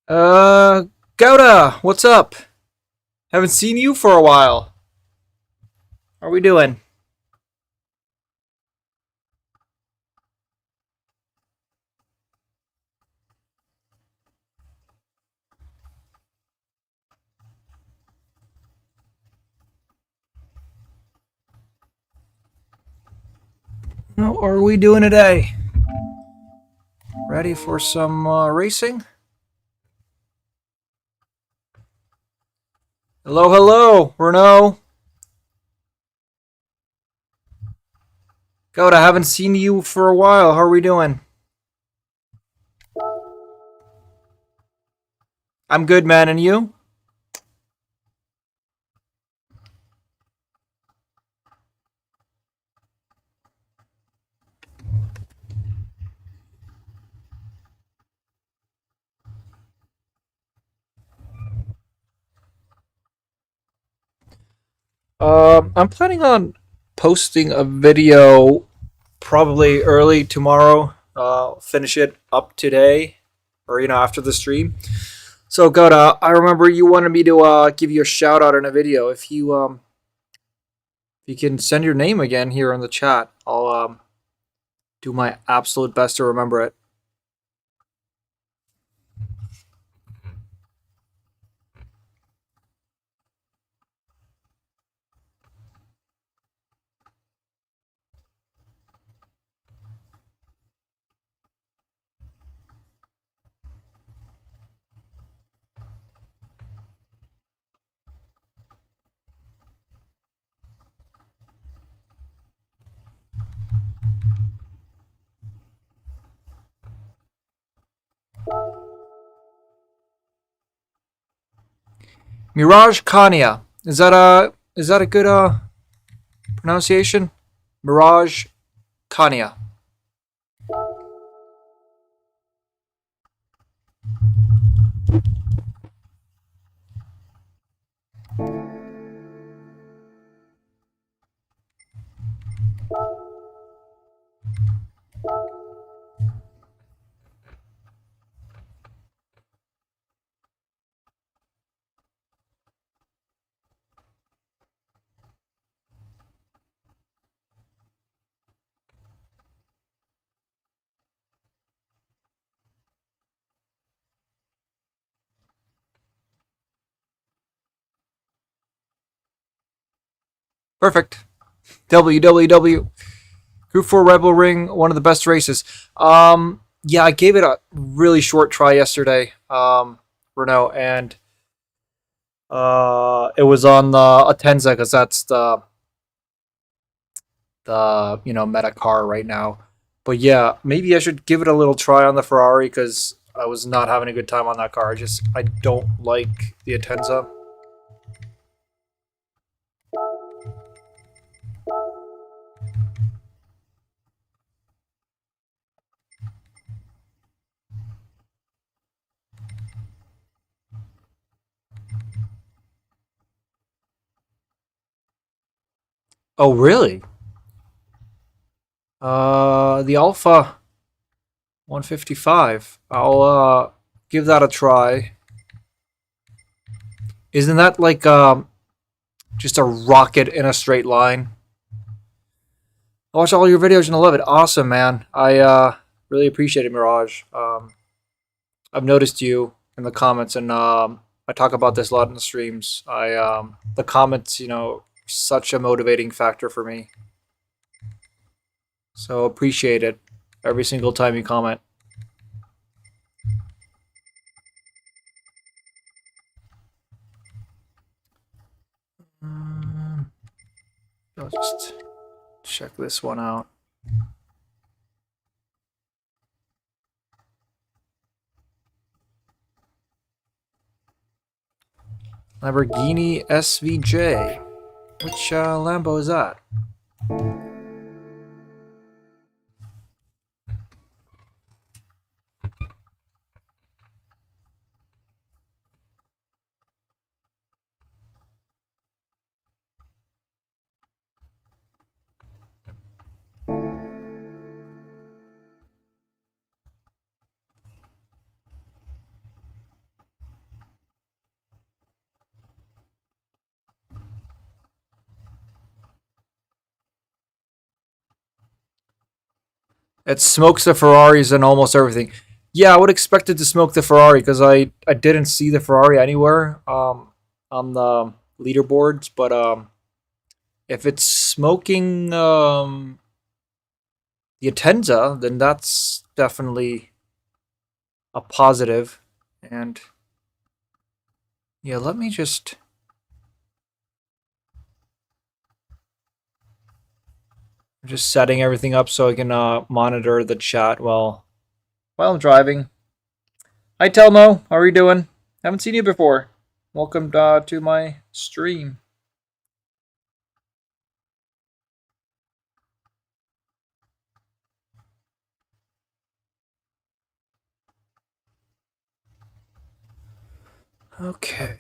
Uh, Gouda, what's up? Haven't seen you for a while. How are we doing? How are we doing today? Ready for some racing? Hello, hello, Renault. Gouda, haven't seen you for a while. How are we doing? I'm good, man, and you? I'm planning on posting a video probably early tomorrow. Finish it up today, or after the stream. So, Gouda, I remember you wanted me to give you a shout out in a video. If you can send your name again here in the chat, I'll do my absolute best to remember it. Mirage Kania. Is that a good pronunciation? Mirage Kania. Perfect. WWW. Group 4 Rebel Ring, one of the best races. Yeah, I gave it a really short try yesterday, Renault, and it was on the Atenza because that's the meta car right now. But yeah, maybe I should give it a little try on the Ferrari because I was not having a good time on that car. I don't like the Atenza. Oh really? The Alpha 155. I'll give that a try. Isn't that like just a rocket in a straight line? I watch all your videos and I love it. Awesome, man. I really appreciate it, Mirage. I've noticed you in the comments, and I talk about this a lot in the streams. The comments, such a motivating factor for me. So appreciate it every single time you comment. I'll just check this one out. Lamborghini SVJ. Which Lambo is that? It smokes the Ferraris and almost everything. Yeah, I would expect it to smoke the Ferrari because I didn't see the Ferrari anywhere on the leaderboards. But if it's smoking the Atenza, then that's definitely a positive. And yeah, let me just setting everything up so I can monitor the chat while I'm driving. Hi Telmo, how are you doing? Haven't seen you before. Welcome to my stream. Okay.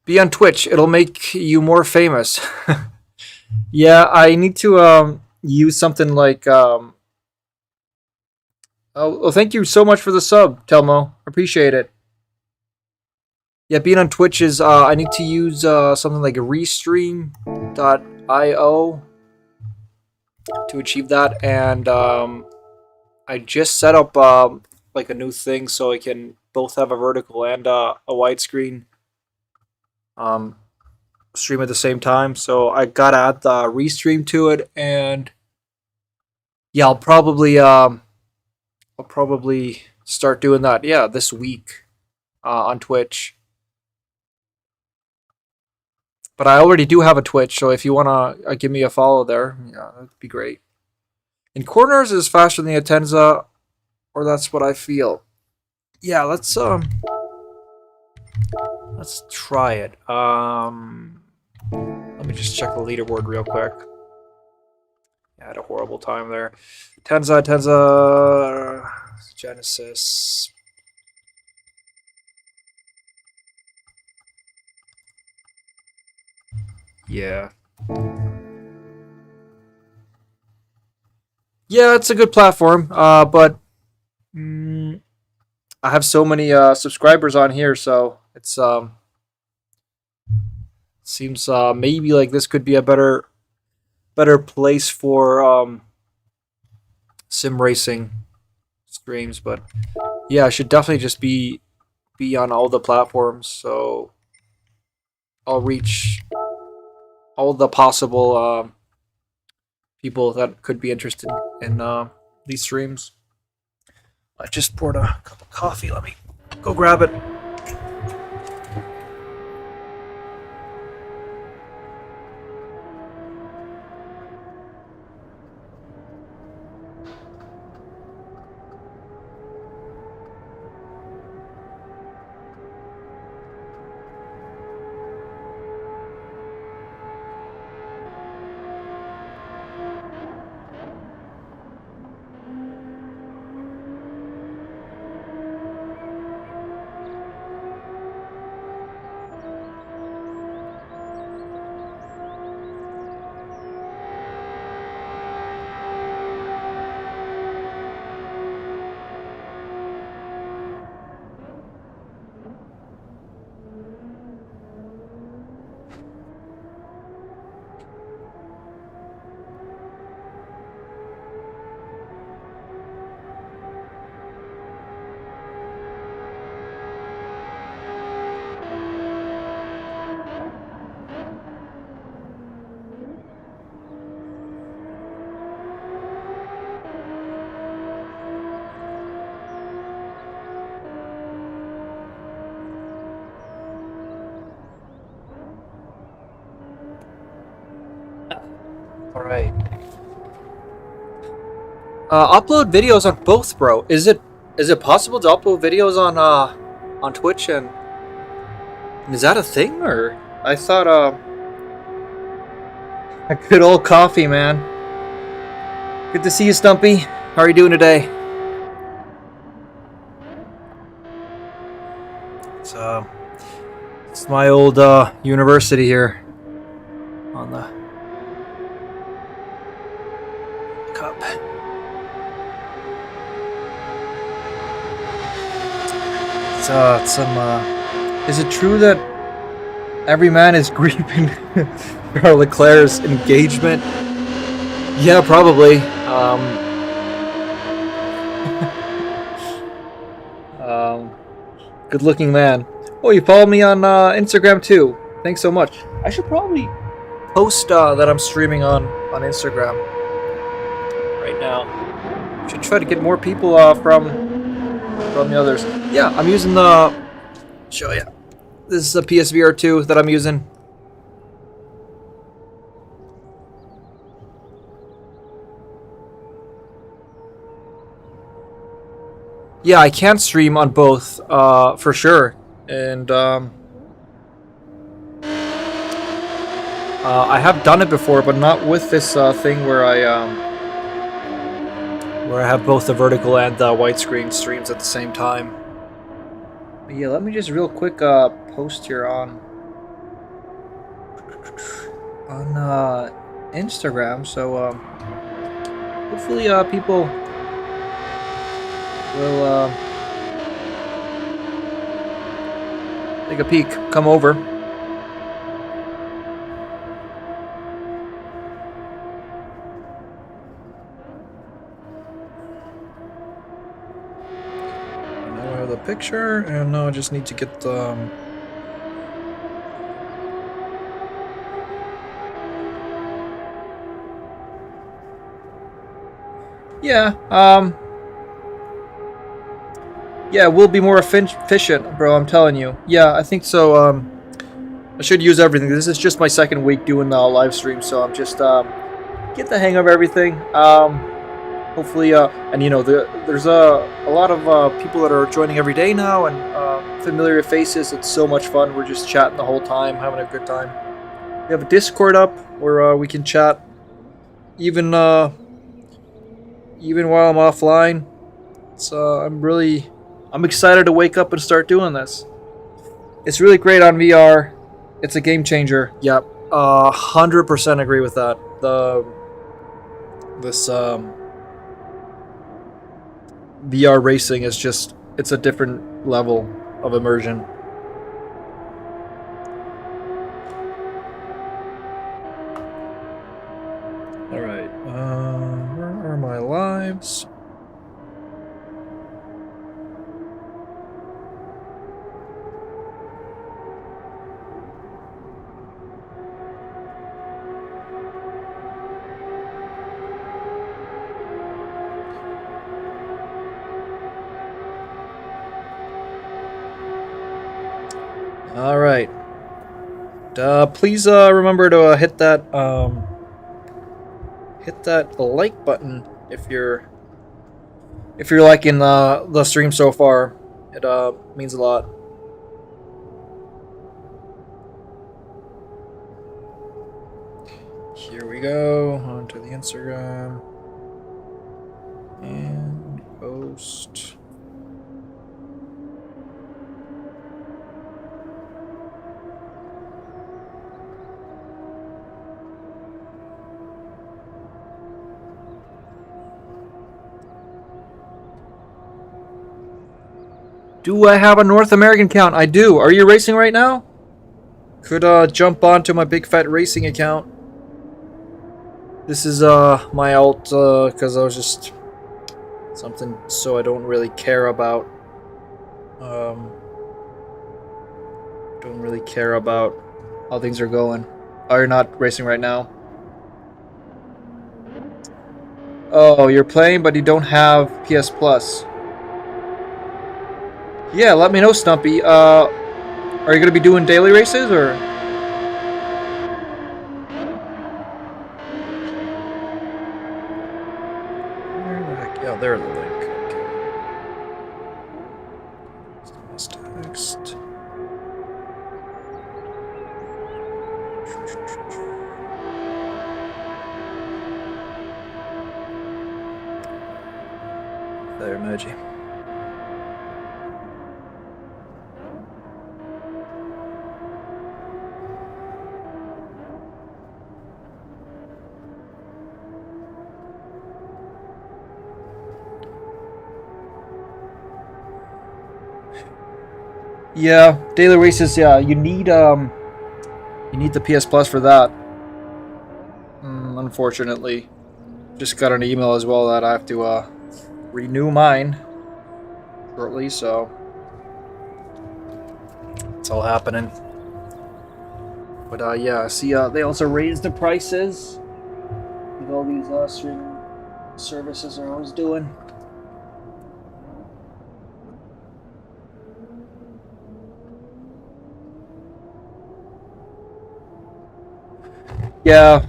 Be on Twitch. It'll make you more famous. Yeah, I need to use something like oh, thank you so much for the sub, Telmo. Appreciate it. Yeah, being on Twitch is I need to use something like restream.io to achieve that, and I just set up like a new thing so I can both have a vertical and a widescreen stream at the same time. So I gotta add the restream to it, and yeah, I'll probably start doing that. Yeah, this week on Twitch. But I already do have a Twitch, so if you wanna give me a follow there, yeah, that'd be great. In corners is faster than the Atenza, or that's what I feel. Yeah, let's try it. Let me just check the leaderboard real quick. Yeah, I had a horrible time there. Tenza, Genesis. Yeah. Yeah, it's a good platform, but I have so many subscribers on here, so it's seems maybe like this could be a better place for sim racing streams. But yeah, I should definitely just be on all the platforms, so I'll reach all the possible people that could be interested in these streams. I just poured a cup of coffee. Let me go grab it. All right. Upload videos on both, bro. Is it possible to upload videos on Twitch, and is that a thing, or I thought a good old coffee, man. Good to see you, Stumpy. How are you doing today? It's my old university here on the cup. It's some. Is it true that Every man is grieving Charles Leclerc's engagement. Yeah, probably. Good looking man. Oh, you follow me on Instagram too. Thanks so much. I should probably post that I'm streaming on Instagram right now. Should try to get more people from the others. Yeah, I'm using the. Show ya. This is a PSVR 2 that I'm using. Yeah, I can stream on both, for sure. And I have done it before, but not with this thing where I have both the vertical and the widescreen streams at the same time. But yeah, let me just real quick post here on Instagram. So hopefully people will take a peek, come over. Now I have the picture, and now I just need to get the. Yeah, yeah, we'll be more efficient, bro, I'm telling you. Yeah, I think so. I should use everything. This is just my second week doing the live stream, so I'm just get the hang of everything. Hopefully, and you know, there's a lot of people that are joining every day now, and familiar faces. It's so much fun. We're just chatting the whole time, having a good time. We have a Discord up where we can chat, even while I'm offline. So I'm excited to wake up and start doing this. It's really great on VR. It's a game changer. Yep, 100% agree with that. This VR racing is just, it's a different level of immersion. All right, where are my lives? All right. Please remember to hit that like button if you're liking the stream so far. It means a lot. Here we go onto the Instagram and post. Do I have a North American account? I do. Are you racing right now? Could jump onto my BigFatRacing account. This is my alt because I was just something so I don't really care about. Don't really care about how things are going. Oh, you're not racing right now. Oh, you're playing, but you don't have PS Plus. Yeah, let me know, Stumpy. Are you gonna be doing daily races or? Where the heck? Yeah, there's the link. Okay. Text. There, emoji. Yeah, daily races. Yeah, you need You need the PS Plus for that. Unfortunately. Just got an email as well that I have to renew mine shortly, so it's all happening. But yeah, see, they also raised the prices with all these streaming services are always doing. Yeah,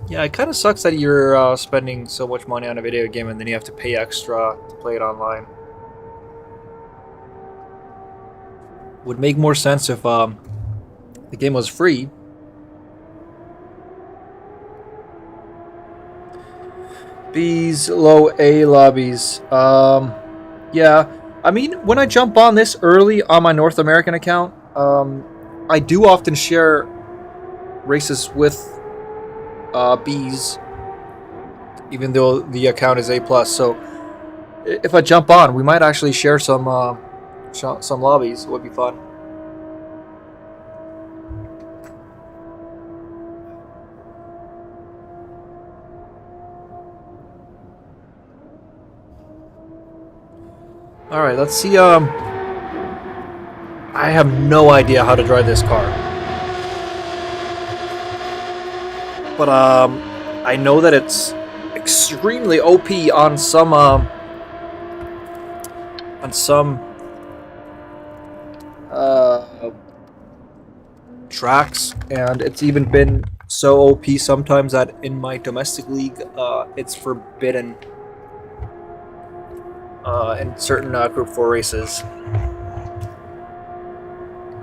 yeah, it kind of sucks that you're spending so much money on a video game and then you have to pay extra to play it online. Would make more sense if the game was free. B's low A lobbies. Yeah, I mean, when I jump on this early on my North American account, I do often share races with B's, even though the account is A+. So if I jump on, we might actually share some lobbies. It would be fun. All right, let's see. I have no idea how to drive this car, but I know that it's extremely OP on some tracks, and it's even been so OP sometimes that in my domestic league, it's forbidden in certain Group 4 races.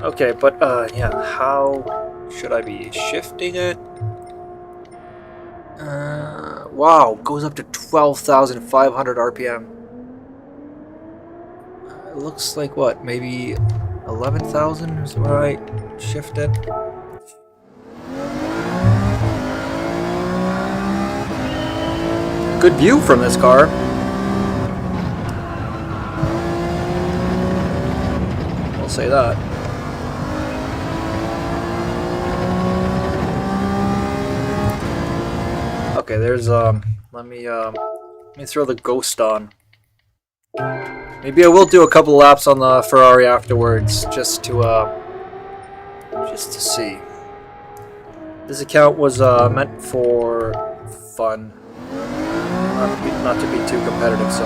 Okay, but yeah, how should I be shifting it? Wow, goes up to 12,500 RPM. It looks like what, maybe 11,000 is where I shift it. Good view from this car. I'll say that. Okay, there's let me throw the Ghost on. Maybe I will do a couple laps on the Ferrari afterwards, just to see. This account was meant for fun, not to be too competitive. So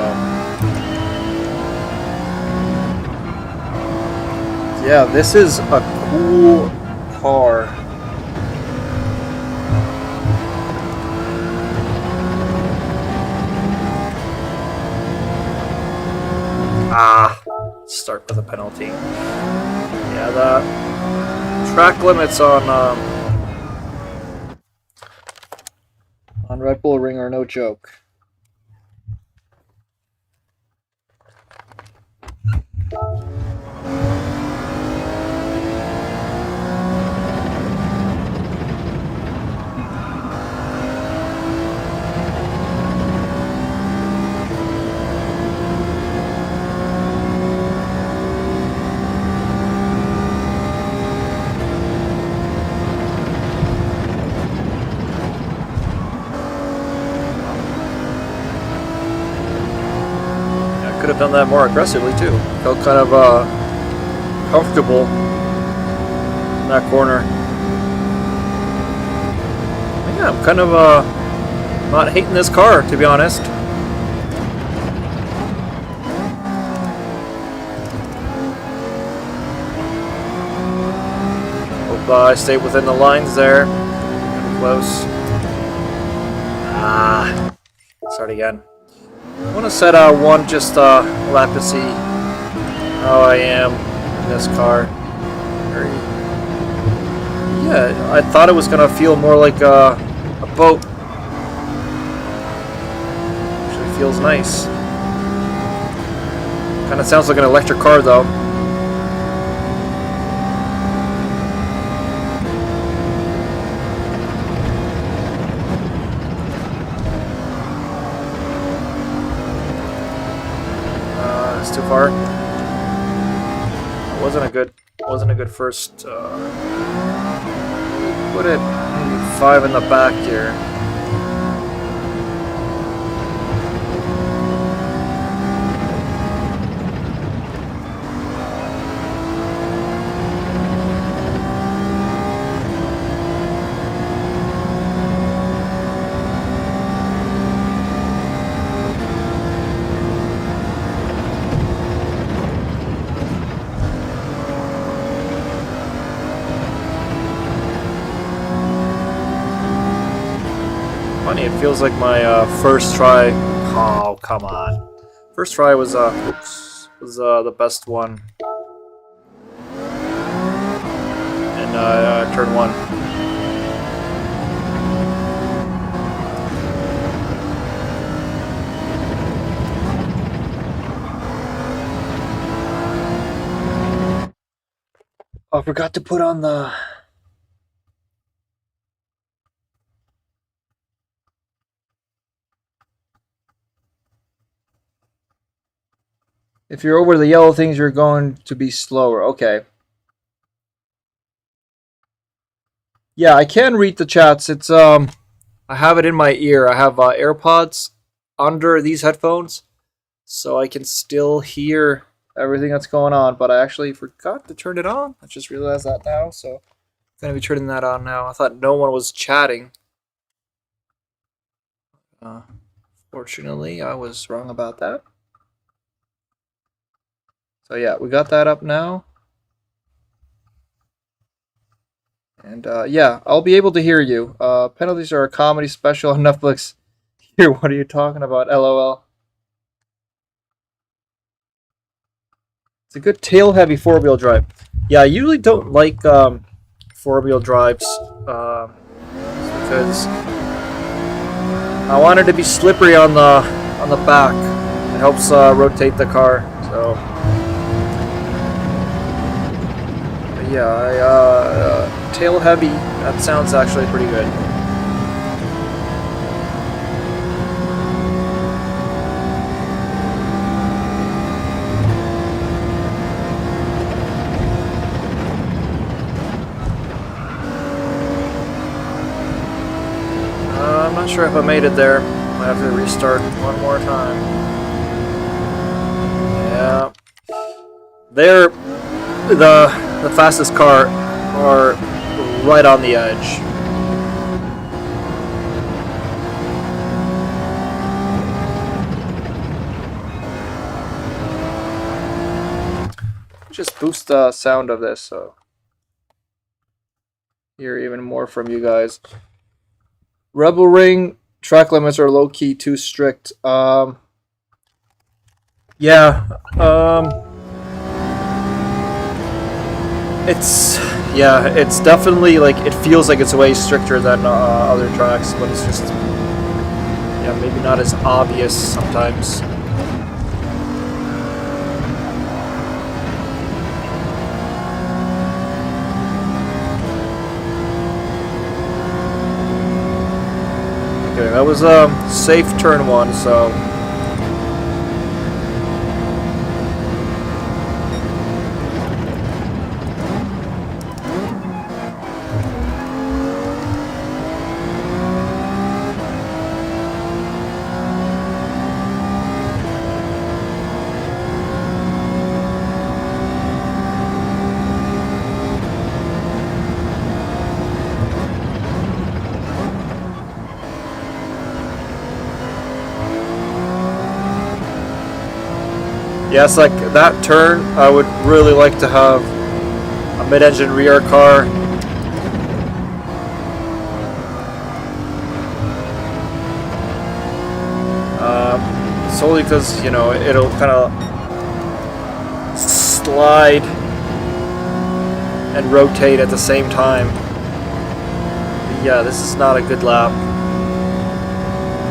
yeah, this is a cool car. Start with a penalty. Yeah, the track limits on Red Bull Ring are no joke. Could have done that more aggressively too. Felt kind of comfortable in that corner. Yeah, I'm kind of not hating this car, to be honest. Hope I stayed within the lines there. Close. Start again. I want to set one just lap to see how I am in this car. Yeah, I thought it was going to feel more like a boat. Actually feels nice. Kind of sounds like an electric car though. Too far. It wasn't a good first put it maybe 5 in the back here. Funny, it feels like my first try. Oh, come on! First try was the best one in turn 1. Oh, I forgot to put on the. If you're over the yellow things, you're going to be slower. Okay. Yeah, I can read the chats. It's I have it in my ear. I have AirPods under these headphones, so I can still hear everything that's going on. But I actually forgot to turn it on. I just realized that now, so I'm gonna be turning that on now. I thought no one was chatting. Fortunately, I was wrong about that. So yeah, we got that up now. And yeah, I'll be able to hear you. Penalties are a comedy special on Netflix. Here, what are you talking about? LOL. It's a good tail-heavy 4-wheel drive. Yeah, I usually don't like 4-wheel drives because I want it to be slippery on the back. It helps rotate the car. So but yeah, tail heavy. That sounds actually pretty good. I'm not sure if I made it there. Might have to restart one more time. Yeah. They're the fastest car are right on the edge. Just boost the sound of this so hear even more from you guys. Rebel Ring track limits are low key too strict. Yeah. It's definitely like it feels like it's way stricter than other tracks, but it's just maybe not as obvious sometimes. Okay, that was safe turn 1, so. Yes, like that turn, I would really like to have a mid-engine rear car. Solely because, it'll kind of slide and rotate at the same time. But yeah, this is not a good lap.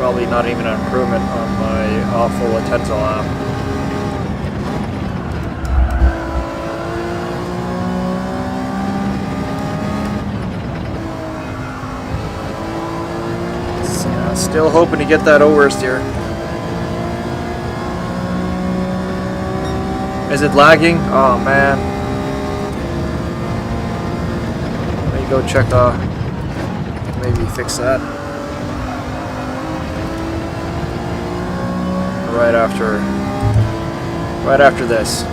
Probably not even an improvement on my awful Atenza lap. Still hoping to get that oversteer. Is it lagging? Oh man. Let me go check maybe fix that right after this.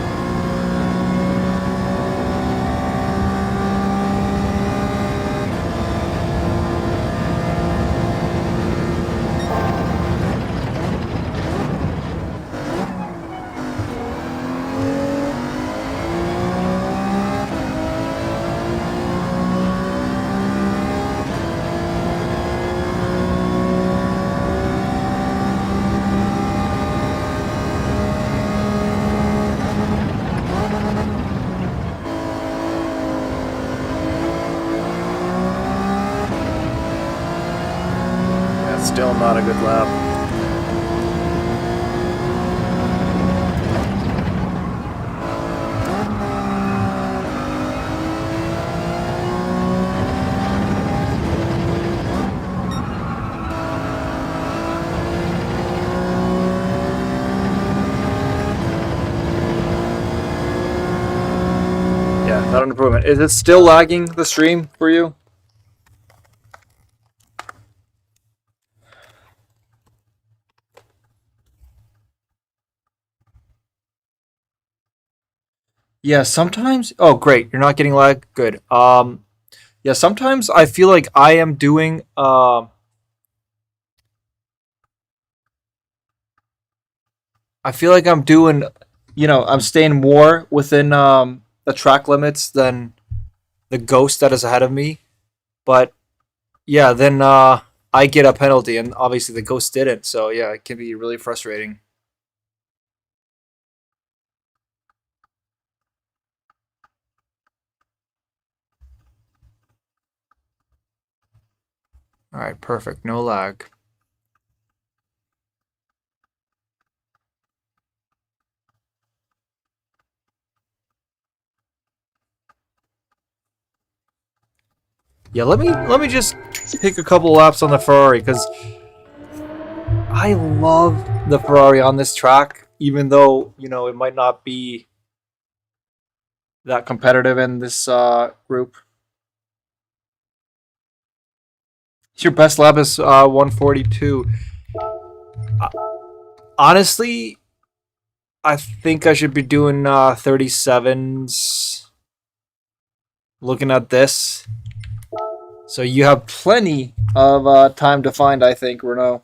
Still not a good lap. Yeah, not an improvement. Is it still lagging the stream for you? Yeah, sometimes. Oh, great. You're not getting lag. Good. Yeah, sometimes I feel like I am doing. I feel like I'm doing. I'm staying more within the track limits than the ghost that is ahead of me. But yeah, then I get a penalty, and obviously the ghost didn't. So yeah, it can be really frustrating. All right, perfect. No lag. Yeah, let me just take a couple laps on the Ferrari because I love the Ferrari on this track, even though it might not be that competitive in this group. Your best lap is 142. Uh, Honestly, I think I should be doing 37s. Looking at this, so you have plenty of time to find. I think, Renault.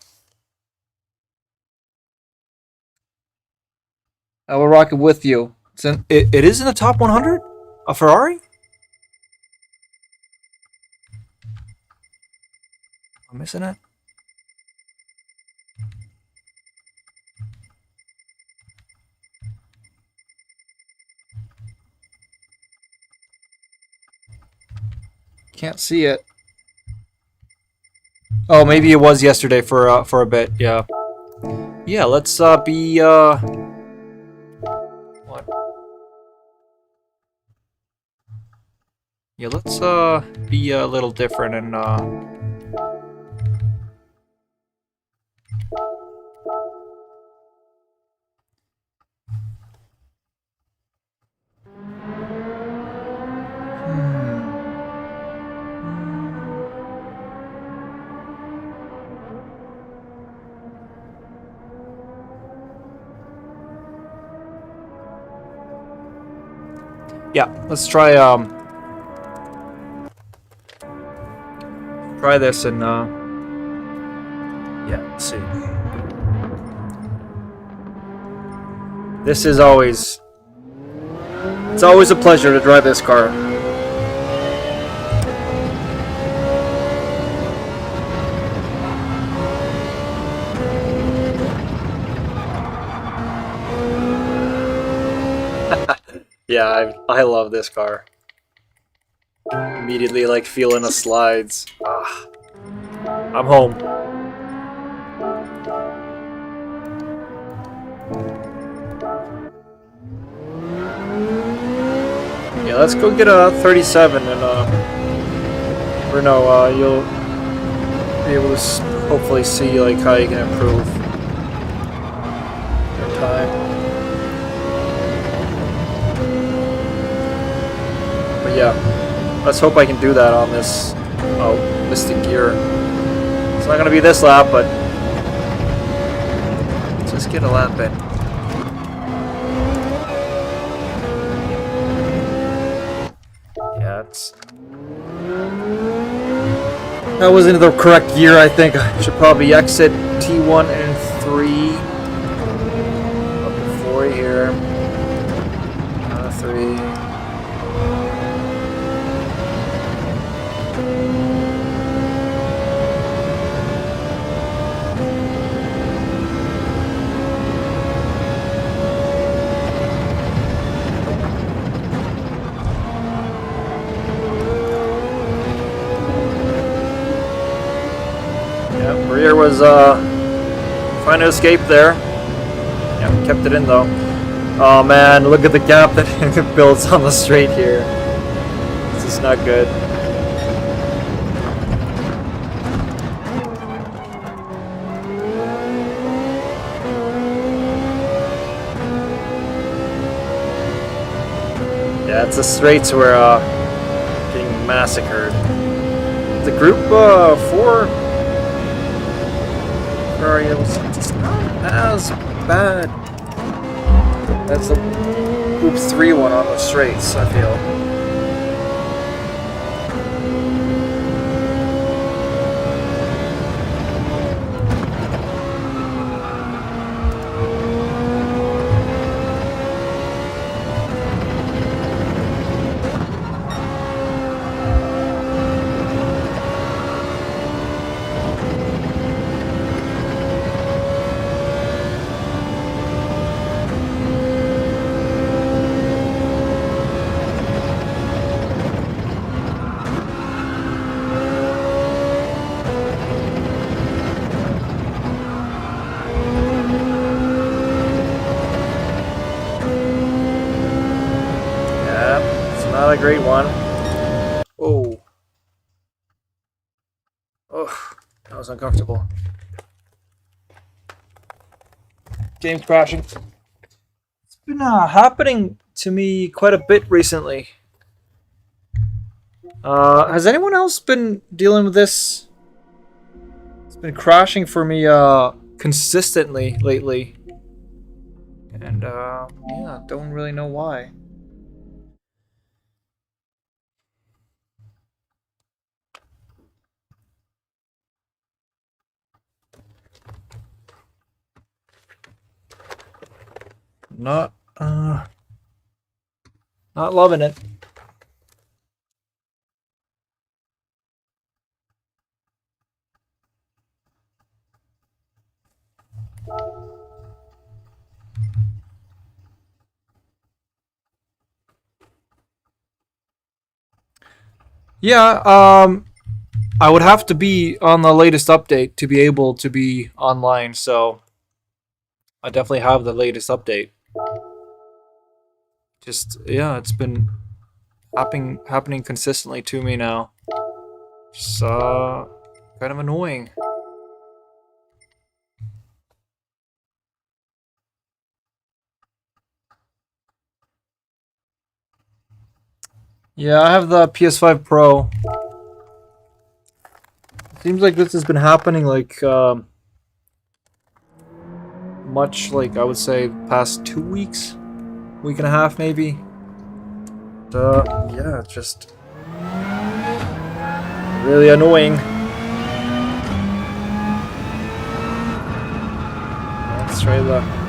I will rock it with you. It is in the top 100. A Ferrari? I'm missing it. Can't see it. Oh, maybe it was yesterday for a bit. Yeah. Yeah. Let's be what? Yeah. Let's be a little different and yeah. Let's try this and yeah. Let's see. This is always. It's always a pleasure to drive this car. Yeah, I love this car. Immediately, like, feeling the slides. Ah, I'm home. Yeah, let's go get a 37 and Renault, you'll be able to hopefully see like how you can improve your time. But yeah, let's hope I can do that on this Oh, missed the gear. It's not gonna be this lap, but let's just get a lap in. Yeah, that wasn't the correct gear, I think. I should probably exit T1 and 3. Up to 4 here. 3. Yeah, rear was trying to escape there. Yeah, kept it in though. Oh man, look at the gap that it builds on the straight here. This is not good. Yeah, it's the straights where getting massacred. The group 4 variables, it's not as bad. That's the group 3 one on the straights, I feel. Not a great one. Oh. Oh, that was uncomfortable. Game's crashing. It's been happening to me quite a bit recently. Has anyone else been dealing with this? It's been crashing for me consistently lately. And yeah, don't really know why. Not loving it. Yeah, I would have to be on the latest update to be able to be online, so I definitely have the latest update. Just, yeah, it's been happening consistently to me now. Just, kind of annoying. Yeah, I have the PS5 Pro. Seems like this has been happening like much like I would say past 2 weeks, week and a half maybe. Yeah, it's just really annoying. Let's try the.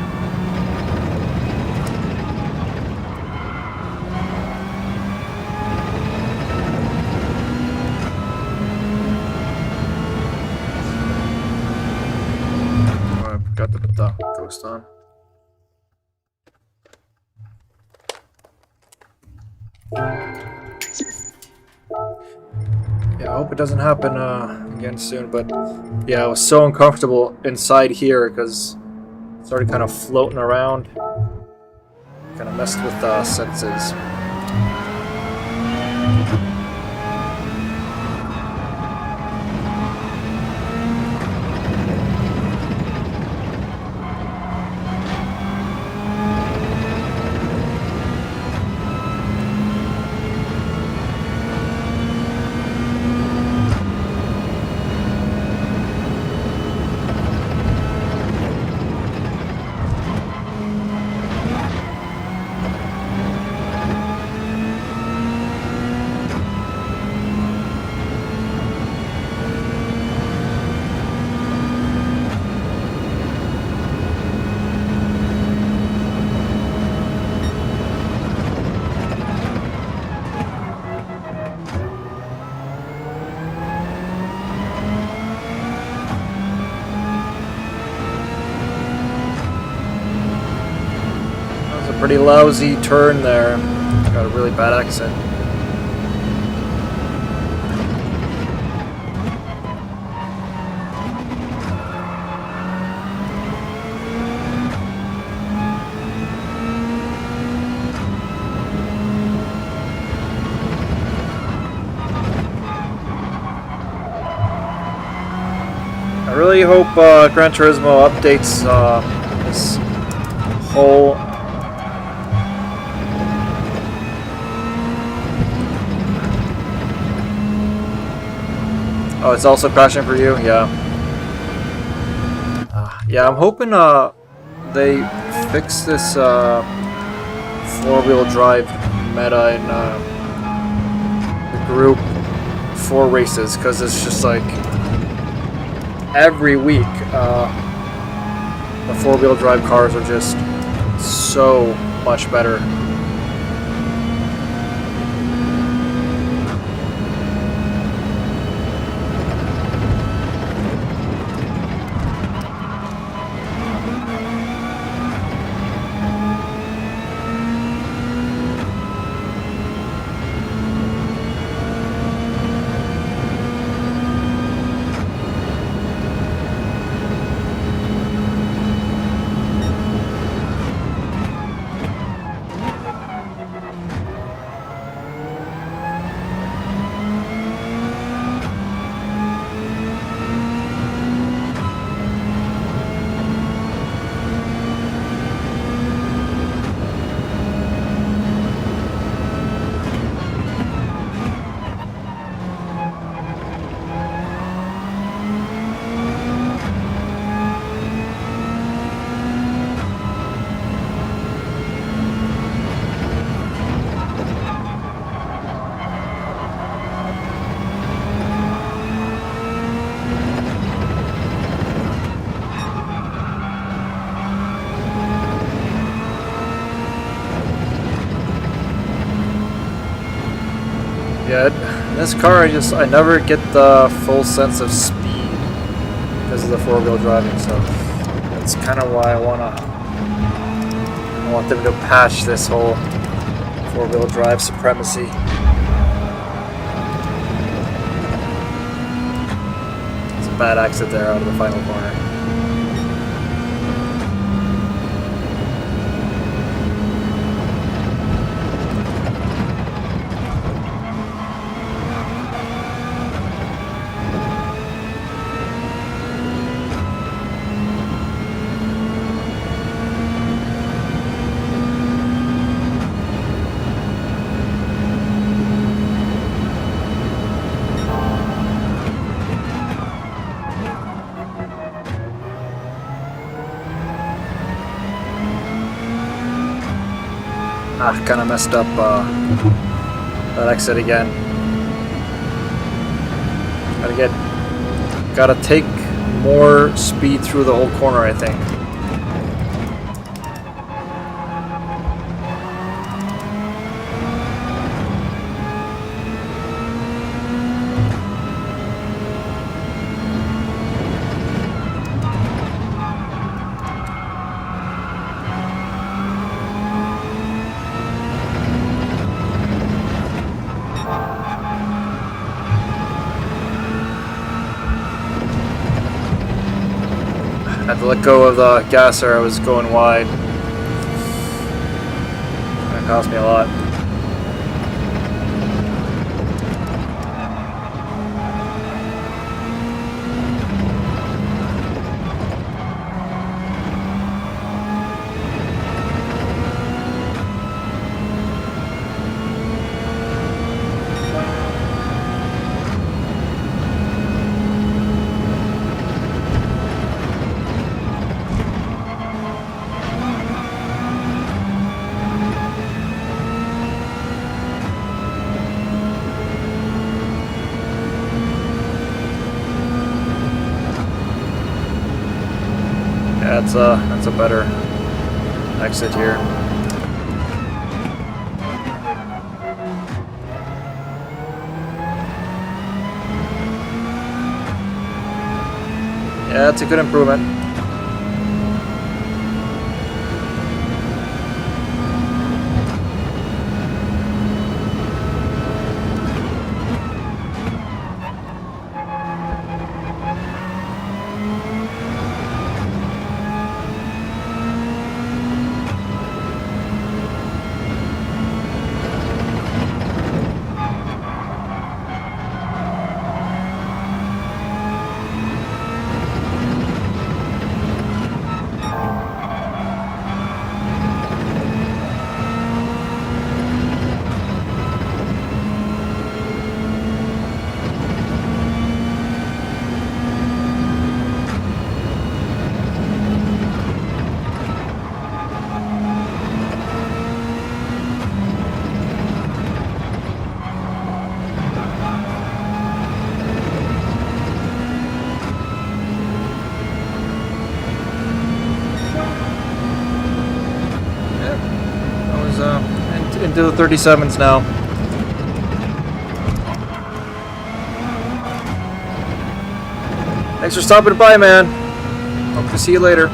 Got to put the ghost on. Yeah, I hope it doesn't happen again soon, but yeah, I was so uncomfortable inside here because it started kind of floating around. Kind of messed with senses. pretty lousy turn there. Got a really bad exit. I really hope Gran Turismo updates this whole Oh, it's also crashing for you? Yeah. Yeah, I'm hoping they fix this four-wheel drive meta in the Group 4 races, because it's just like every week the four-wheel drive cars are just so much better. Yeah, this car, I never get the full sense of speed because of the four-wheel driving, so that's kind of why I want them to patch this whole four-wheel drive supremacy. It's a bad exit there out of the final corner. Kind of messed up that exit again. Gotta take more speed through the whole corner, I think. I had to let go of the gas there, I was going wide. That cost me a lot. That's a better exit here. Yeah, it's a good improvement. into the 37s now. Thanks for stopping by, man. Hope to see you later.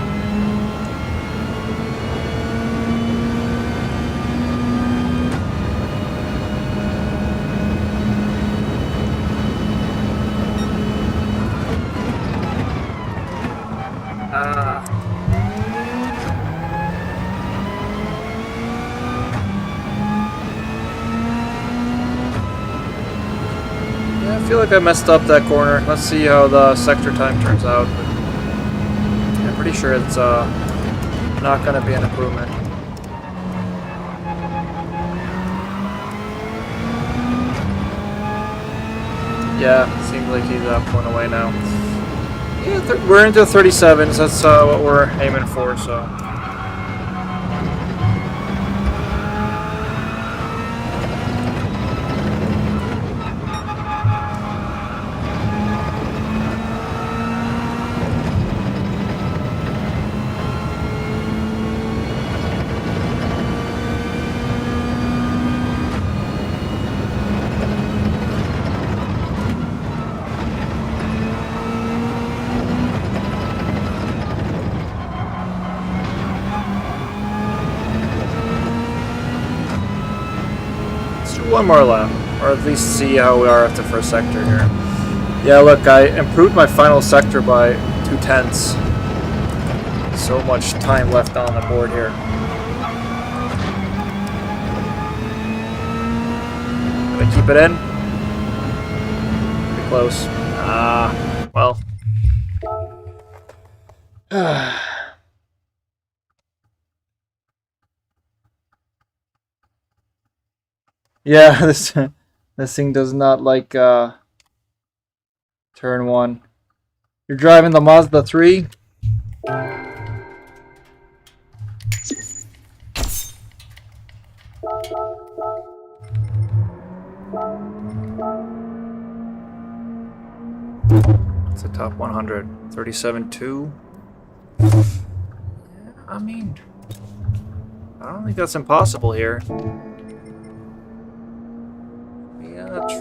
I feel like I messed up that corner. Let's see how the sector time turns out. But I'm pretty sure it's not going to be an improvement. Yeah, seems like he's pulling away now. Yeah, we're into 37s. That's what we're aiming for. So. One more lap, or at least see how we are at the first sector here. Yeah, look, I improved my final sector by 2/10. So much time left on the board here. Did I keep it in? Pretty close. Well. Yeah, this thing does not like turn 1. You're driving the Mazda 3? It's a top 100. 37.2. I mean, I don't think that's impossible here.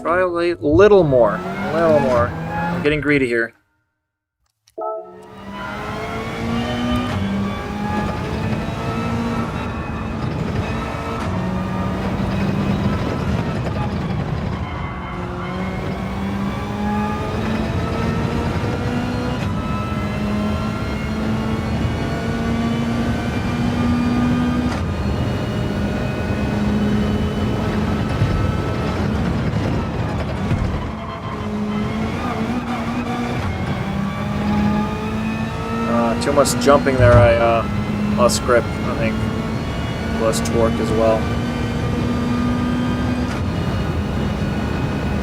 Try a little more. A little more. I'm getting greedy here. Too much jumping there, I lost grip, I think. Lost torque as well.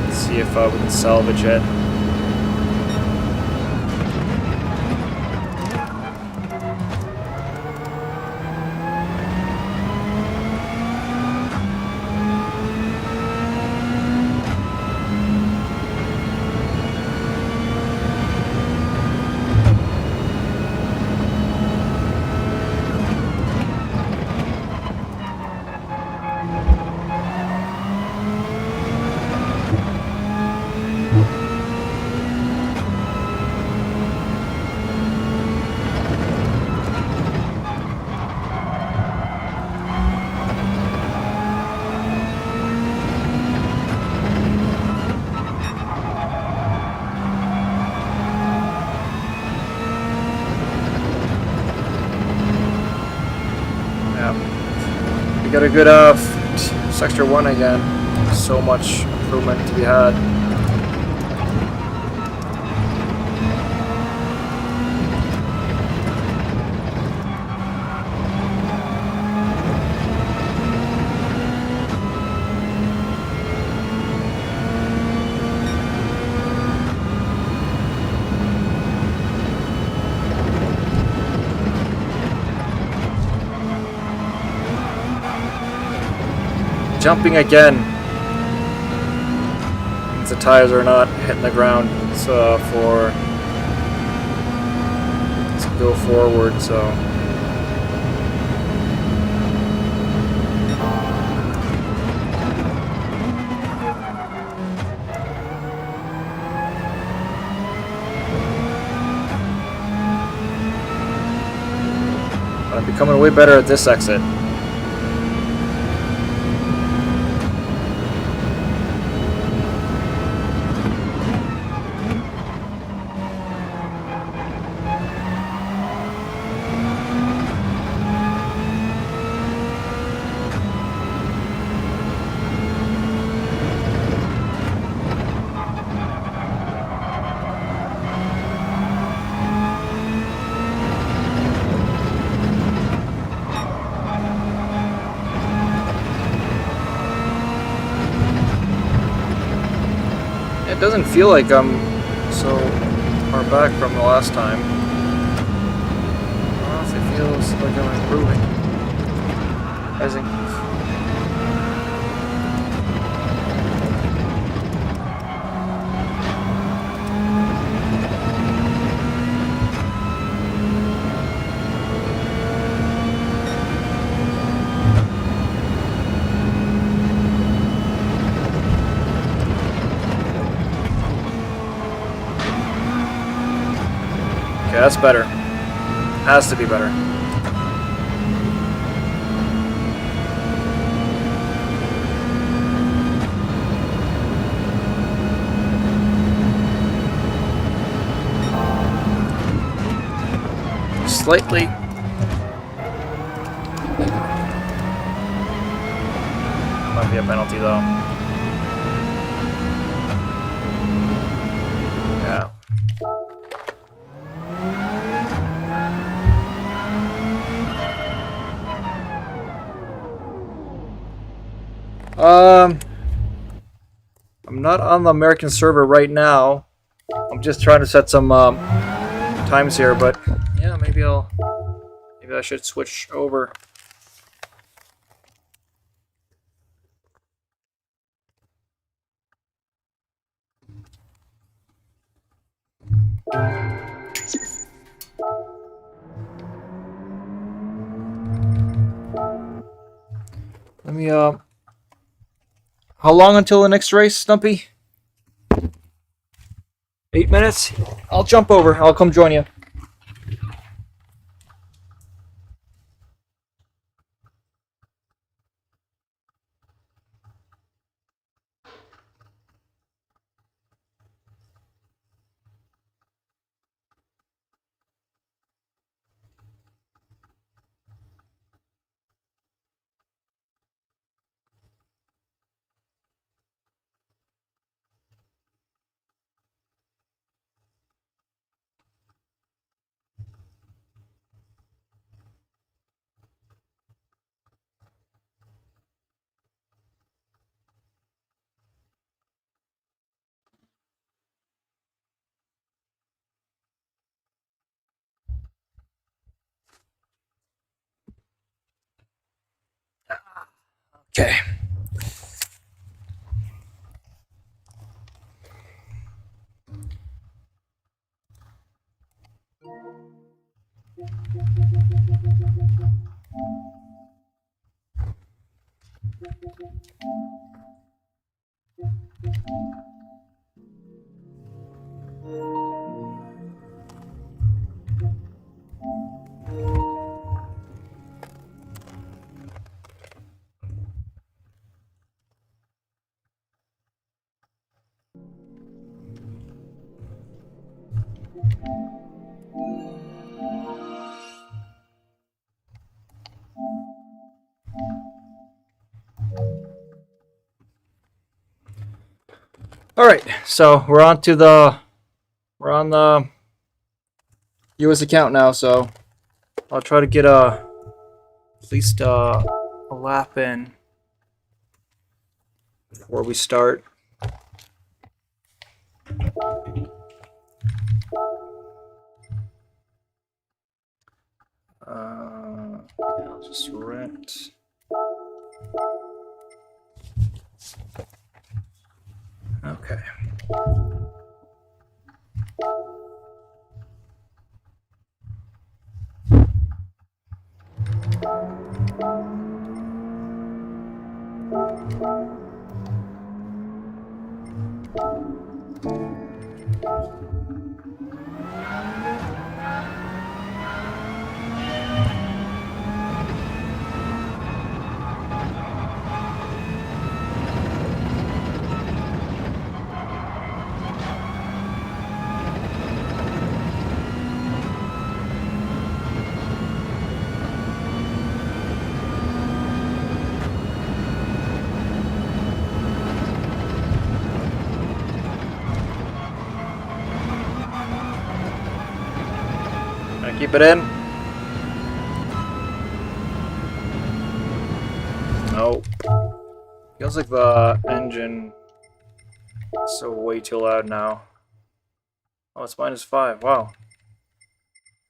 Let's see if we can salvage it. We got a good sector 1 again. So much improvement to be had. Jumping again. The tires are not hitting the ground. It's to go forward. So Becoming way better at this exit. It doesn't feel like I'm so far back from the last time. Honestly, it feels like I'm improving. I think. Okay, that's better. Has to be better. Slightly. Might be a penalty though. Yeah. I'm not on the American server right now. I'm just trying to set some times here, but yeah, maybe I should switch over. Let me how long until the next race, Stumpy? 8 minutes? I'll jump over. I'll come join you. Okay. All right, so we're on the US account now, so I'll try to get at least a lap in before we start. I'll just rent. Okay. Keep it in. No. Feels like the engine is so way too loud now. Oh, it's -5. Wow.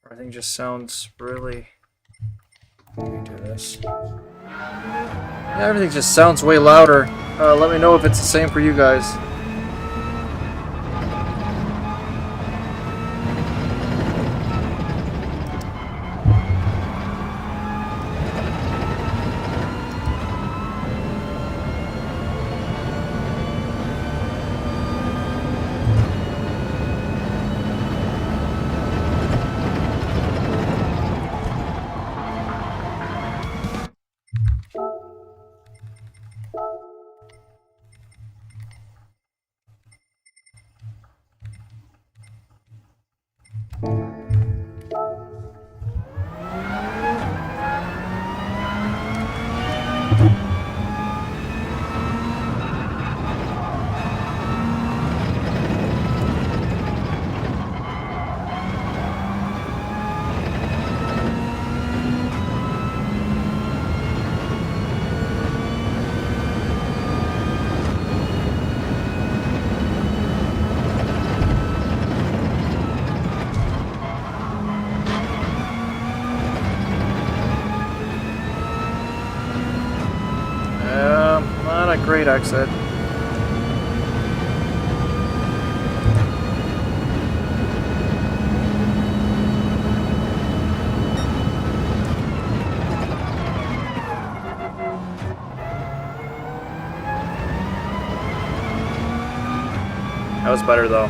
Everything just sounds really... Let me do this. Yeah, everything just sounds way louder. Let me know if it's the same for you guys. Not a great exit. That was better though.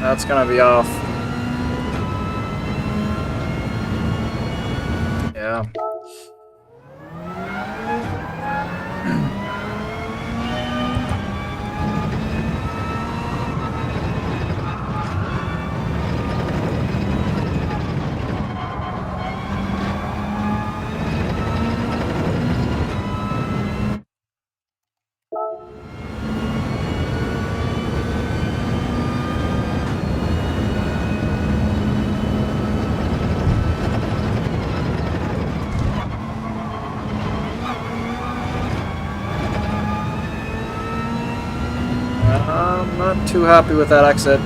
That's gonna be off. Yeah. I'm not too happy with that exit.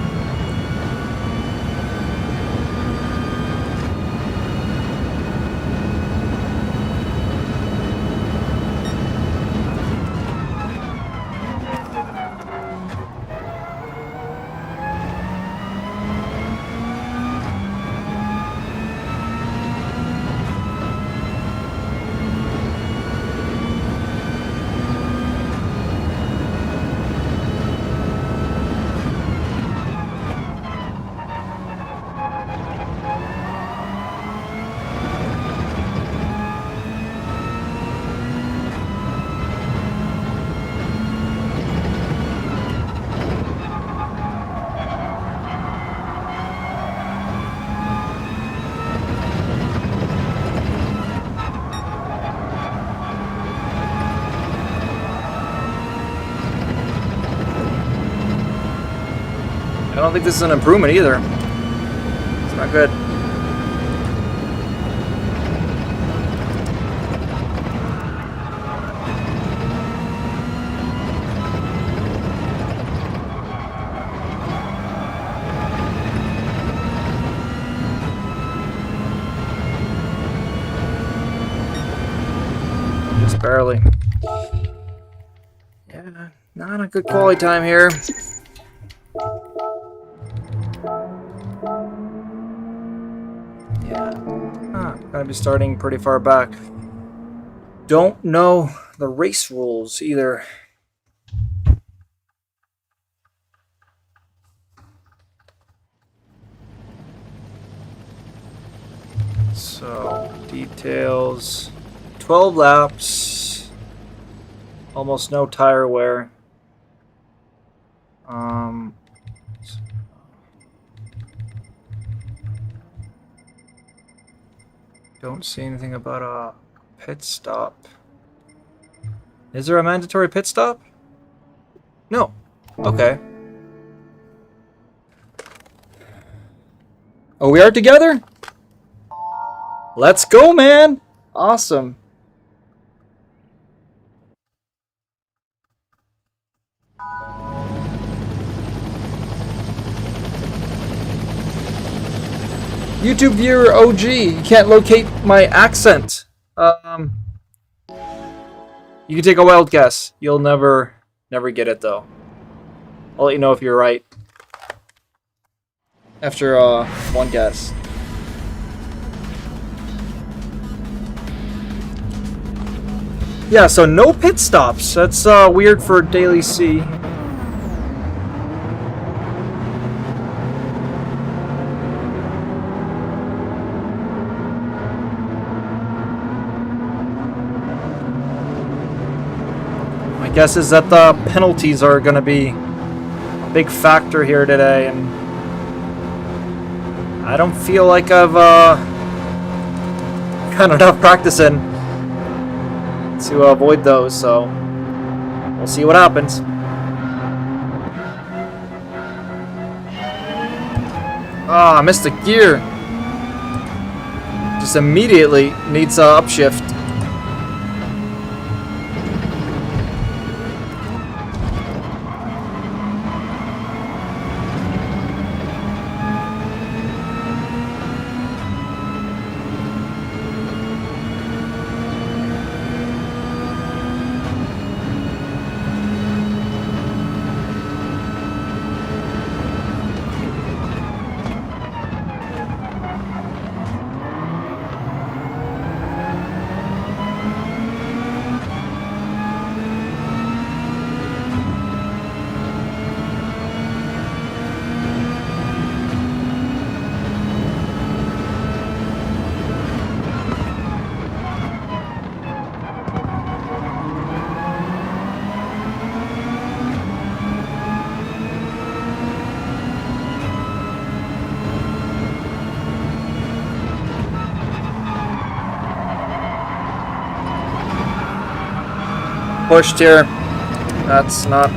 I don't think this is an improvement either. It's not good. barely. Yeah, not a good quality time here. Yeah, gonna be starting pretty far back. Don't know the race rules either. So, details. 12 laps. Almost no tire wear. Don't see anything about a pit stop. Is there a mandatory pit stop? No. Okay. Oh, we are together? Let's go, man! Awesome. YouTube viewer OG, you can't locate my accent. You can take a wild guess. You'll never get it though. I'll let you know if you're right. After one guess. Yeah, so no pit stops. That's weird for Daily C. My guess is that the penalties are going to be a big factor here today, and I don't feel like I've got enough practicing to avoid those, so we'll see what happens. Ah, I missed a gear. Just immediately needs upshift. Pushed here. That's not.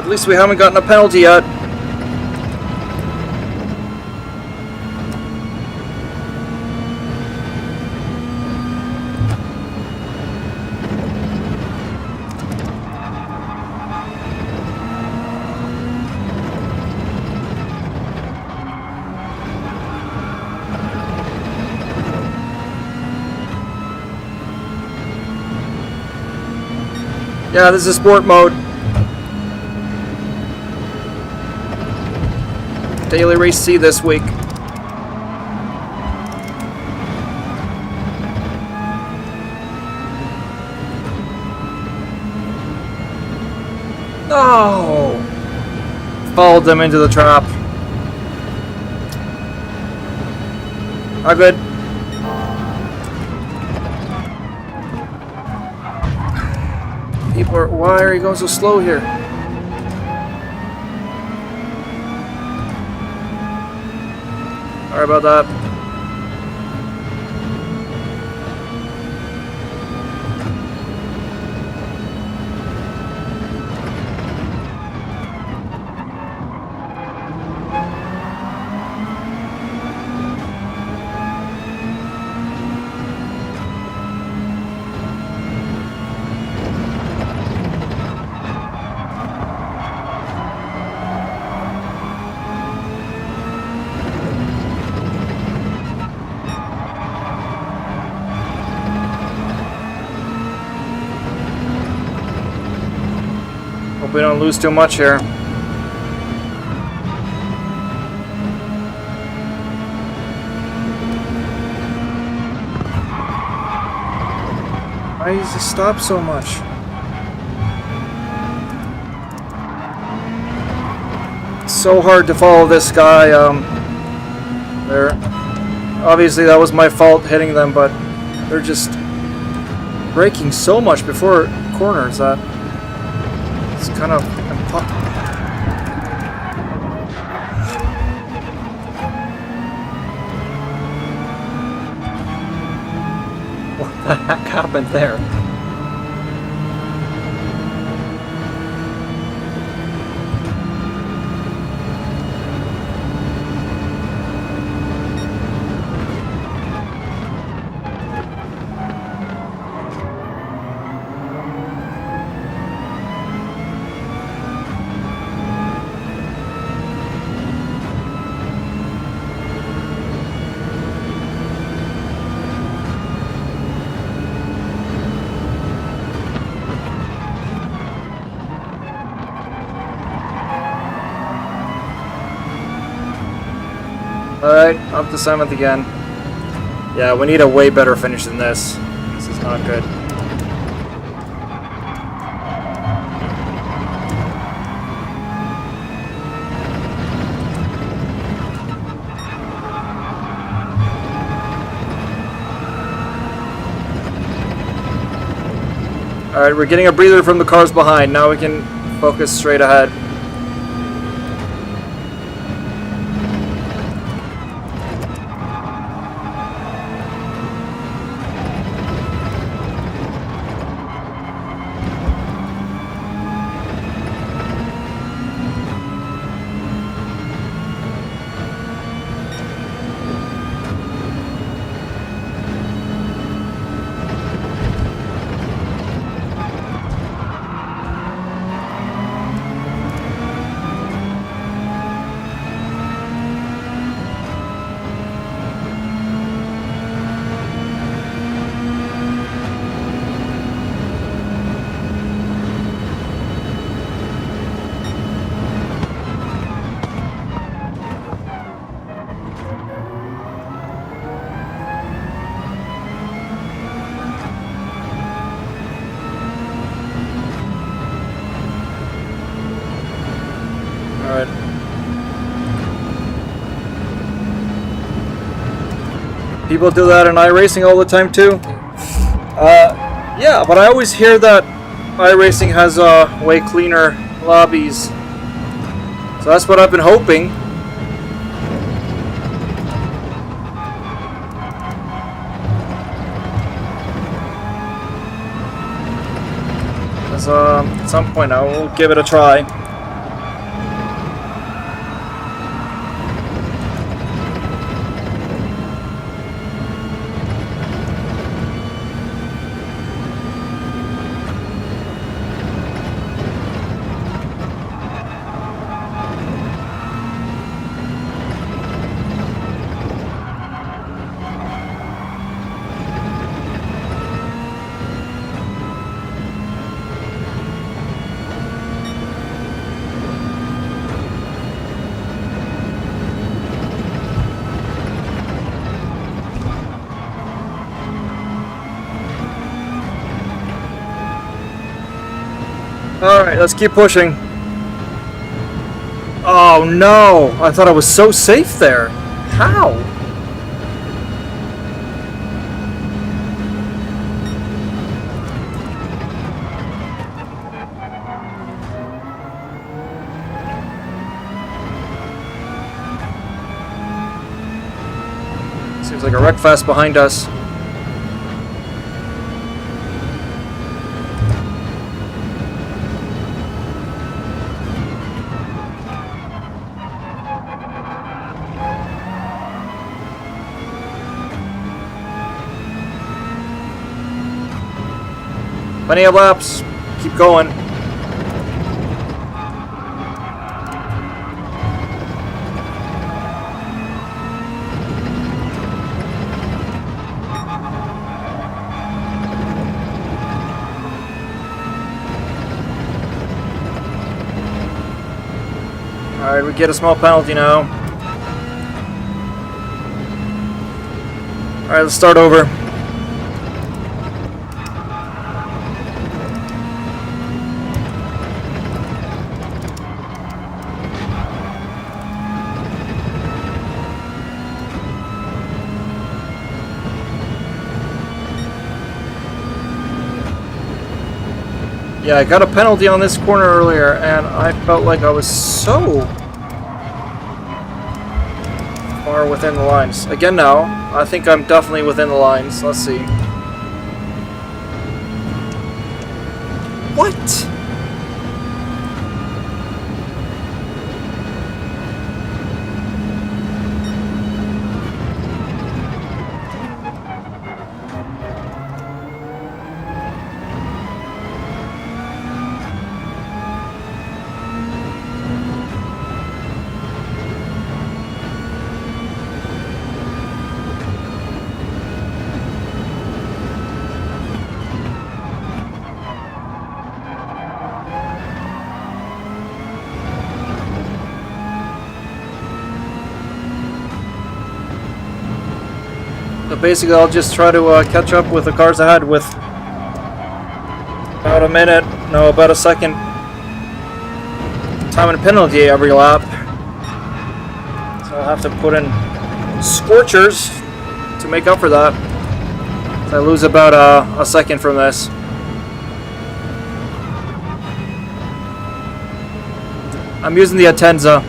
At least we haven't gotten a penalty yet. Yeah, this is sport mode. Daily Race C this week. No! Followed them into the trap. Not good. People are, why are you going so slow here? Sorry about that. Hope we don't lose too much here. Why does he stop so much? It's so hard to follow this guy. There. Obviously, that was my fault hitting them, but they're just braking so much before corners that it's kind of impossible. What the heck happened there? Alright, up to 7th again. Yeah, we need a way better finish than this. This is not good. Alright, we're getting a breather from the cars behind. Now we can focus straight ahead. Alright. People do that in iRacing all the time too. Yeah, but I always hear that iRacing has way cleaner lobbies. So that's what I've been hoping. At some point I will give it a try. Alright, let's keep pushing. Oh no! I thought I was so safe there. How? Seems like a wreck fest behind us. Plenty of laps. Keep going. Alright, we get a small penalty now. Alright, let's start over. Yeah, I got a penalty on this corner earlier, and I felt like I was so far within the lines. Again now, I think I'm definitely within the lines. Let's see. What? So basically, I'll just try to catch up with the cars ahead with about a minute, no, about a second time and penalty every lap. So I'll have to put in scorchers to make up for that. So I lose about a second from this. I'm using the Atenza.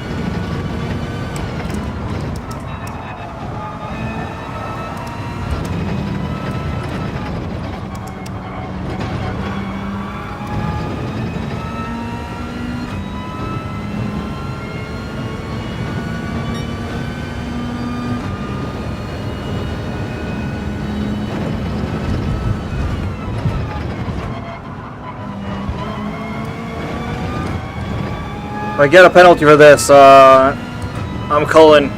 If I get a penalty for this, I'm calling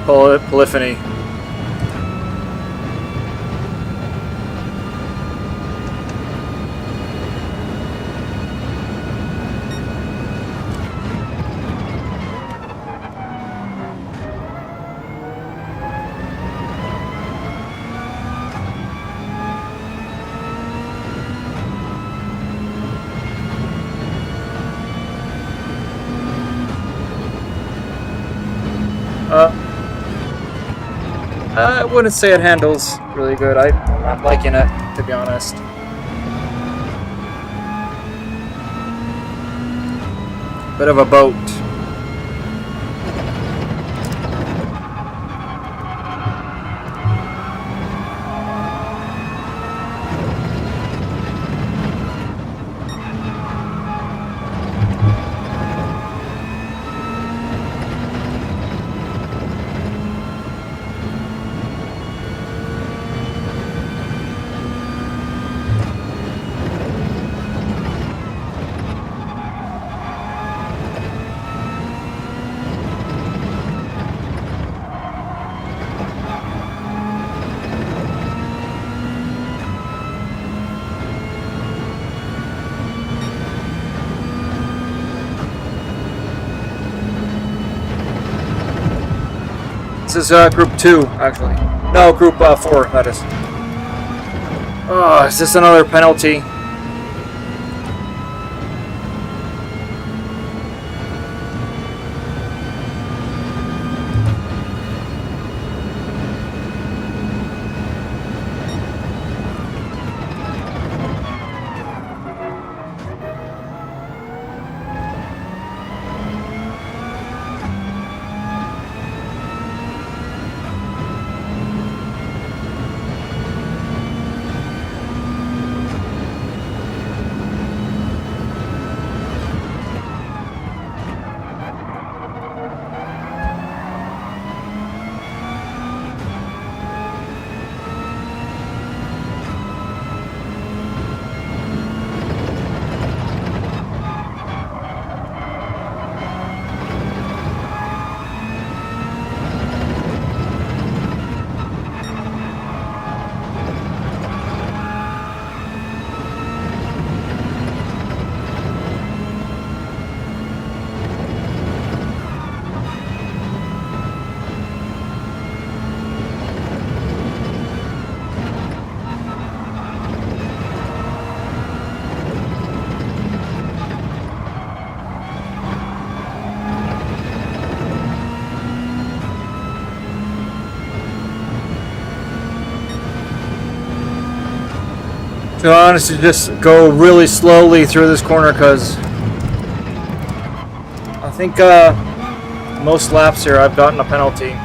Polyphony. I wouldn't say it handles really good. I'm not liking it, to be honest. Bit of a boat. This is group 2, actually. No, group 4, that is. Oh, is this another penalty? To honestly just go really slowly through this corner because I think most laps here I've gotten a penalty.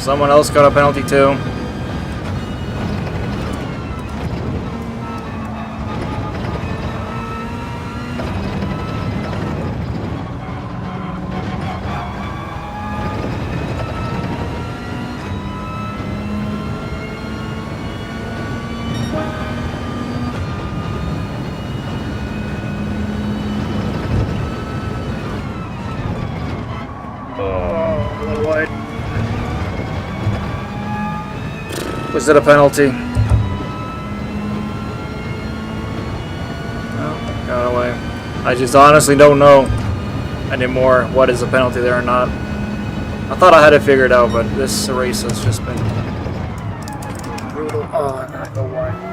Someone else got a penalty too. Oh, a little wide. Was it a penalty? Oh, got away. I just honestly don't know anymore what is a penalty there or not. I thought I had it figured out, but this race has just been brutal. Oh, I gotta go wide.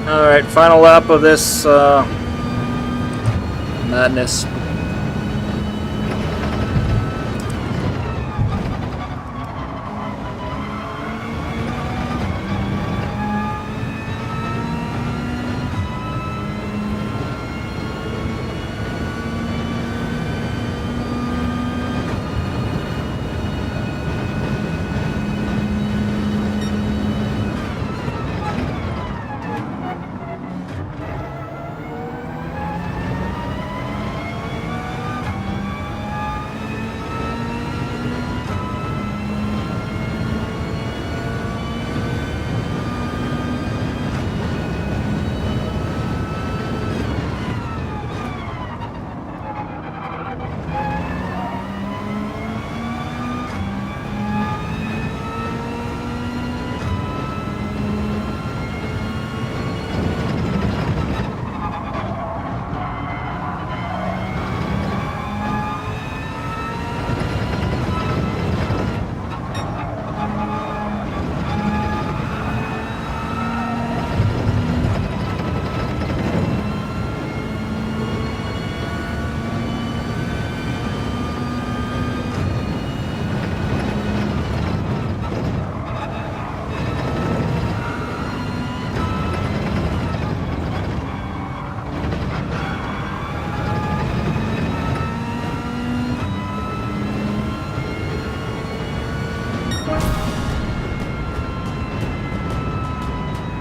Alright, final lap of this madness.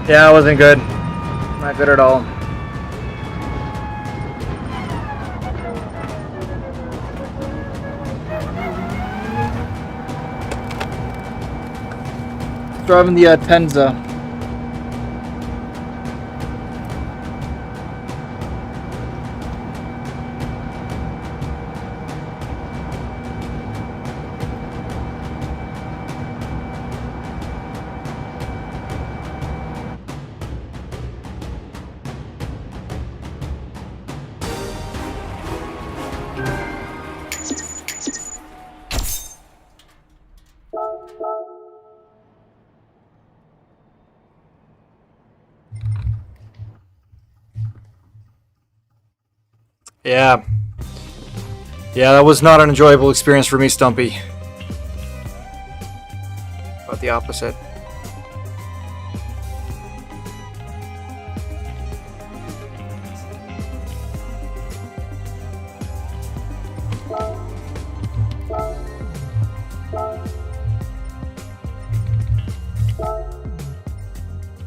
Yeah, it wasn't good. Not good at all. Driving the Tenza. Yeah. Yeah, that was not an enjoyable experience for me, Stumpy. About the opposite.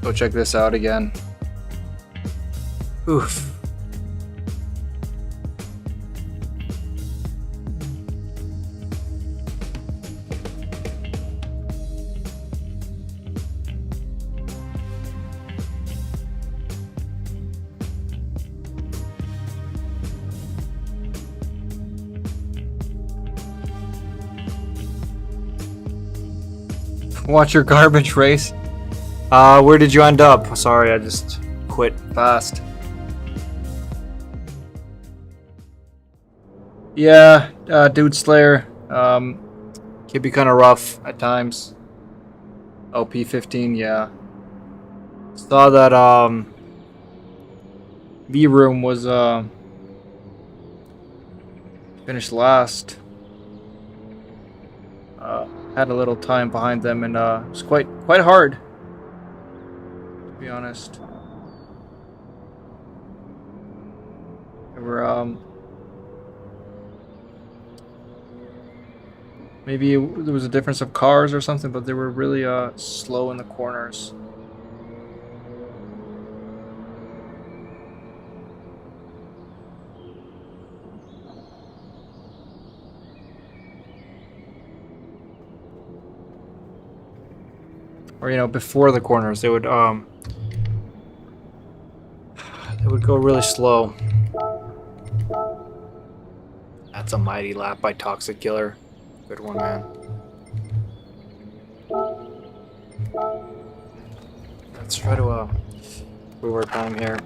Go check this out again. Oof. Watch your garbage race. Where did you end up? Sorry, I just quit fast. Yeah, Dude Slayer. Can be kind of rough at times. Oh, P15, yeah. Saw that V Room was finished last. Had a little time behind them, and it was quite hard, to be honest. There were maybe there was a difference of cars or something, but they were really slow in the corners. Or, you know, before the corners, they would go really slow. That's a mighty lap by Toxic Killer. Good one, man. Let's try to move our time here.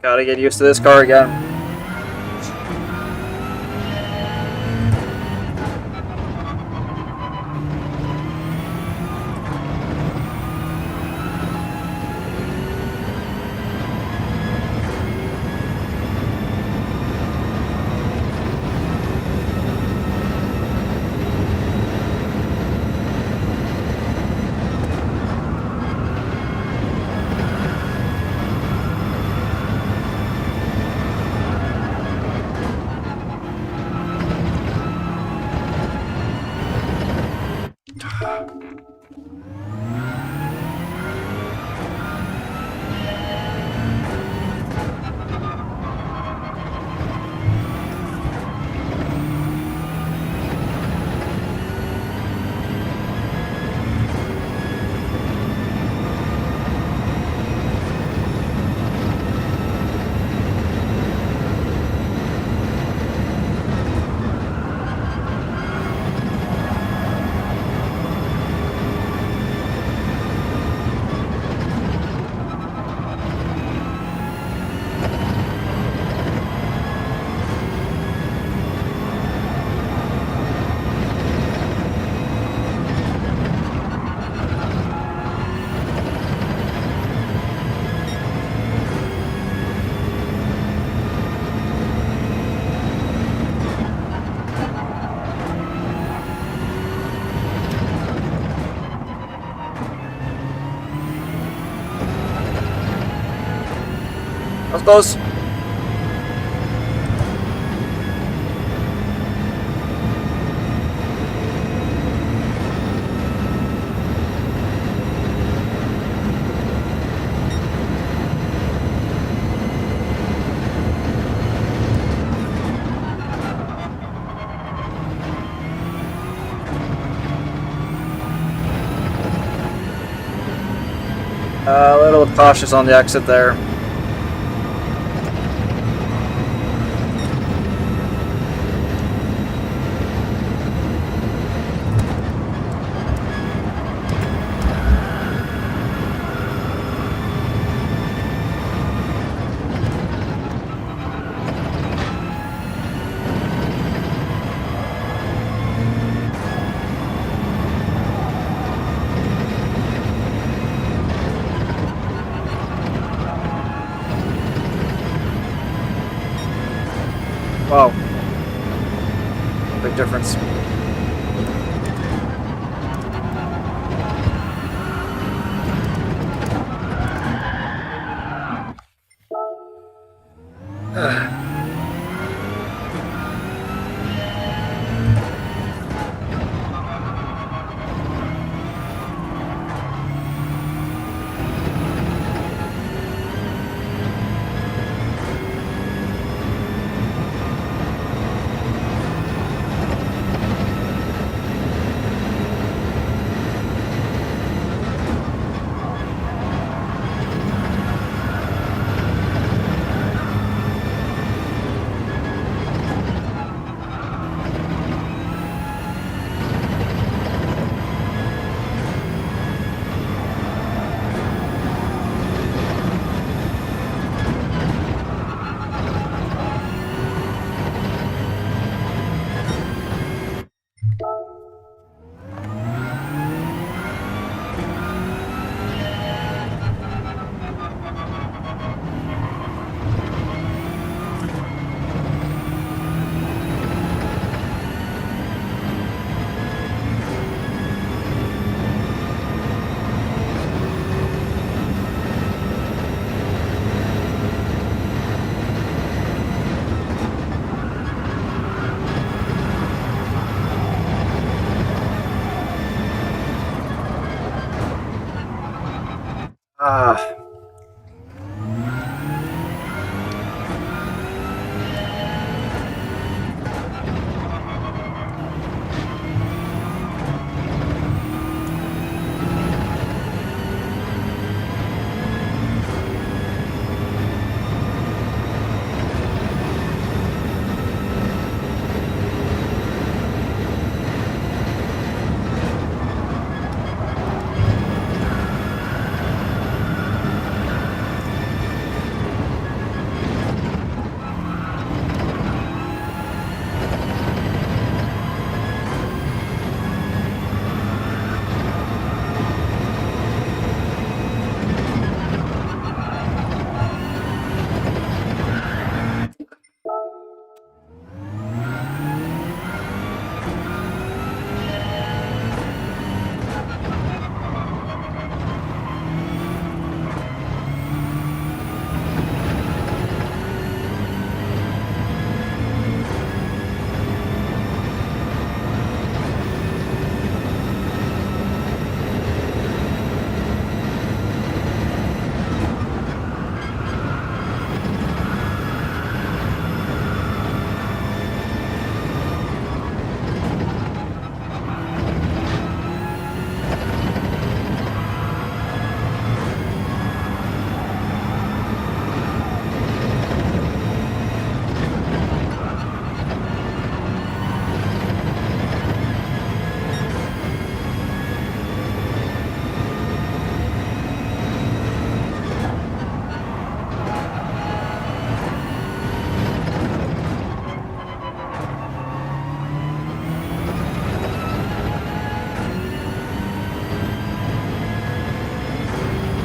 Gotta get used to this car again. close. A little cautious on the exit there. Wow. Big difference. Ah.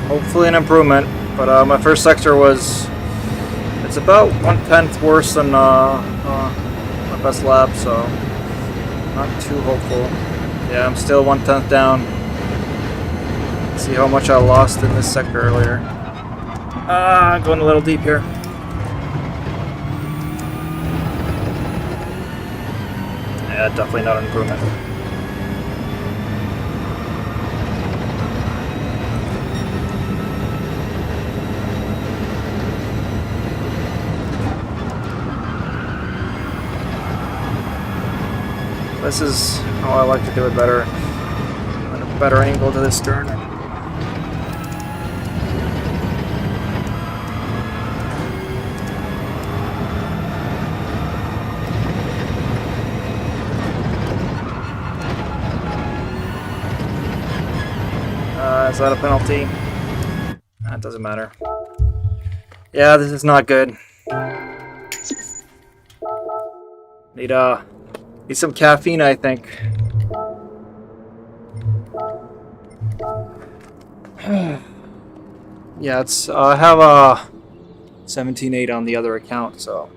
Hopefully an improvement, but my first sector was, it's about 1/10 worse than my best lap, so not too hopeful. Yeah, I'm still 1/10 down. See how much I lost in this sector earlier. Going a little deep here. Yeah, definitely not an improvement. This is how I like to do it better. At a better angle to this turn. Is that a penalty? That doesn't matter. Yeah, this is not good. Need some caffeine, I think. Yeah, it's I have a 17.8 on the other account, so.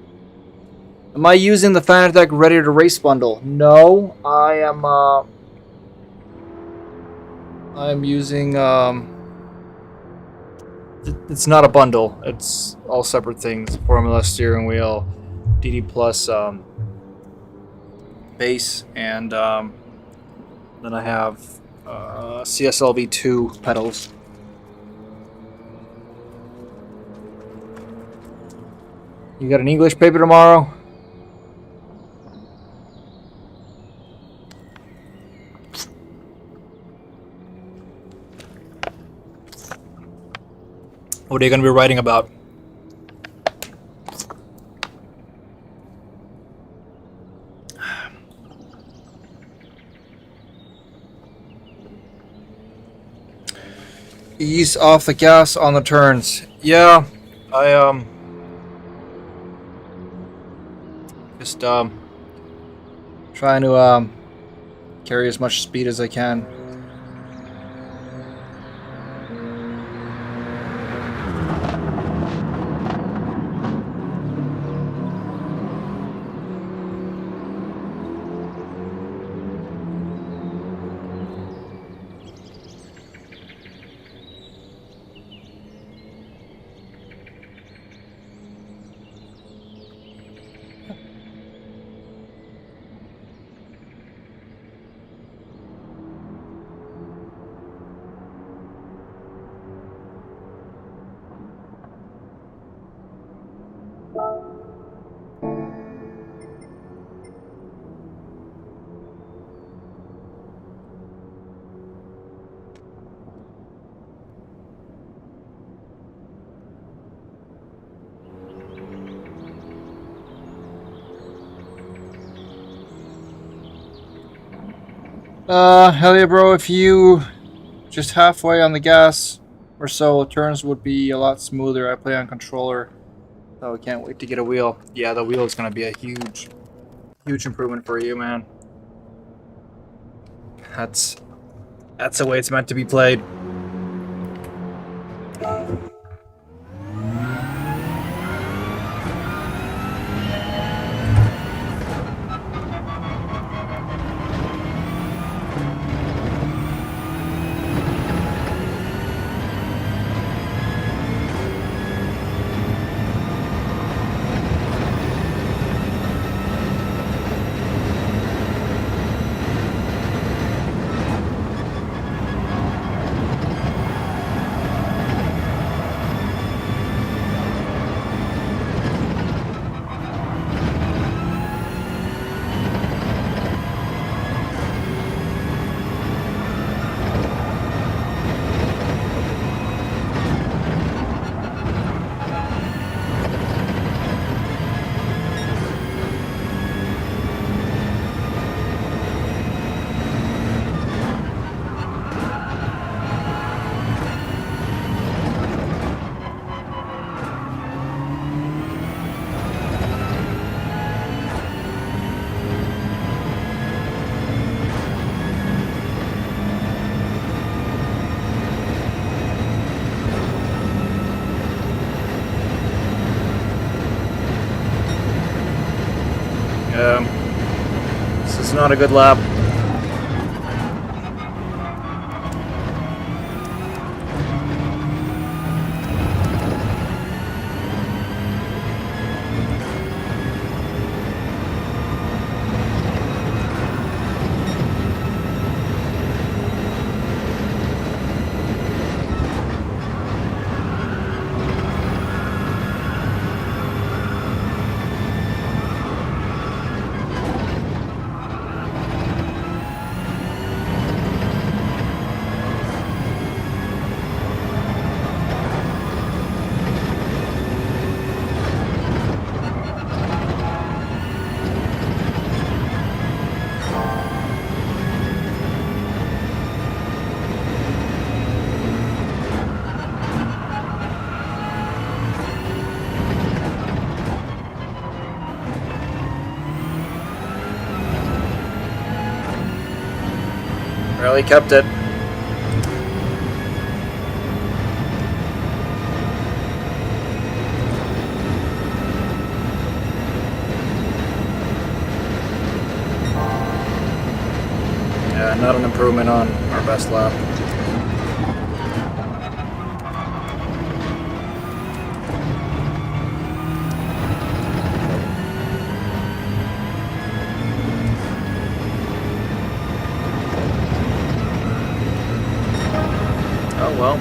Am I using the Fanatec Ready to Race bundle? No, I'm using it's not a bundle. It's all separate things. Formula steering wheel, DD Plus base, and then I have CSLV2 pedals. You got an English paper tomorrow? What are you going to be writing about? Ease off the gas on the turns. Yeah, I just trying to carry as much speed as I can. Hell yeah, bro, if you just halfway on the gas or so, turns would be a lot smoother. I play on controller, so I can't wait to get a wheel. Yeah, the wheel is going to be a huge improvement for you, man. That's the way it's meant to be played. This is not a good lap. Barely kept it. Yeah, not an improvement on our best lap. Oh well.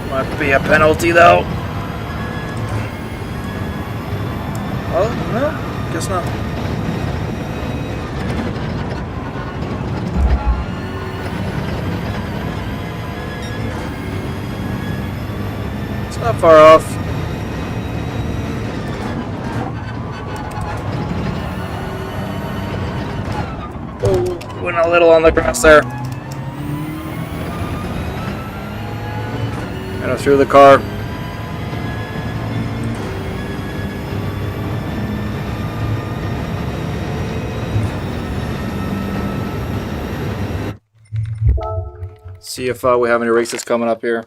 Might be a penalty though. Oh, no, guess not. It's not far off. Oh, went a little on the grass there. And through the car. See if we have any races coming up here.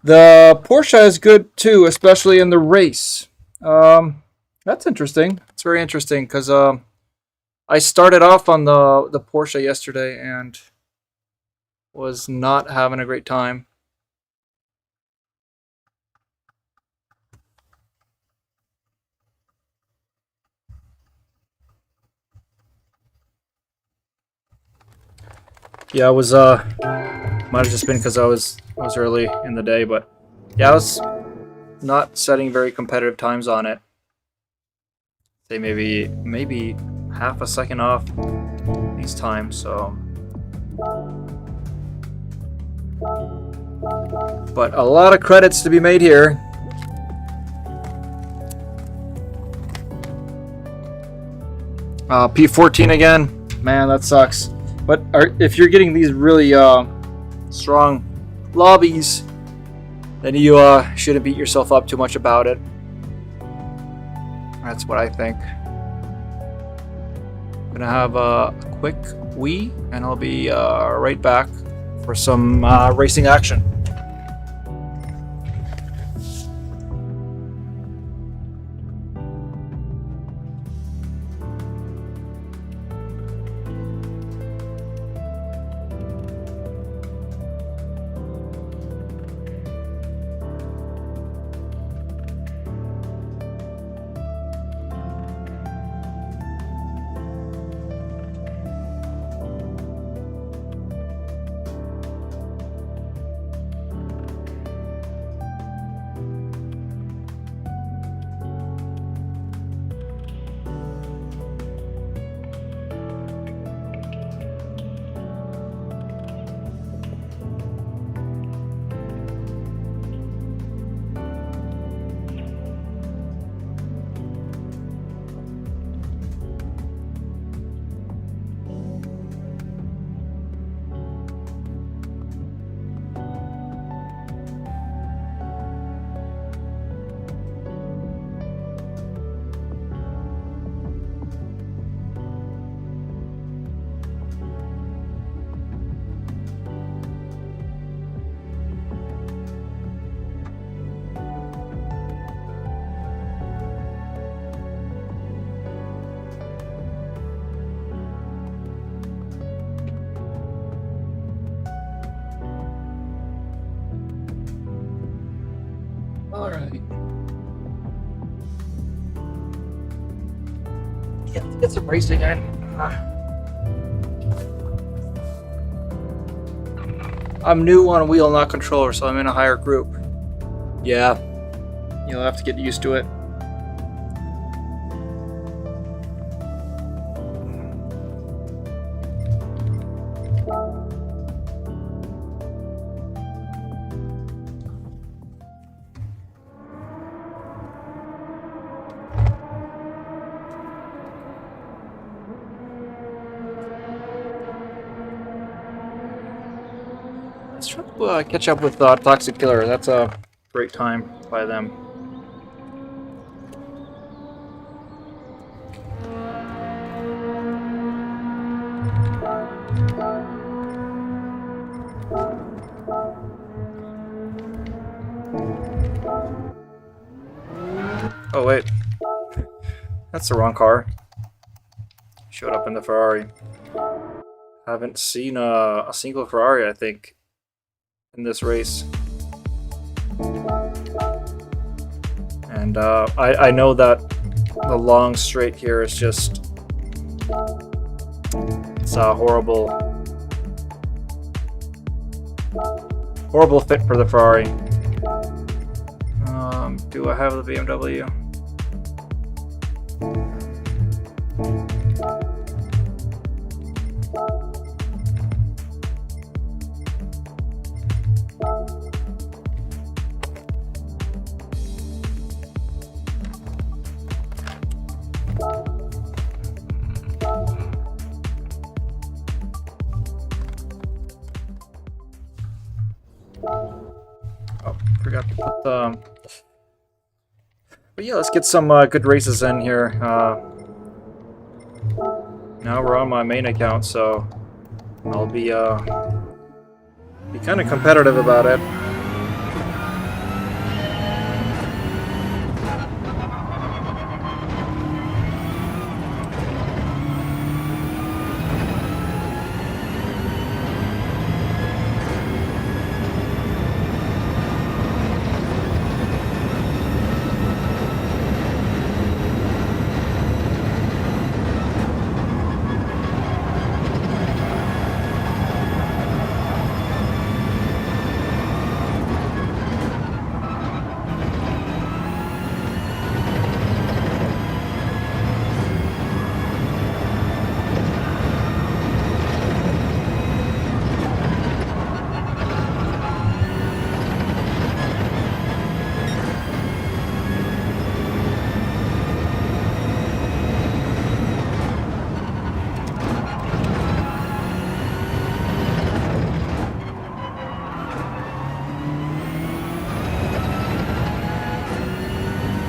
The Porsche is good too, especially in the race. That's interesting. It's very interesting because I started off on the Porsche yesterday and was not having a great time. Yeah, I was might have just been because I was early in the day, but yeah, I was not setting very competitive times on it. Say maybe half a second off these times, so. But a lot of credits to be made here. P14 again, man, that sucks. But if you're getting these really strong lobbies, then you shouldn't beat yourself up too much about it. That's what I think. I'm gonna have a quick wee, and I'll be right back for some racing action. All right. Get some racing in. I'm new on wheel, not controller, so I'm in a higher group. Yeah, you'll have to get used to it. try to catch up with Toxic Killer. That's a great time by them. Oh wait, that's the wrong car. Showed up in the Ferrari. Haven't seen a single Ferrari, I think, in this race. And I know that the long straight here is just, it's a horrible fit for the Ferrari. Do I have the BMW? Oh, forgot to put the... But yeah, let's get some good races in here. Now we're on my main account, so I'll be kind of competitive about it.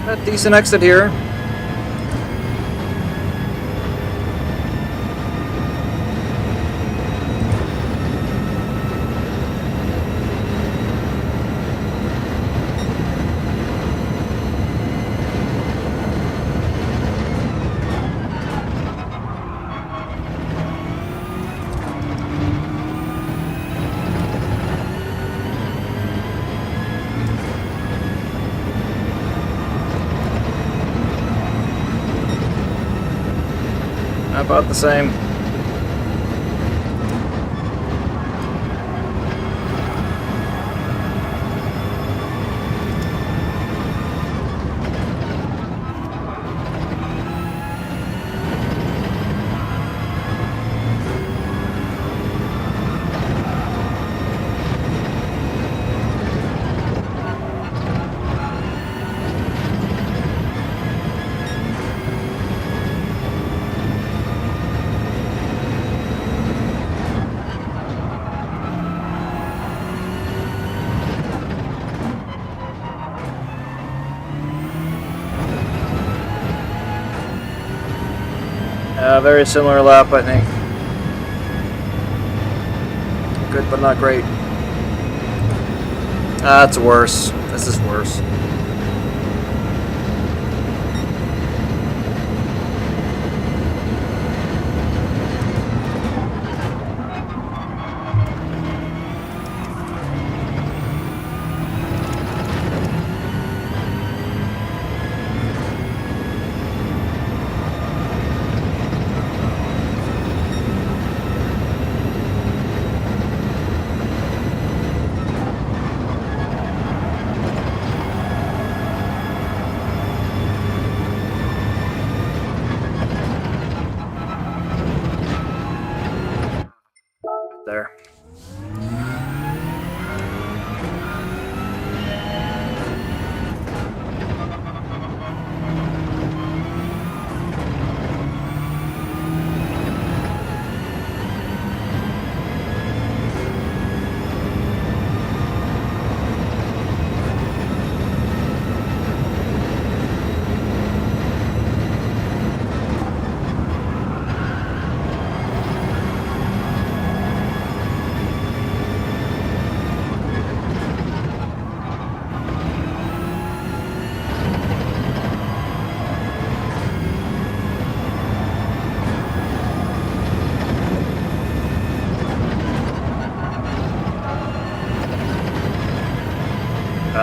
A decent exit here. About the same. Very similar lap, I think. Good, but not great. That's worse. This is worse.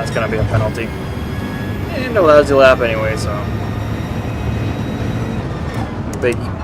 that's going to be a penalty. And a lousy lap anyway, so no biggie.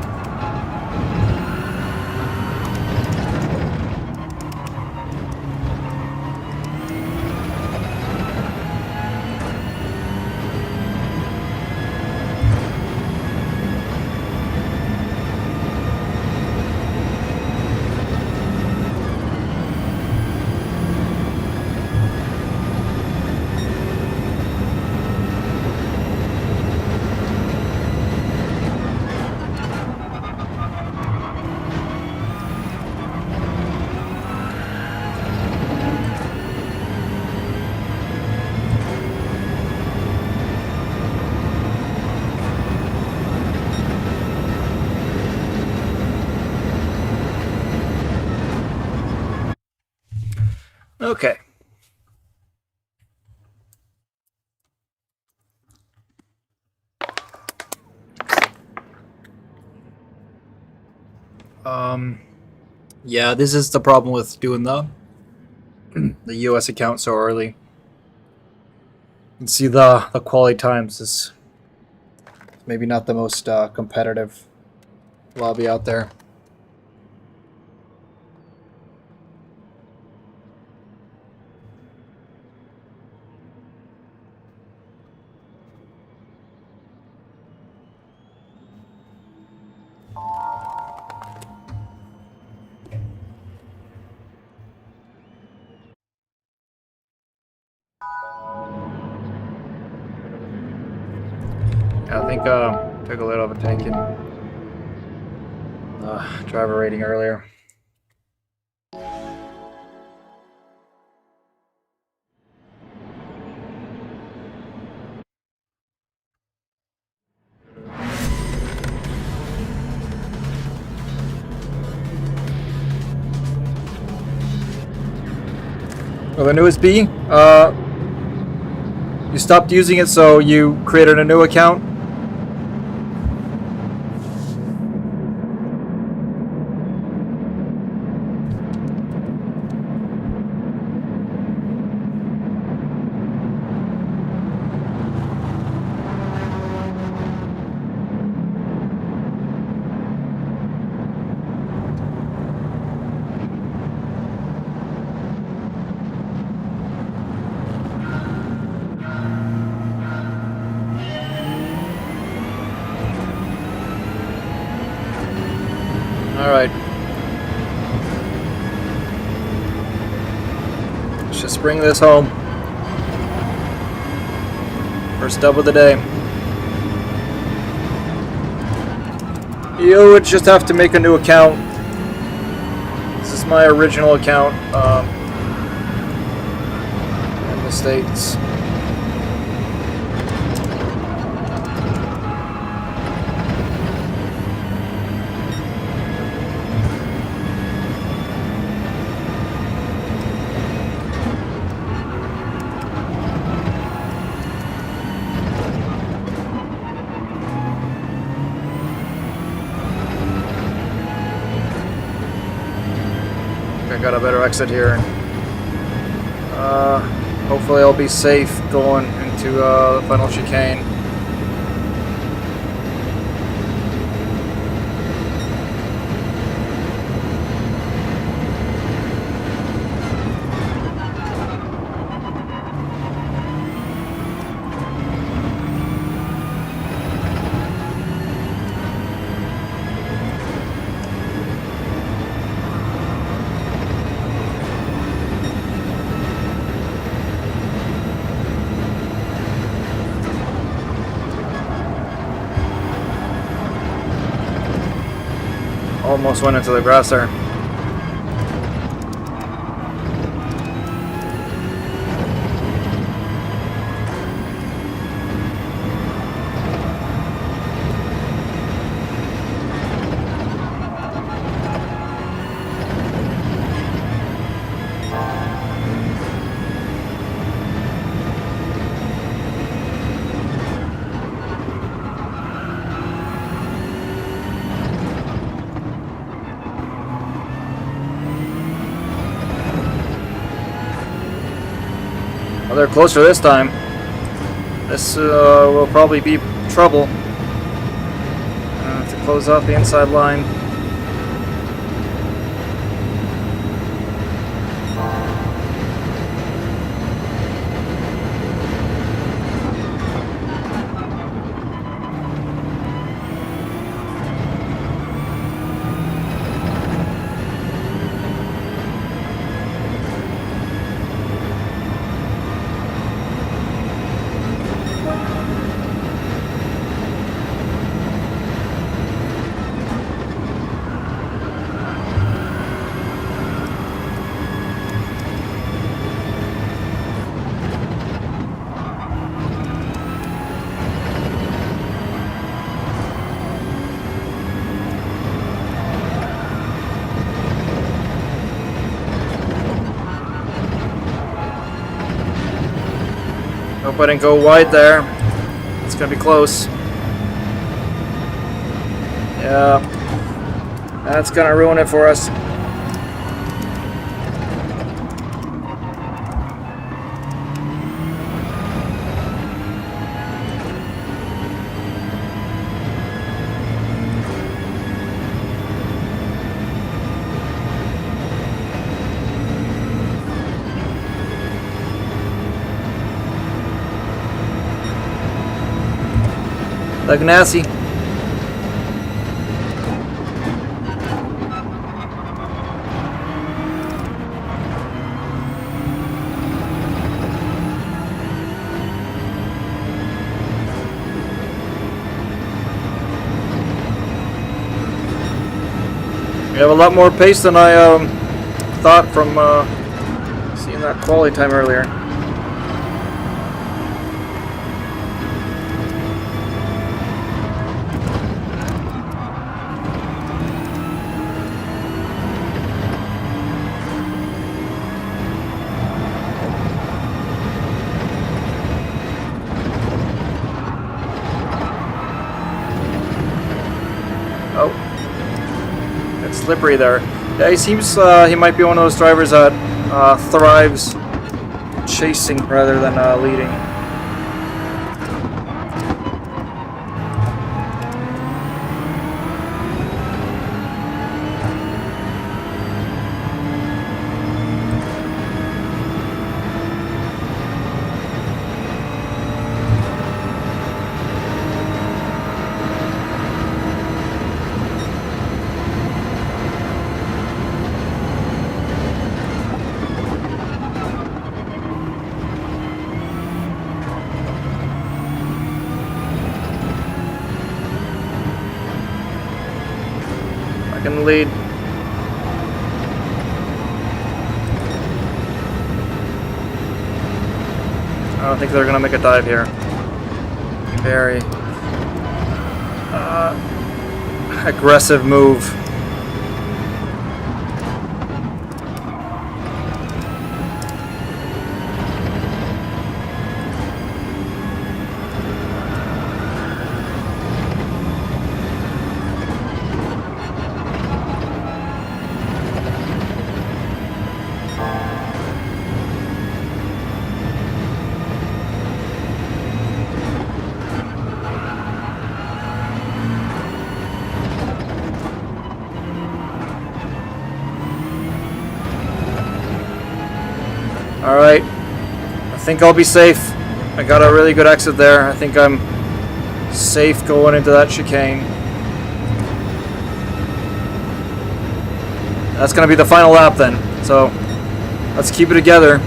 Okay. Yeah, this is the problem with doing the US account so early. You can see the quality times is maybe not the most competitive lobby out there. I think took a little of a tank in driver rating earlier. Well, the newest B, you stopped using it, so you created a new account. Alright. Let's just bring this home. First dub of the day. You would just have to make a new account. This is my original account in the States. I got a better exit here. Hopefully I'll be safe going into the final chicane. Almost went into the grass there. Well, they're closer this time. This will probably be trouble. To close off the inside line. Hope I didn't go wide there. It's gonna be close. Yeah, that's gonna ruin it for us. Like Nasty. We have a lot more pace than I thought from seeing that quality time earlier. Oh, it's slippery there. Yeah, he seems he might be one of those drivers that thrives chasing rather than leading. In the lead. I don't think they're gonna make a dive here. Very aggressive move. Alright, I think I'll be safe. I got a really good exit there. I think I'm safe going into that chicane. That's going to be the final lap then, so let's keep it together.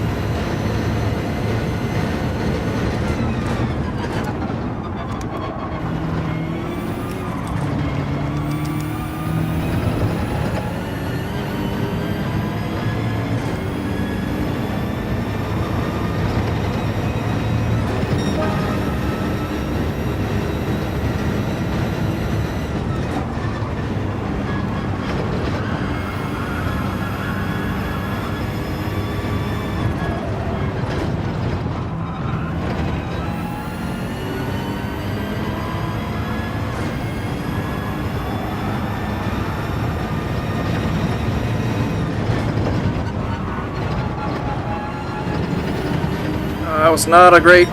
That was not a great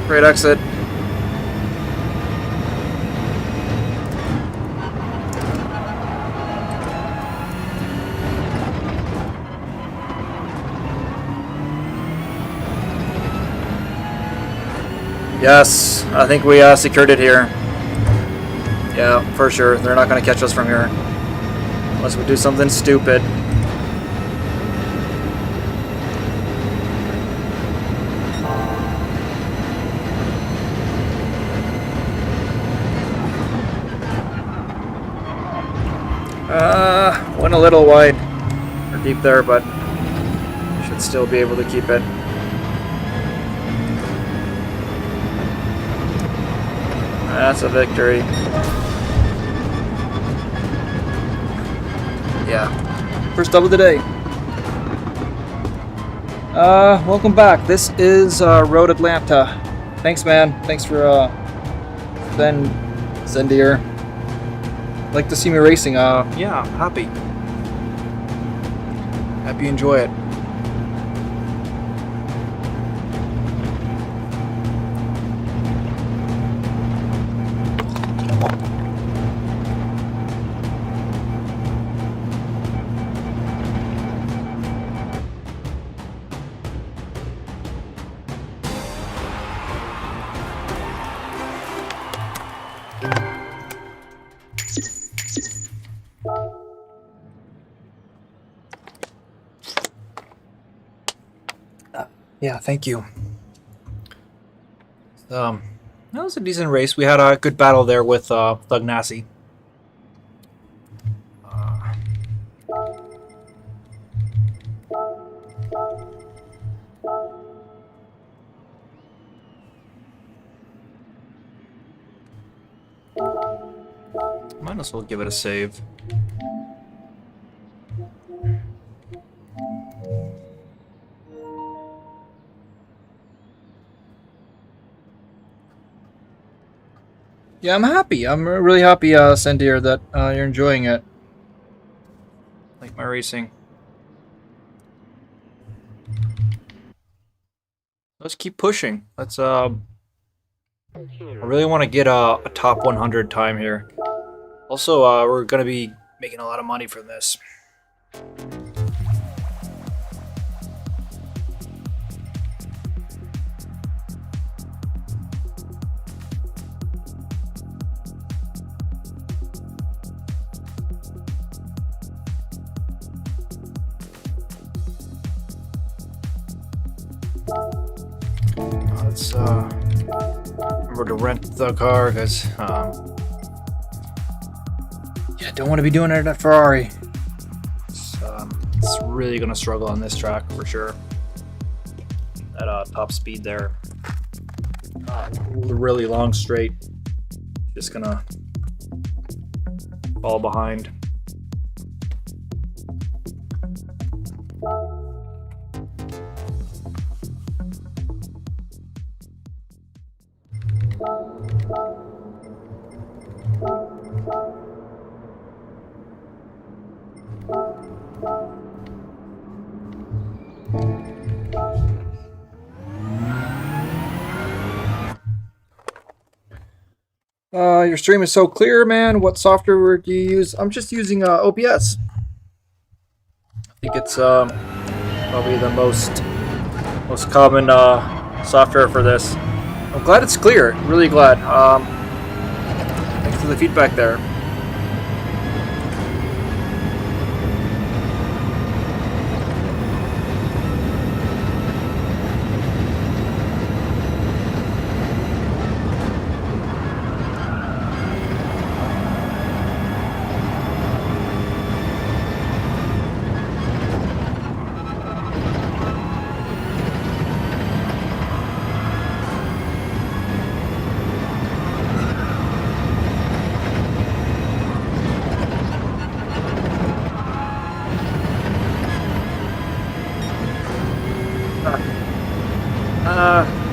exit. Yes, I think we secured it here. Yeah, for sure. They're not going to catch us from here. Unless we do something stupid. Went a little wide or deep there, but should still be able to keep it. That's a victory. Yeah. First double of the day. Welcome back. This is Road Atlanta. Thanks, man. Thanks for Zendir. Like to see me racing. Yeah, I'm happy. Happy you enjoy it. Yeah, thank you. That was a decent race. We had a good battle there with Thug Nasty. Might as well give it a save. Yeah, I'm happy. I'm really happy, Sendir, that you're enjoying it. Like my racing. Let's keep pushing. Let's I really want to get a top 100 time here. Also, we're gonna be making a lot of money from this. Let's remember to rent the car because yeah, don't want to be doing it at Ferrari. It's really gonna struggle on this track for sure. That top speed there, really long straight, just gonna fall behind. Your stream is so clear, man. What software do you use? I'm just using OBS. I think it's probably the most common software for this. I'm glad it's clear. Really glad. Thanks for the feedback there.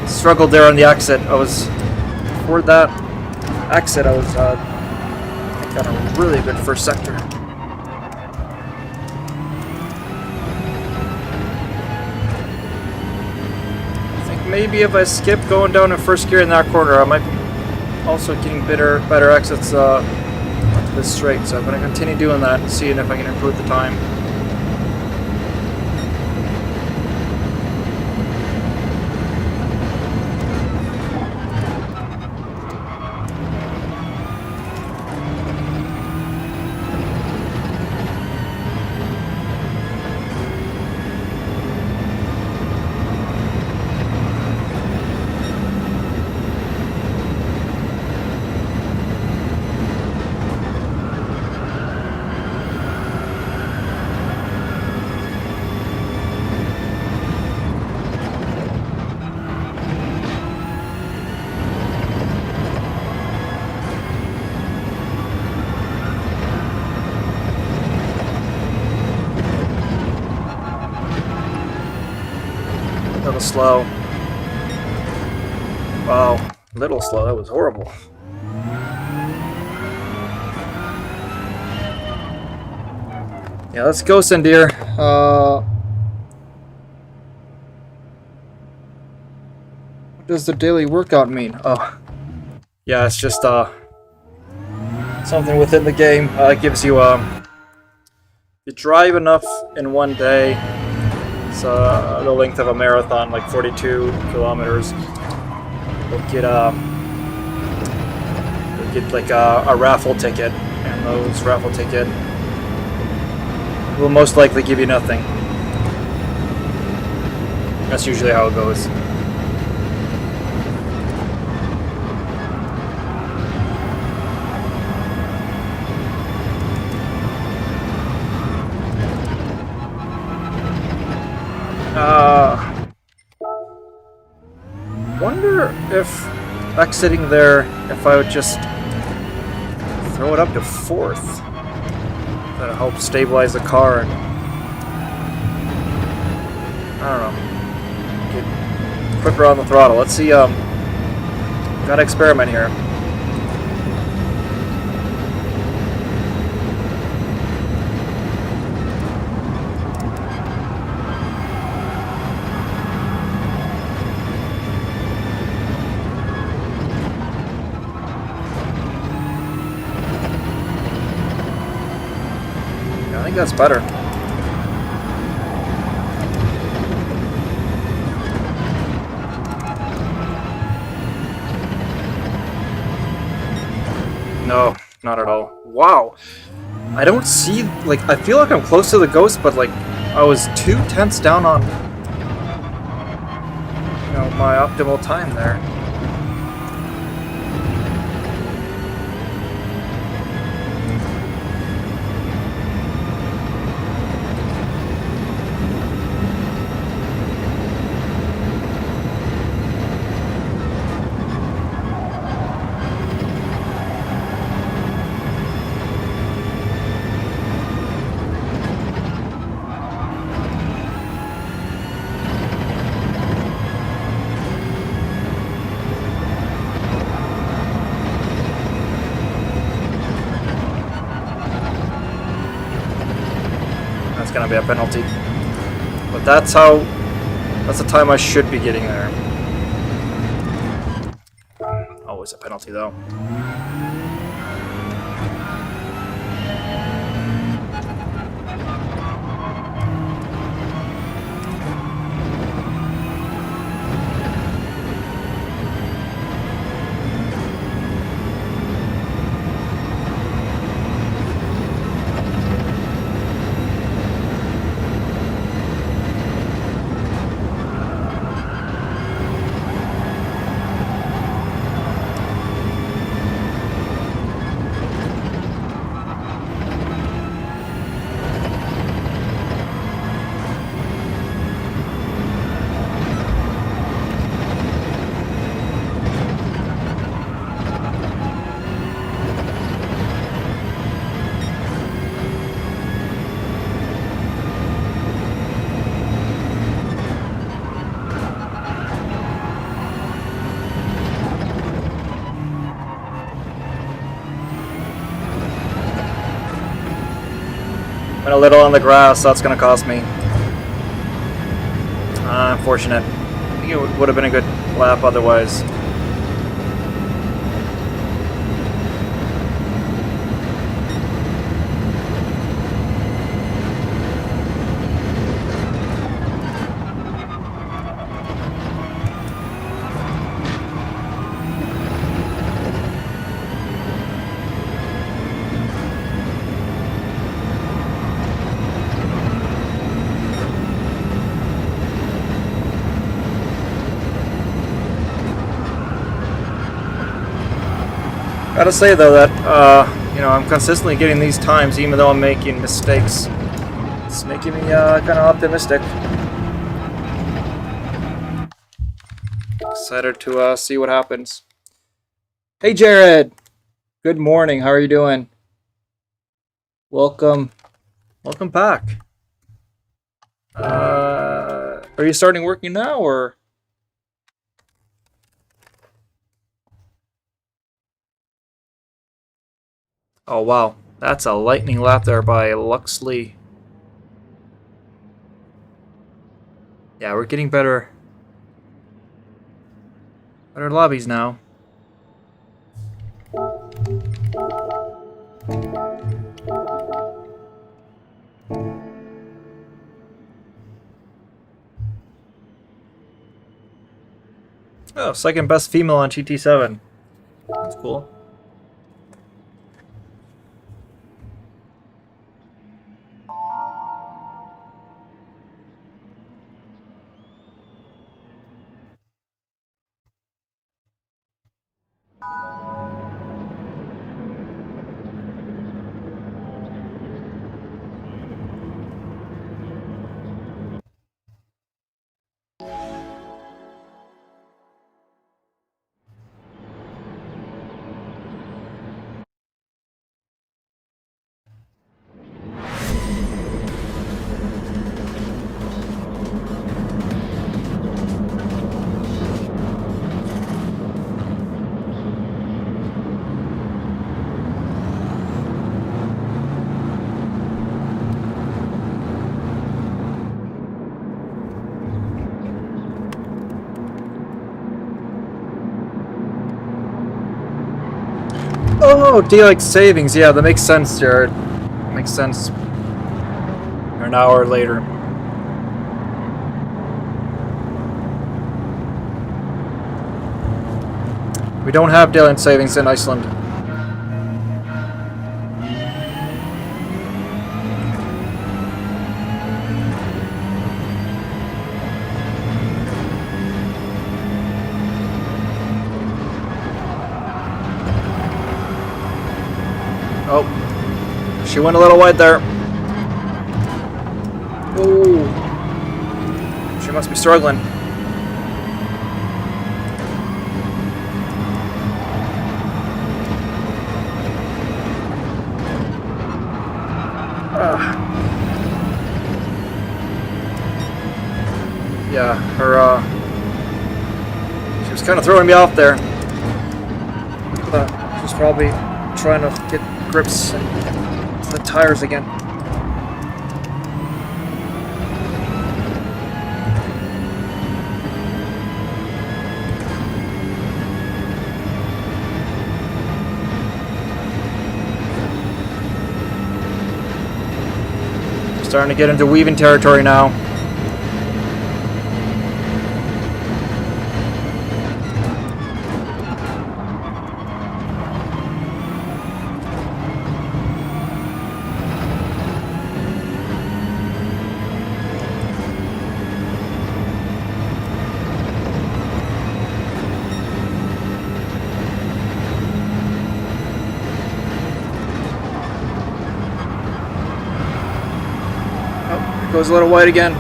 Struggled there on the exit. Before that exit, I was got a really good first sector. maybe if I skip going down in first gear in that corner, I might be also getting better exits onto this straight. So I'm going to continue doing that and seeing if I can improve the time. A little slow. Wow, little slow. That was horrible. Yeah, let's go, Sandir. What does the daily workout mean? Oh, yeah, it's just something within the game. It gives you you drive enough in one day. It's the length of a marathon, like 42 kilometers. You'll get like a raffle ticket, and those raffle ticket will most likely give you nothing. That's usually how it goes. Wonder if exiting there, if I would just throw it up to fourth. That'll help stabilize the car and I don't know. Get quicker on the throttle. Let's see. Gotta experiment here. I think that's better. No, not at all. Wow. I don't see, like, I feel like I'm close to the ghost, but, like, I was 2 tenths down on, you know, my optimal time there. That's gonna be a penalty. But that's the time I should be getting there. Always a penalty though. Went a little on the grass, that's gonna cost me. Unfortunate. think it would have been a good lap otherwise. Gotta say though that you know, I'm consistently getting these times even though I'm making mistakes. It's making me kind of optimistic. Excited to see what happens. Hey Jared, good morning. How are you doing? Welcome back. Are you starting working now or? Oh wow, that's a lightning lap there by Luxley. Yeah, we're getting better lobbies now. Oh, second best female on GT7. That's cool. Oh, daylight savings. Yeah, that makes sense, Jared. Makes sense. An hour later. We don't have daylight savings in Iceland. Oh, she went a little wide there. Oh, she must be struggling. Yeah, her, she was kind of throwing me off there. She's probably trying to get grips and the tires again. Starting to get into weaving territory now. Goes a little wide again.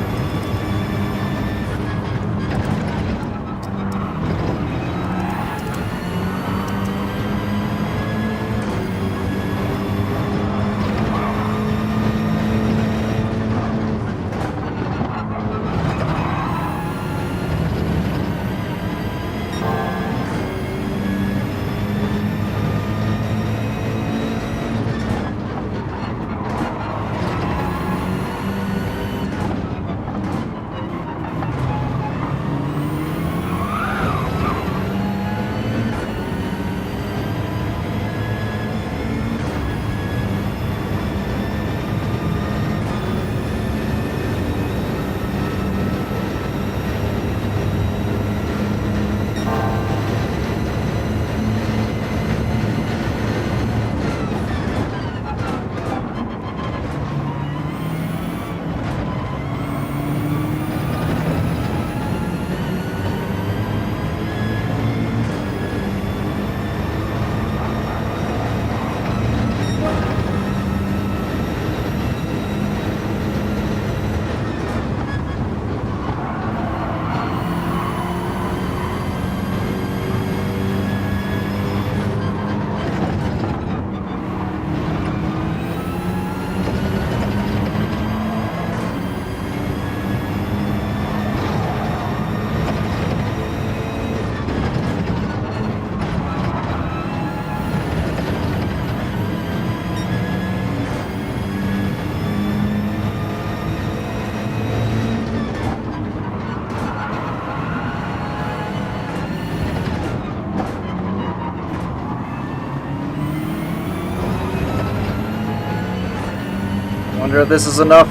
Wonder if this is enough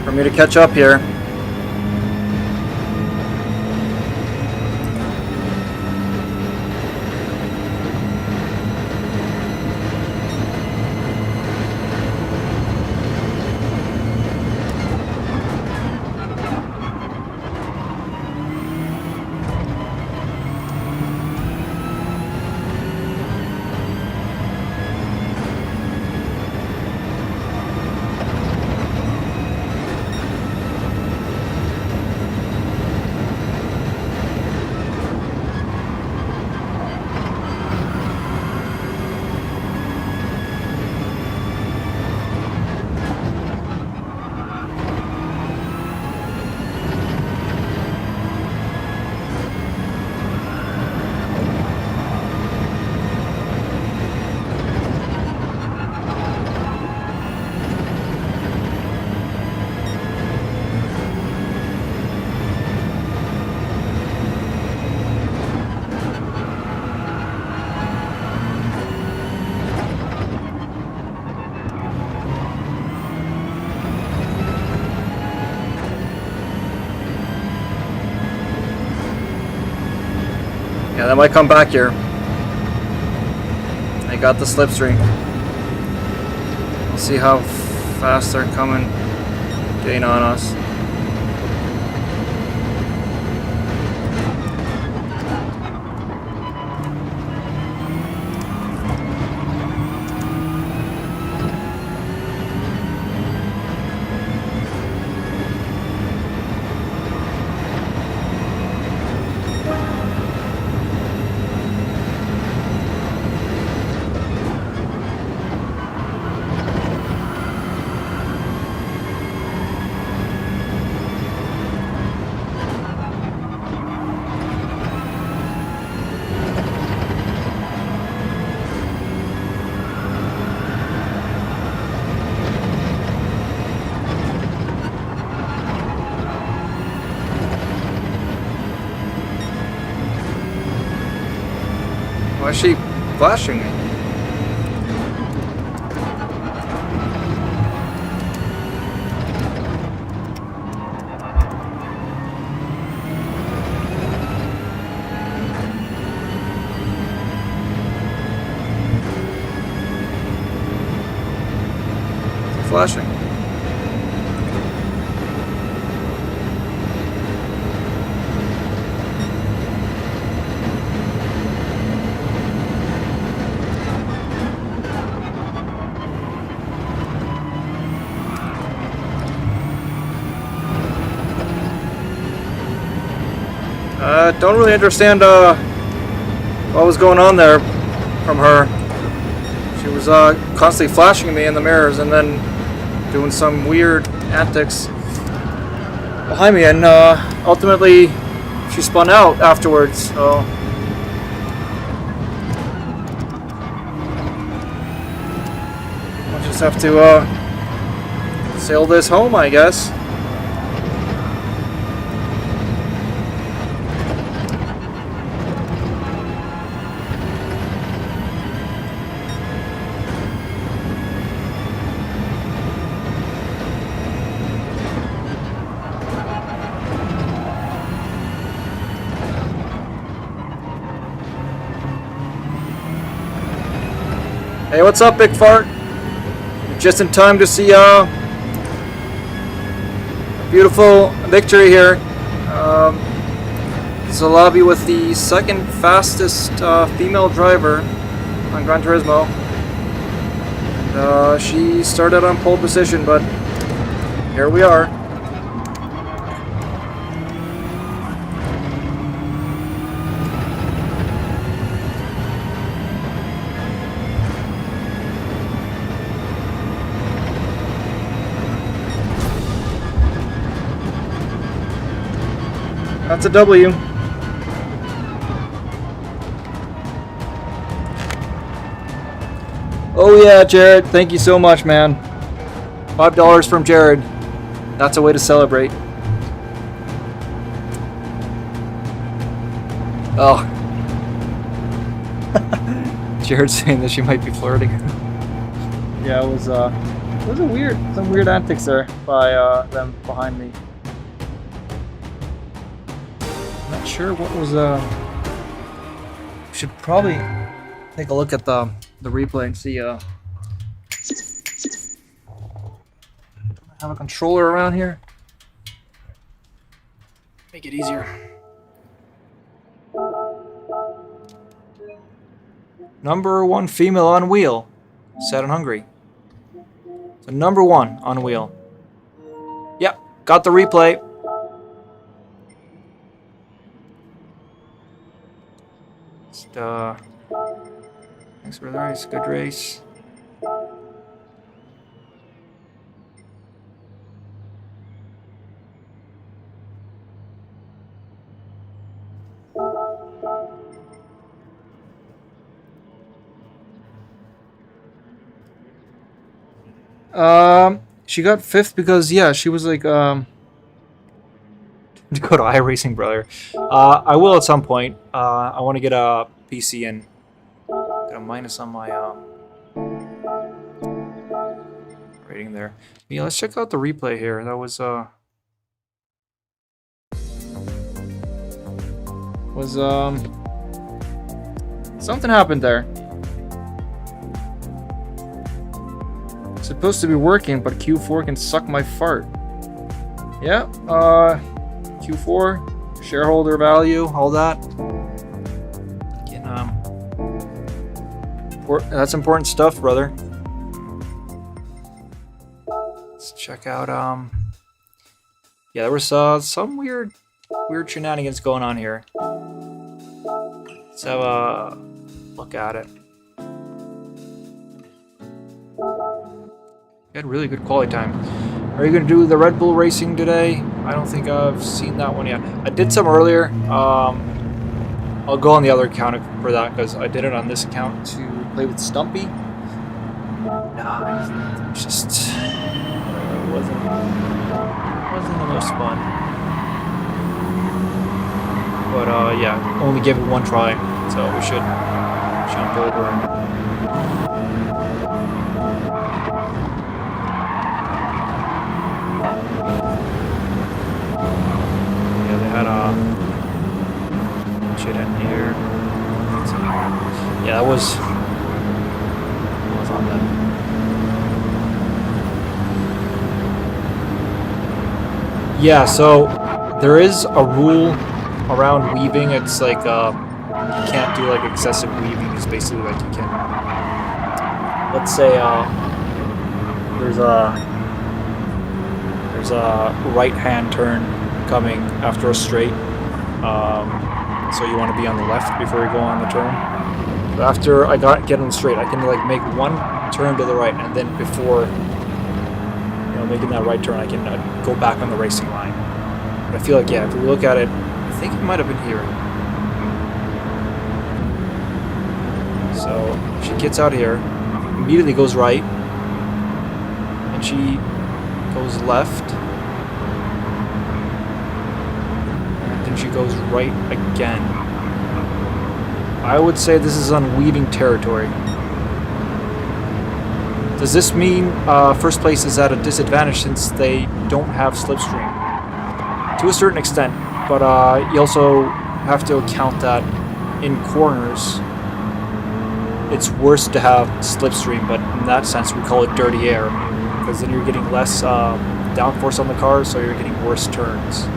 for me to catch up here. Yeah, they might come back here. They got the slipstream. We'll see how fast they're coming, getting on us. Why is she flashing me? Flashing. Don't really understand what was going on there from her. She was constantly flashing me in the mirrors and then doing some weird antics behind me, and ultimately she spun out afterwards. So I'll just have to sail this home, I guess. Hey, what's up, Big Fart? Just in time to see a beautiful victory here. It's a lobby with the second fastest female driver on Gran Turismo. She started on pole position, but here we are. That's a W. Oh yeah, Jared, thank you so much, man. $5 from Jared. That's a way to celebrate. Oh. Jared's saying that she might be flirting. Yeah, it was Those are some weird antics there by them behind me. I'm not sure what was. Should probably take a look at the replay and see. Do I have a controller around here? Make it easier. Number 1 female on wheel, set in Hungary. So number 1 on wheel. Yep, got the replay. Just, thanks for the race, good race. She got 5th because, yeah, she was like, to go to iRacing, brother. I will at some point. I want to get a PC and get a minus on my, rating there. Yeah, let's check out the replay here. That was, something happened there. Supposed to be working, but Q4 can suck my fart. Yeah, Q4, shareholder value, all that. Can, that's important stuff, brother. Let's check out, yeah, there was, some weird shenanigans going on here. Let's have a look at it. You had really good quality time. Are you going to do the Red Bull racing today? I don't think I've seen that one yet. I did some earlier. I'll go on the other account for that because I did it on this account to play with Stumpy. Nah, it just wasn't the most fun. But yeah, only gave it one try, so we should jump over and. Had a shit in here. Yeah, that was on them. Yeah, so there is a rule around weaving. It's like you can't do like excessive weaving. It's basically like you can. Let's say there's a right-hand turn coming after a straight, so you want to be on the left before you go on the turn. But after I get on the straight, I can like make one turn to the right, and then before making that right turn, I can go back on the racing line. But I feel like, yeah, if we look at it, I think it might have been here. So she gets out here, immediately goes right, and she goes left. She goes right again. I would say this is on weaving territory. Does this mean first place is at a disadvantage since they don't have slipstream? To a certain extent, but you also have to account that in corners it's worse to have slipstream, but in that sense we call it dirty air because then you're getting less downforce on the car, so you're getting worse turns.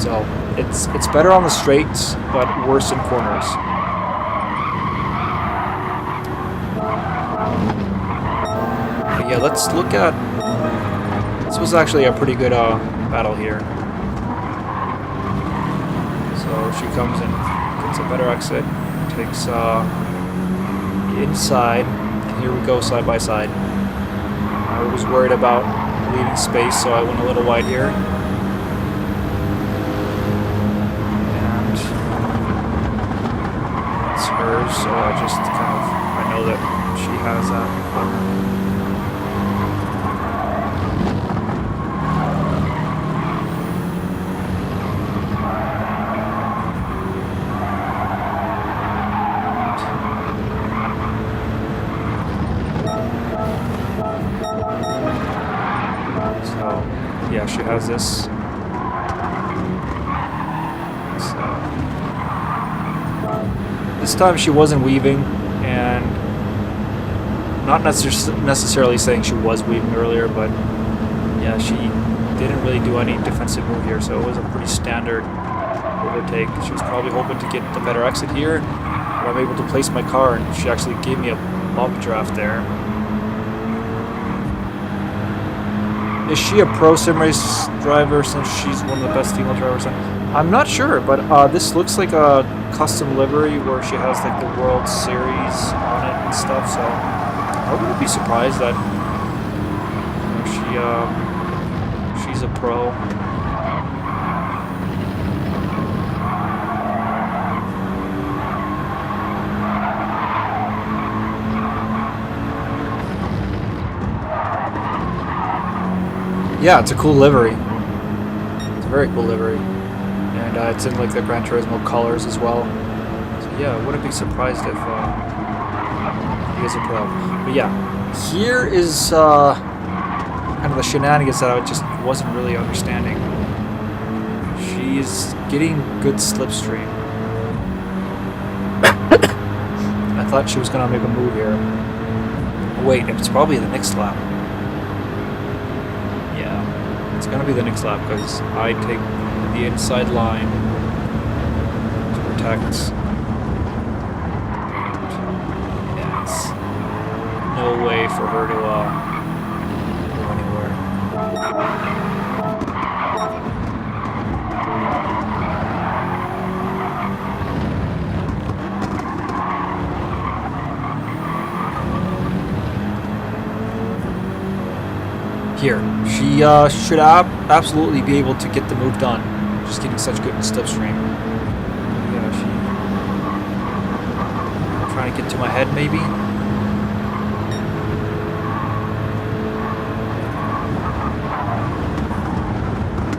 So it's better on the straights, but worse in corners. But yeah, let's look at. This was actually a pretty good battle here. So she comes in, gets a better exit, takes the inside, and here we go side by side. I was worried about leaving space, so I went a little wide here. Hers, so I just kind of, I know that she has that. she has this. So, this time she wasn't weaving, and not necessarily saying she was weaving earlier, but yeah, she didn't really do any defensive move here, so it was a pretty standard overtake. She was probably hoping to get the better exit here, but I'm able to place my car, and she actually gave me a bump draft there. Is she a pro sim race driver since she's one of the best female drivers? I'm not sure, but this looks like a custom livery where she has like the World Series on it and stuff, so I wouldn't be surprised that she's a pro. Yeah, it's a cool livery. It's a very cool livery. And it's in like the Gran Turismo colors as well. So yeah, I wouldn't be surprised if he is a pro. But yeah, here is kind of the shenanigans that I just wasn't really understanding. She's getting good slipstream. I thought she was going to make a move here. Wait, it's probably the next lap. It's going to be the next lap because I take the inside line to protect. Yeah, it's no way for her to go anywhere. Here, she should absolutely be able to get the move done. Just getting such good slipstream. Yeah, she trying to get to my head, maybe.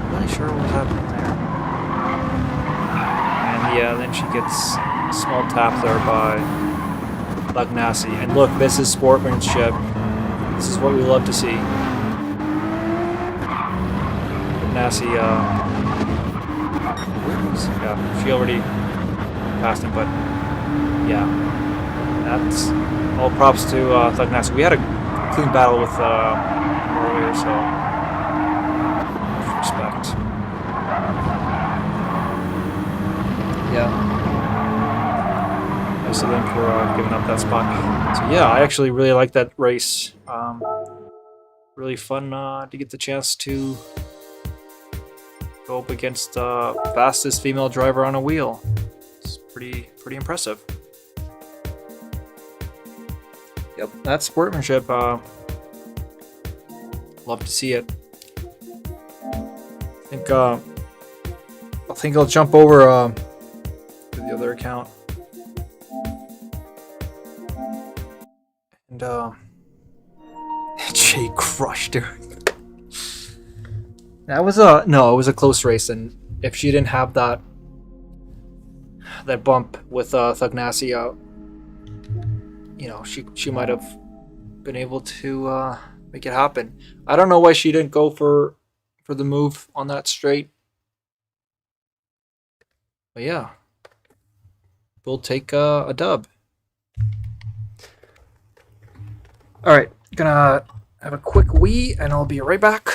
Not really sure what's happening there. And yeah, then she gets a small tap there by Lagnassi. And look, this is sportsmanship. This is what we love to see. Lagnassi, yeah, she already passed him, but yeah, that's all props to Lagnassi. We had a clean battle with earlier, so respect. Yeah. Nice of them for giving up that spot. So yeah, I actually really like that race. Really fun to get the chance to go up against the fastest female driver on a wheel. It's pretty impressive. Yep, that's sportsmanship. Love to see it. I think I'll jump over to the other account. And Jay crushed her. That was it was a close race, and if she didn't have that bump with Lagnassi out, she might have been able to make it happen. I don't know why she didn't go for the move on that straight. But yeah, we'll take a dub. All right, gonna have a quick wee, and I'll be right back.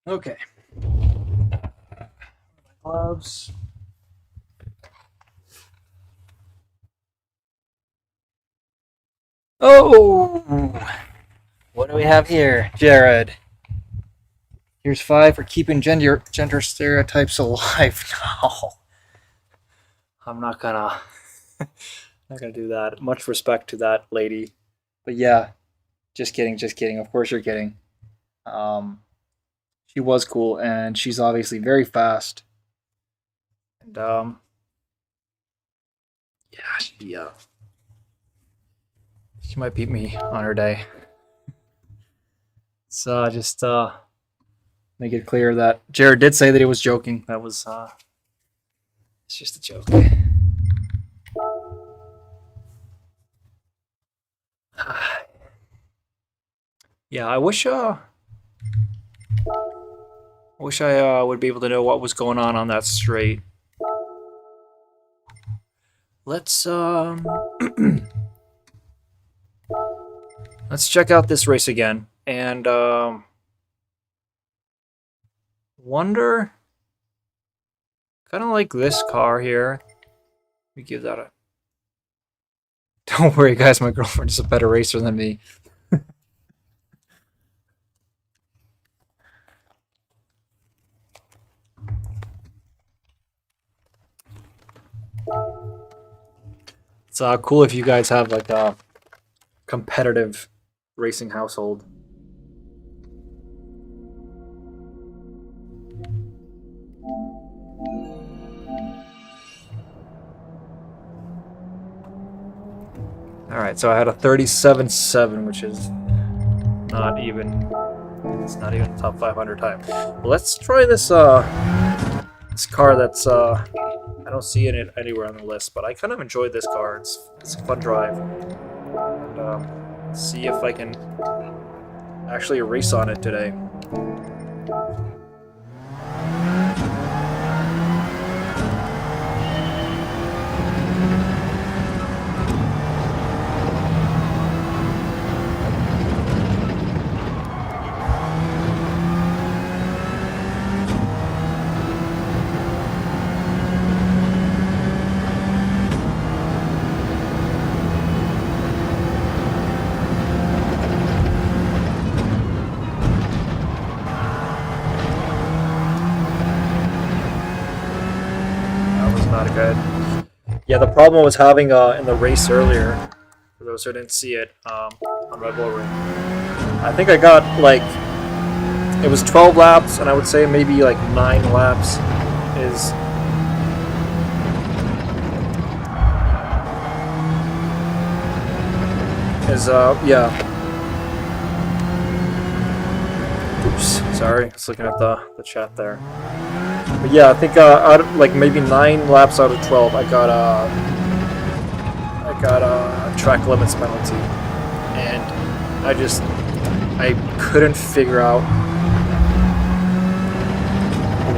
Okay. Gloves. Oh! What do we have here, Jared? Here's 5 for keeping gender stereotypes alive. No, I'm not gonna do that. Much respect to that lady, but yeah, just kidding, just kidding. Of course you're kidding. Um, she was cool, and she's obviously very fast. And yeah, she might beat me on her day. So just make it clear that Jared did say that he was joking. That was it's just a joke. Yeah, I wish I would be able to know what was going on that straight. Let's let's check out this race again and wonder, kind of like this car here. We give that a. Don't worry, guys. My girlfriend is a better racer than me. It's cool if you guys have like a competitive racing household. All right, so I had a 37.7, which is not even. It's not even top 500 time. Let's try this this car that's I don't see it anywhere on the list, but I kind of enjoyed this car. It's a fun drive, and see if I can actually race on it today. Good. Yeah, the problem I was having in the race earlier, for those who didn't see it, on Red Bull Ring, I think I got like, it was 12 laps, and I would say maybe like 9 laps is yeah. Oops, sorry, I was looking at the chat there. But yeah, I think out of, like maybe 9 laps out of 12, I got a track limits penalty, and I couldn't figure out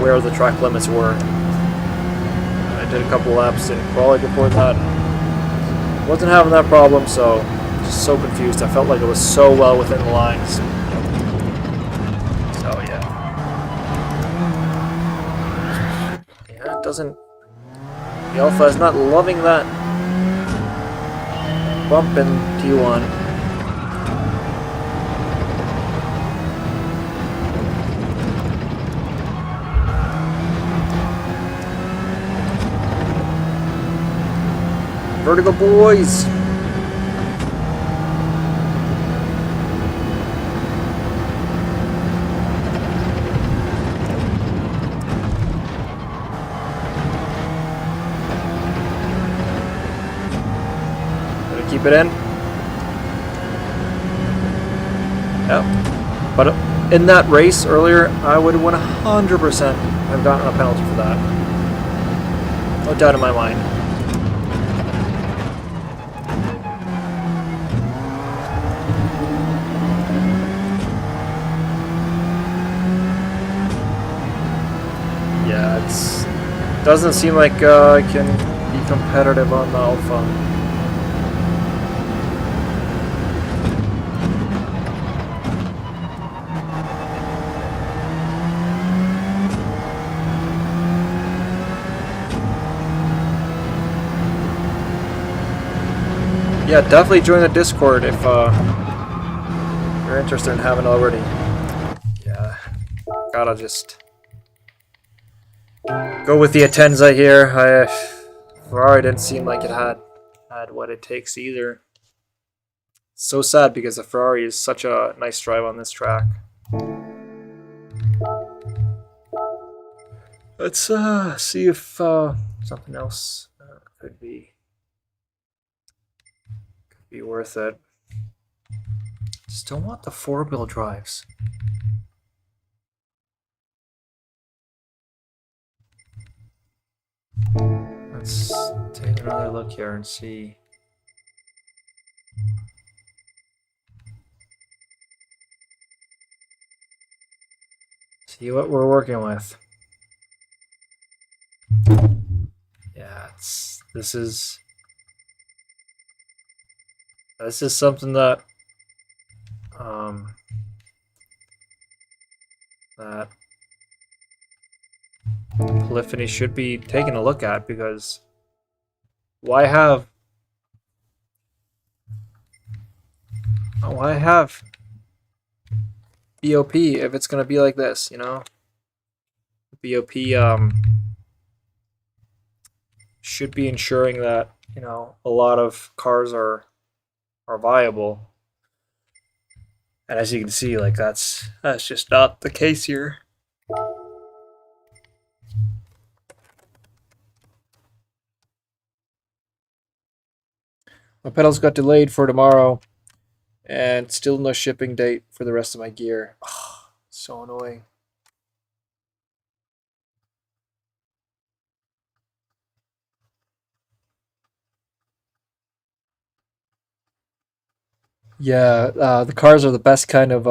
where the track limits were. I did a couple laps in quality before that. Wasn't having that problem, so just so confused. I felt like it was so well within the lines. So yeah. Doesn't, the Alpha is not loving that bump in T1. Vertigo boys. Keep it in. Yep. But in that race earlier, I would 100% have gotten a penalty for that. No doubt in my mind. Yeah, it doesn't seem like I can be competitive on the Alpha. Yeah, definitely join the Discord if you're interested in having it already. Yeah, gotta just go with the Atenza here. Ferrari didn't seem like it had what it takes either. So sad because the Ferrari is such a nice drive on this track. Let's see if something else could be worth it. Still want the 4-wheel drives. Let's take another look here and see. See what we're working with. Yeah, this is something that that Polyphony should be taking a look at, because why have BOP if it's gonna be like this, you know? BOP should be ensuring that, you know, a lot of cars are viable. And as you can see, like that's just not the case here. My pedals got delayed for tomorrow, and still no shipping date for the rest of my gear. Oh, so annoying. Yeah, the cars are the best kind of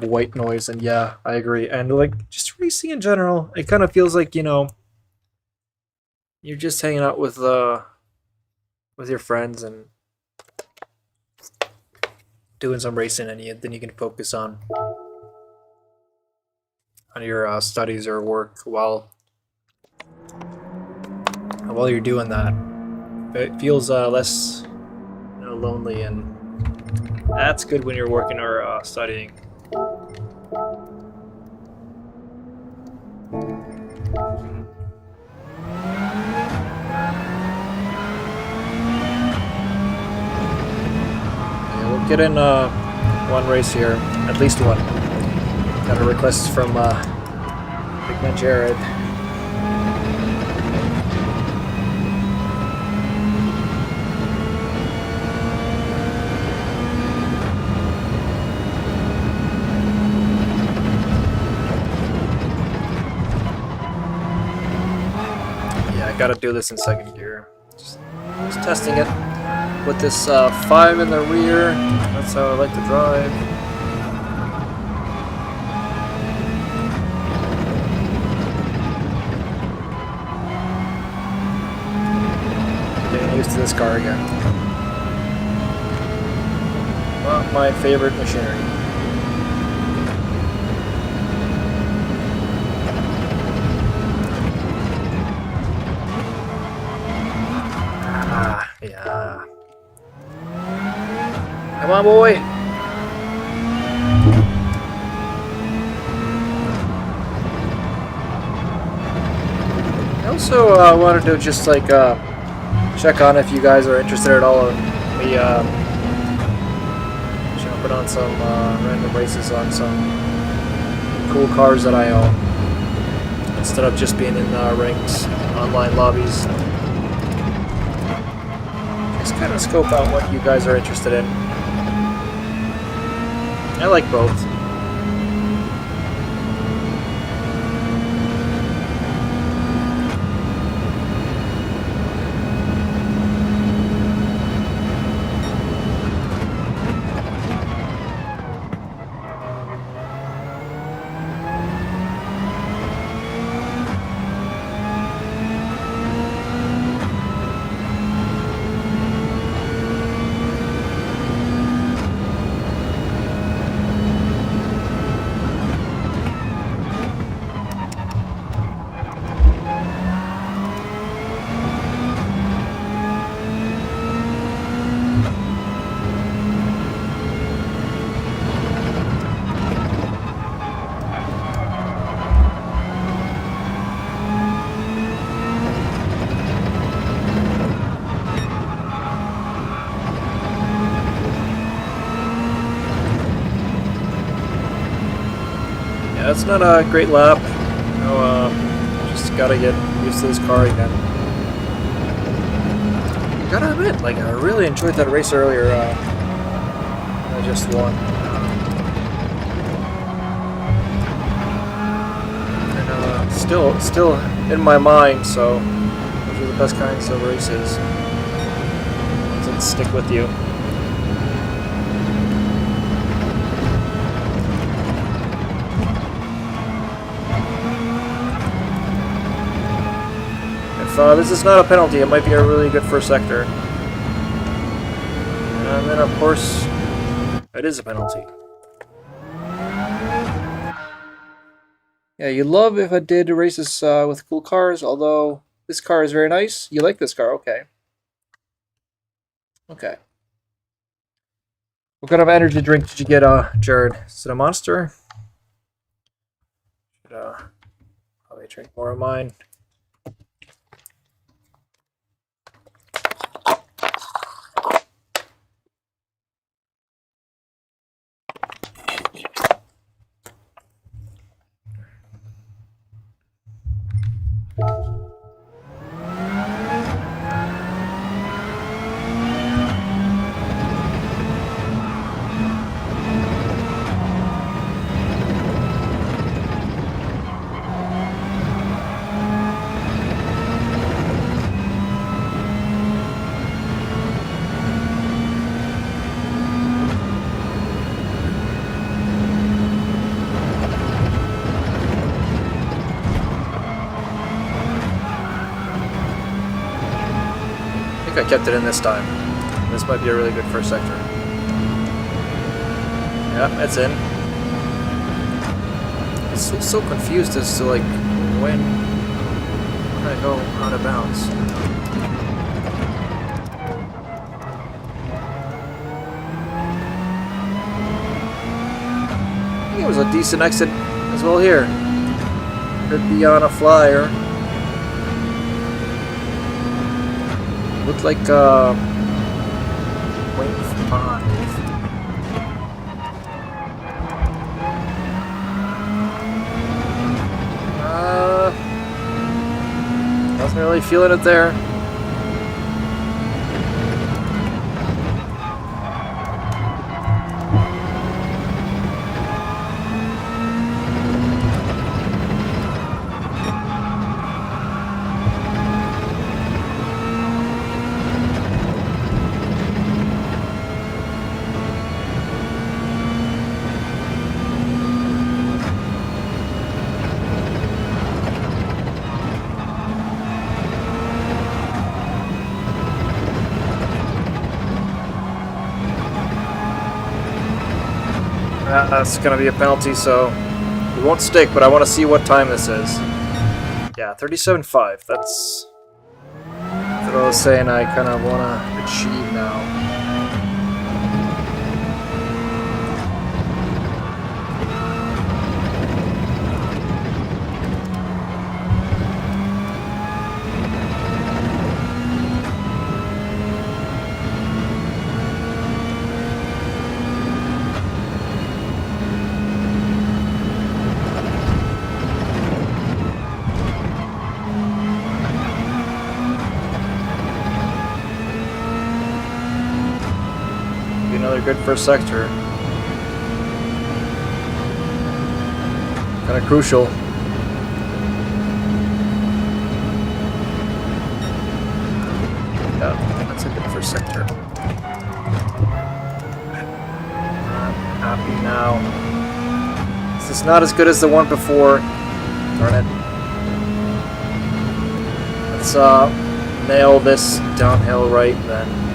white noise, and yeah, I agree. And like just racing in general, it kind of feels like, you know, you're just hanging out with your friends and doing some racing, and then you can focus on your studies or work while you're doing that. It feels less, you know, lonely, and that's good when you're working or studying. Yeah, we'll get in one race here, at least one. Got a request from Big Man Jared. Gotta do this in second gear. Just testing it with this 5 in the rear. That's how I like to drive. Getting used to this car again. Not my favorite machinery. Yeah. Come on, boy. I also wanted to just like check on if you guys are interested at all in me jumping on some random races on some cool cars that I own, instead of just being in rings, online lobbies. Kind of scope out what you guys are interested in. I like both. That's not a great lap. Just gotta get used to this car again. Gotta admit, like, I really enjoyed that race earlier. I just won. And still in my mind, so those are the best kinds of races. Ones that stick with you. If this is not a penalty, it might be a really good first sector. And then, of course, it is a penalty. Yeah, you love if I did races with cool cars, although this car is very nice. You like this car, okay. Okay. What kind of energy drink did you get, Jared? Is it a Monster? Should probably drink more of mine. I kept it in this time. This might be a really good first sector. Yeah, it's in. I'm so confused as to like when I go out of bounds. I think it was a decent exit as well here. Could be on a flyer. Looked like .5. Wasn't really feeling it there. That's going to be a penalty, so it won't stick, but I want to see what time this is. Yeah, 37.5. That's what I was saying I kind of want to achieve now. Another good first sector. Kind of crucial. Yeah, that's a good first sector. I'm happy now. This is not as good as the one before. Darn it. Let's nail this downhill right then.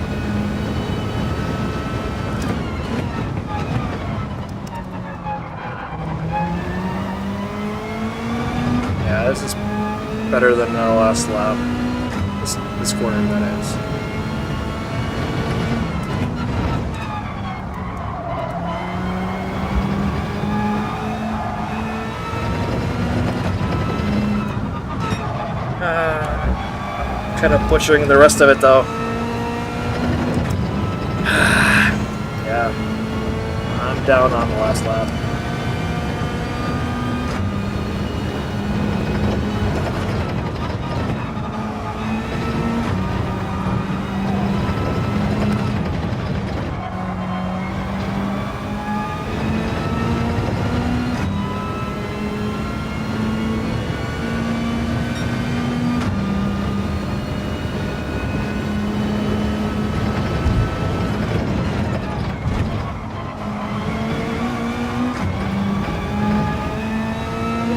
This is better than the last lap. This corner, that is. Kind of butchering the rest of it, though. Yeah, I'm down on the last lap.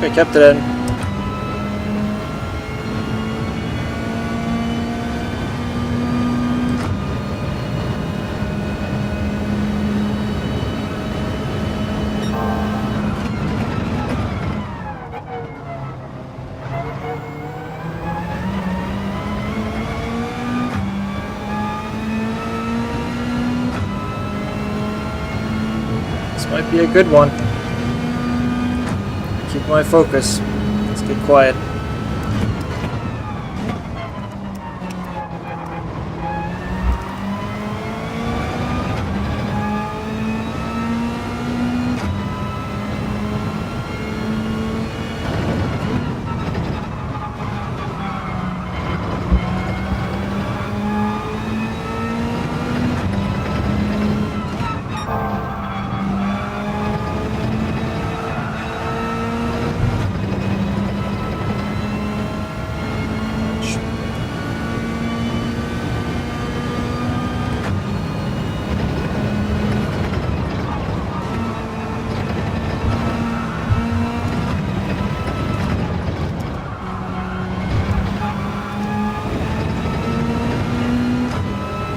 I kept it in. This might be a good one. Keep my focus. Let's get quiet.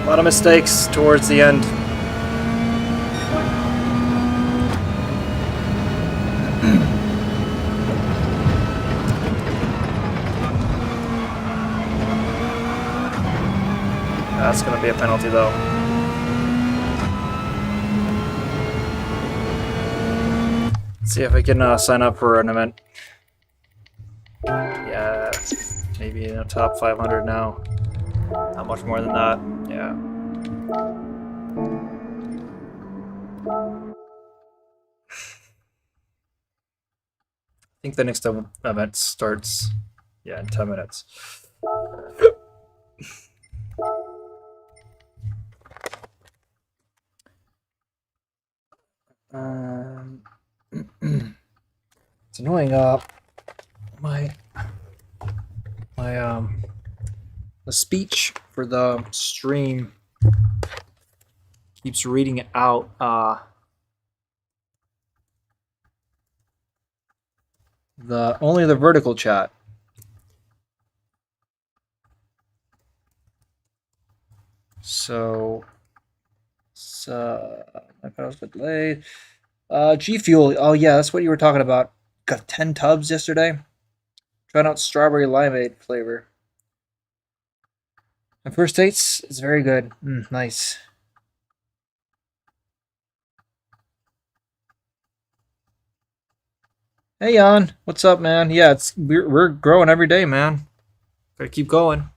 A lot of mistakes towards the end. That's going to be a penalty, though. Let's see if I can sign up for an event. Yeah, maybe in the top 500 now. Not much more than that. Yeah. I think the next event starts, yeah, in 10 minutes. It's annoying. The speech for the stream keeps reading out only the vertical chat. So my pedal's a bit delayed. G Fuel. Oh yeah, that's what you were talking about. Got 10 tubs yesterday. Trying out strawberry limeade flavor. My first taste is very good. Nice. Hey Jan, what's up, man? Yeah, we're growing every day, man. Gotta keep going.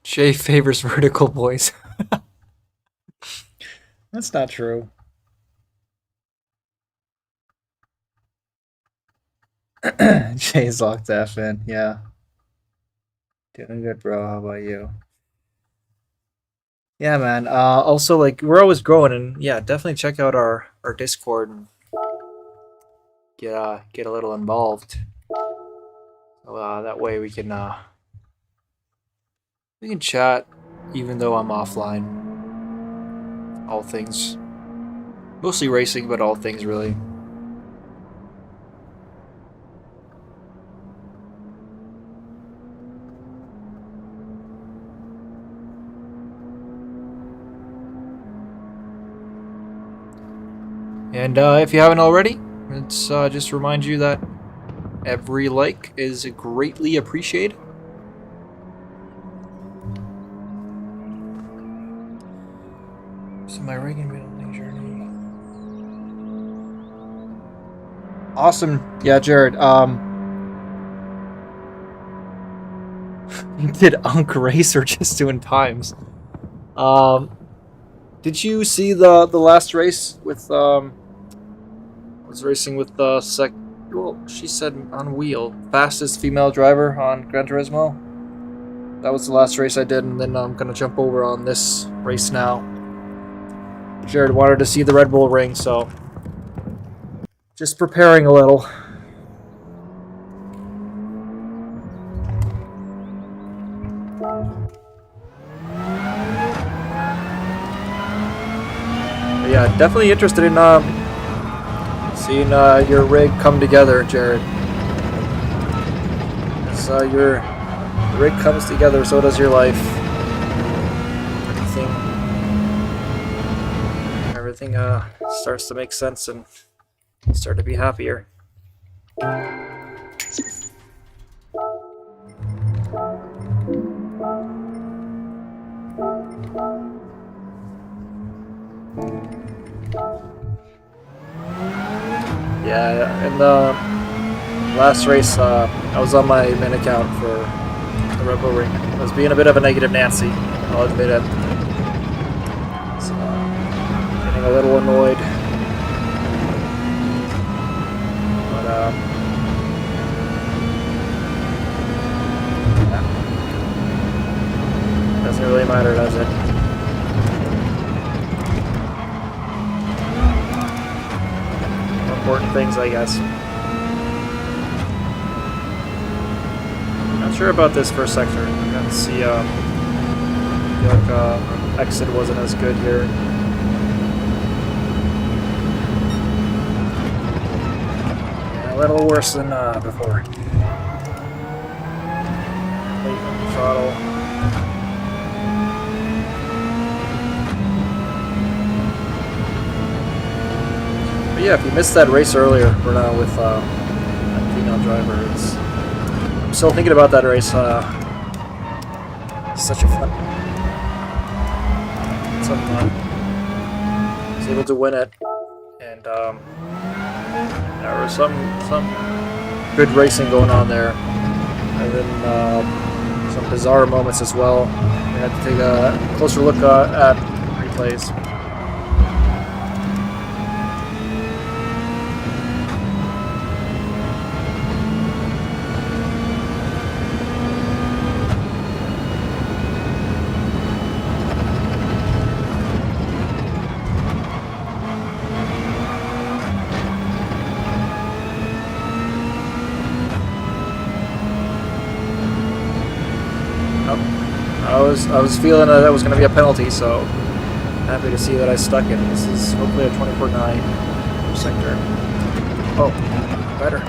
Shay favors vertical boys. That's not true. Shay's locked F in, yeah. Doing good, bro. How about you? Yeah, man. Also, like, we're always growing, and yeah, definitely check out our Discord and get a little involved. So that way we can chat even though I'm offline. All things, mostly racing, but all things really. And if you haven't already, let's just remind you that every like is greatly appreciated. So my Reagan building journey. Awesome. Yeah, Jared. Did Unk race or just doing times? Did you see the last race with was racing with well, she said on wheel, fastest female driver on Gran Turismo. That was the last race I did, and then I'm gonna jump over on this race now. Jared wanted to see the Red Bull ring, so just preparing a little. But yeah, definitely interested in seeing your rig come together, Jared. As your rig comes together, so does your life. Everything starts to make sense and start to be happier. Yeah, in the last race, I was on my main account for the Red Bull ring. I was being a bit of a negative Nancy, I'll admit it. So, getting a little annoyed. But, yeah. Doesn't really matter, does it? Important things, I guess. Not sure about this first sector. I got to see, I feel like exit wasn't as good here. Yeah, a little worse than before. Late on the throttle. But yeah, if you missed that race earlier, we're now with a female driver. I'm still thinking about that race. Such a fun. I was able to win it, and there was some good racing going on there, and then some bizarre moments as well. We had to take a closer look at replays. I was feeling that was going to be a penalty, so happy to see that I stuck it. This is hopefully a 24.9 sector. Oh, better.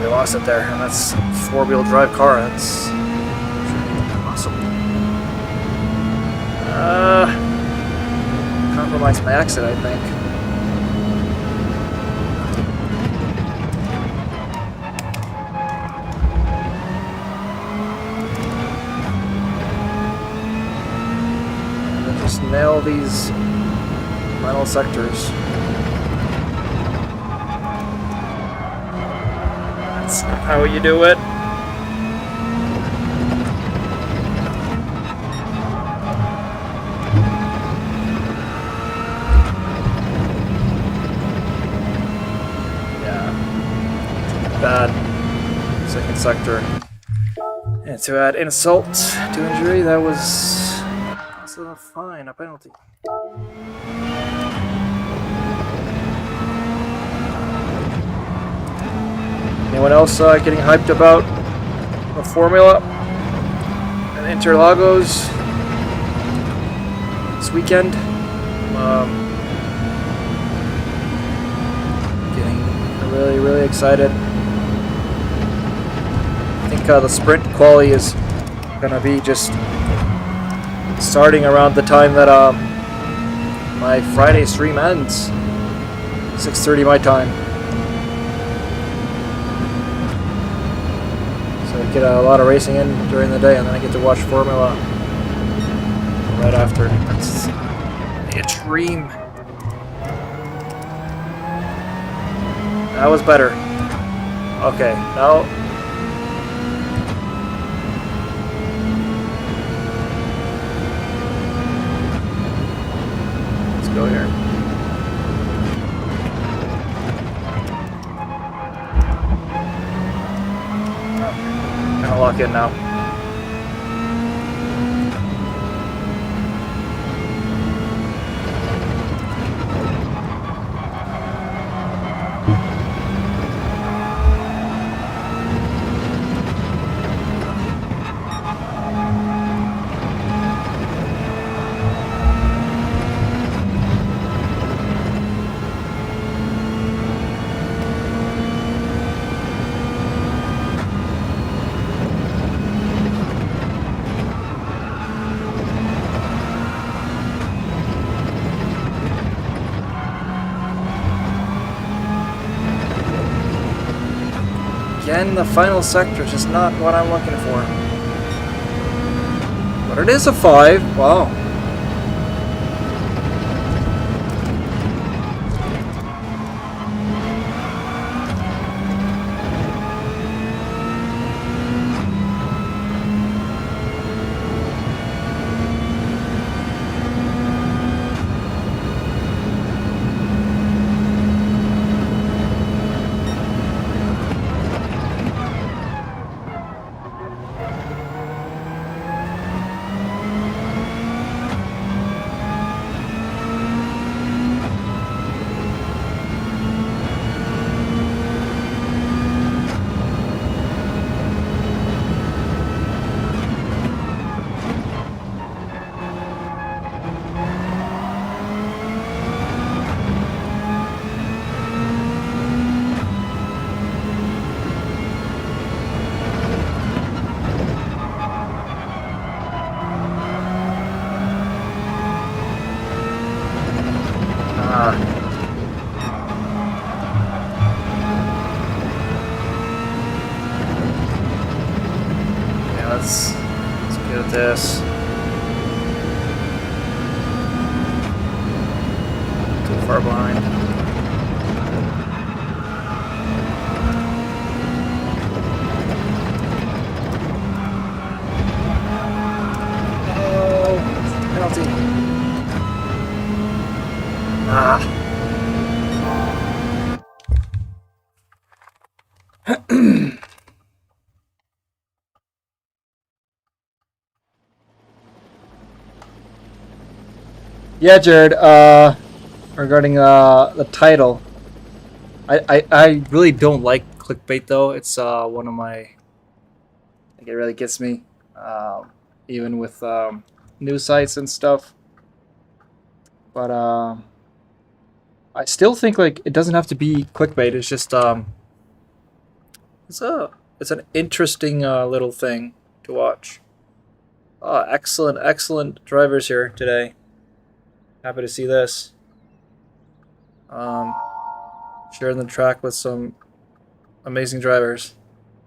We lost it there, and that's a four-wheel drive car. That's awesome. Compromised my exit, I think. Nail these final sectors. That's how you do it. Yeah. Bad. Second sector. And to add insult to injury, that was a fine, a penalty. Anyone else getting hyped about the Formula and Interlagos this weekend? Getting really excited. I think the sprint quali is gonna be just starting around the time that my Friday stream ends, 6:30 my time. So I get a lot of racing in during the day, and then I get to watch Formula right after. That's a dream. That was better. Okay, now. Let's go here. Kind of lock in now. Again, the final sector is just not what I'm looking for. But it is a 5. Wow. Let's get at this. Too far behind. Oh, penalty. Yeah, Jared, regarding the title, I really don't like clickbait though. It's one of my, like, it really gets me, even with news sites and stuff. But I still think, like, it doesn't have to be clickbait. It's just it's an interesting little thing to watch. Excellent drivers here today. Happy to see this. Sharing the track with some amazing drivers.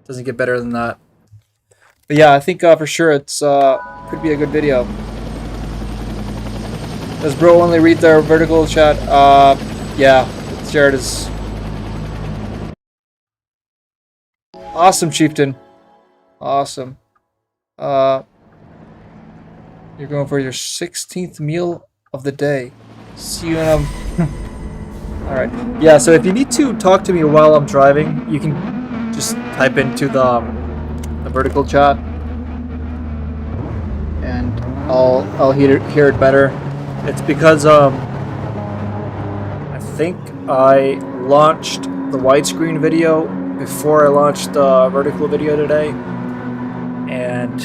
Doesn't get better than that. But yeah, I think for sure it's could be a good video. Does bro only read their vertical chat? Yeah, Jared is awesome, Chieftain. Awesome. You're going for your 16th meal of the day. See you in Alright. Yeah, so if you need to talk to me while I'm driving, you can just type into the vertical chat. And I'll hear it better. It's because I think I launched the widescreen video before I launched the vertical video today. And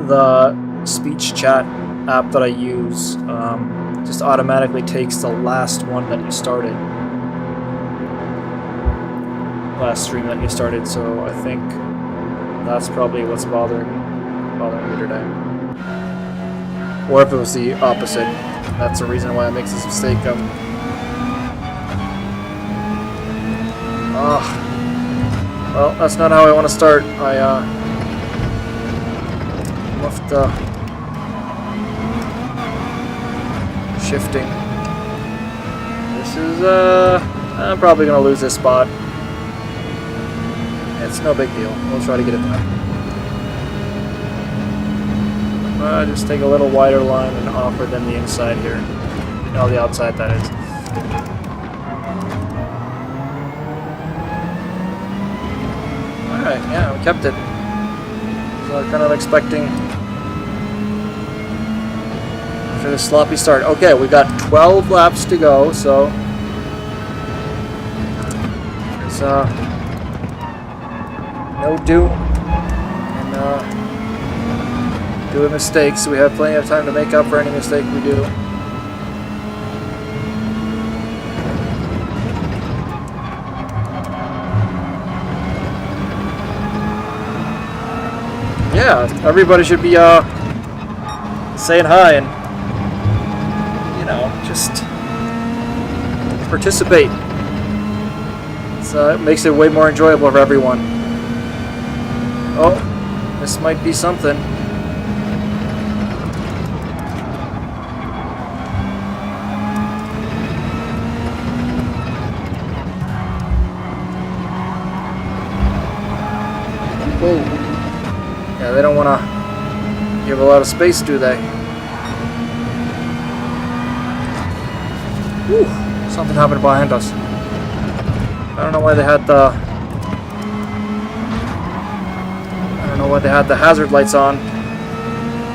the speech chat app that I use just automatically takes the last one that you started, last stream that you started. So I think that's probably what's bothering me today. Or if it was the opposite, that's the reason why it makes this mistake. Well, that's not how I want to start. I left shifting. This is I'm probably going to lose this spot. It's no big deal. We'll try to get it back. Just take a little wider line and offer them the inside here. No, the outside, that is. Alright, yeah, we kept it. So kind of expecting after the sloppy start. Okay, we got 12 laps to go, so there's no doom and doing mistakes. We have plenty of time to make up for any mistake we do. Yeah, everybody should be saying hi and, you know, just participate. It makes it way more enjoyable for everyone. Oh, this might be something. Whoa. Yeah, they don't want to give a lot of space, do they? Whew, something happened behind us. I don't know why they had the hazard lights on.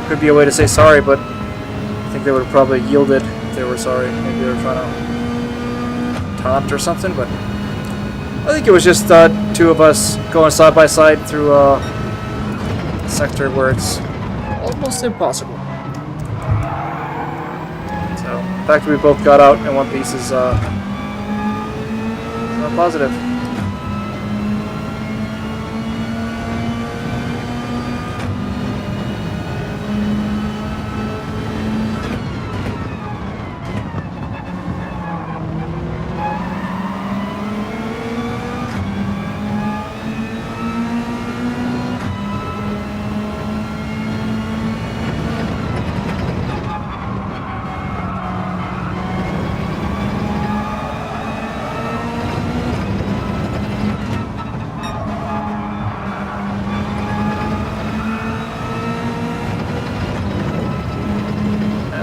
Could be a way to say sorry, but I think they would have probably yielded if they were sorry. Maybe they were trying to taunt or something, but I think it was just two of us going side by side through a sector where it's almost impossible. So the fact that we both got out in one piece is not positive.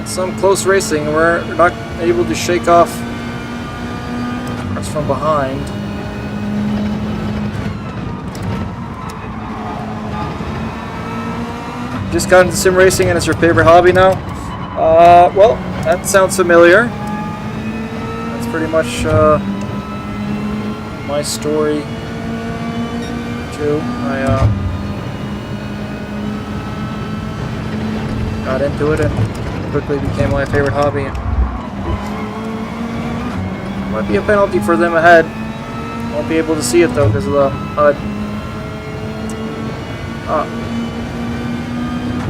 Some close racing. We're not able to shake off us from behind. Just got into sim racing and it's your favorite hobby now? Well, that sounds familiar. That's pretty much my story too. I got into it and quickly became my favorite hobby. Might be a penalty for them ahead. Won't be able to see it though because of the HUD.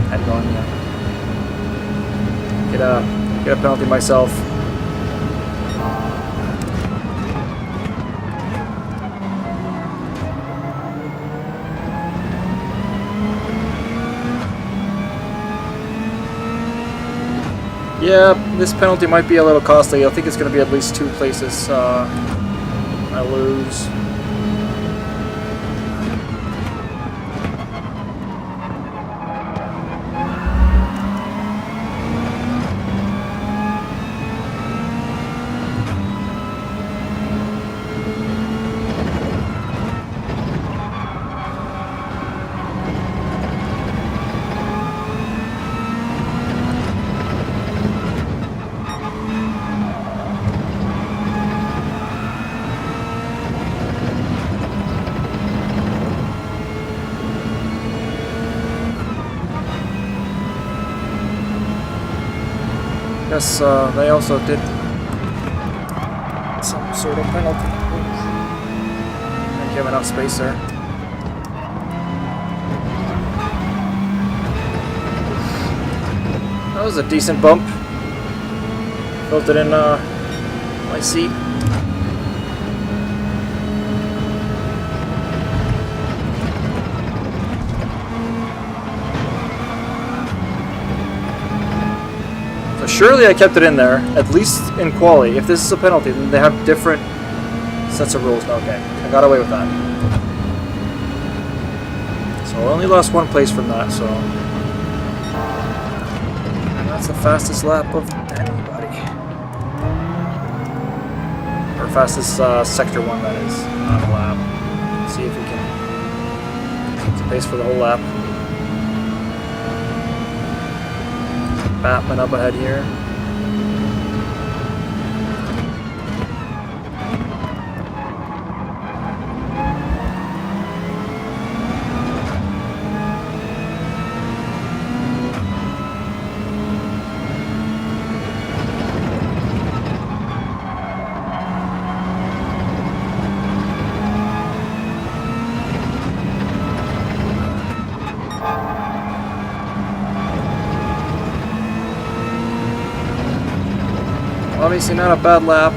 Had gone, yeah. Get a penalty myself. Yeah, this penalty might be a little costly. I think it's going to be at least 2 places I lose. Yes, they also did some sort of penalty. Didn't give enough space there. That was a decent bump. Felt it in my seat. Surely I kept it in there, at least in quali. If this is a penalty, then they have different Sets of rules. Okay, I got away with that. So I only lost one place from that, so... And that's the fastest lap of anybody. Or fastest sector one, that is. Not a lap. Let's see if we can keep the pace for the whole lap. Batman up ahead here. Obviously not a bad lap.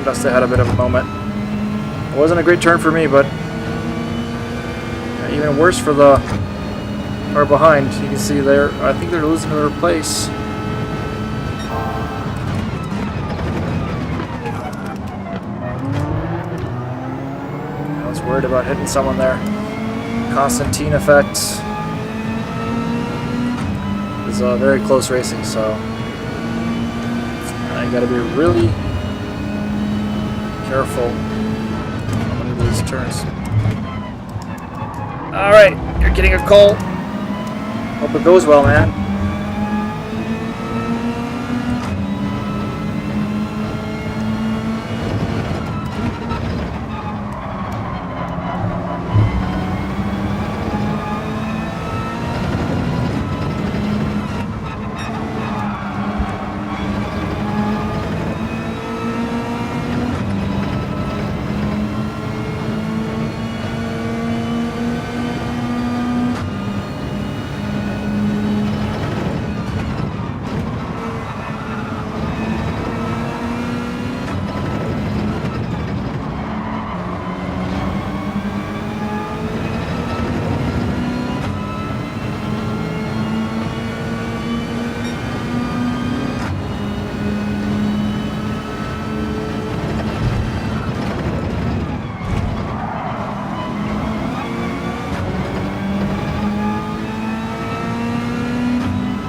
Dusty had a bit of a moment. It wasn't a great turn for me, but even worse for the car behind. You can see there, I think they're losing their place. I was worried about hitting someone there. Constantine effect. It's very close racing, so I gotta be really careful on one of these turns. Alright, you're getting a call. Hope it goes well, man.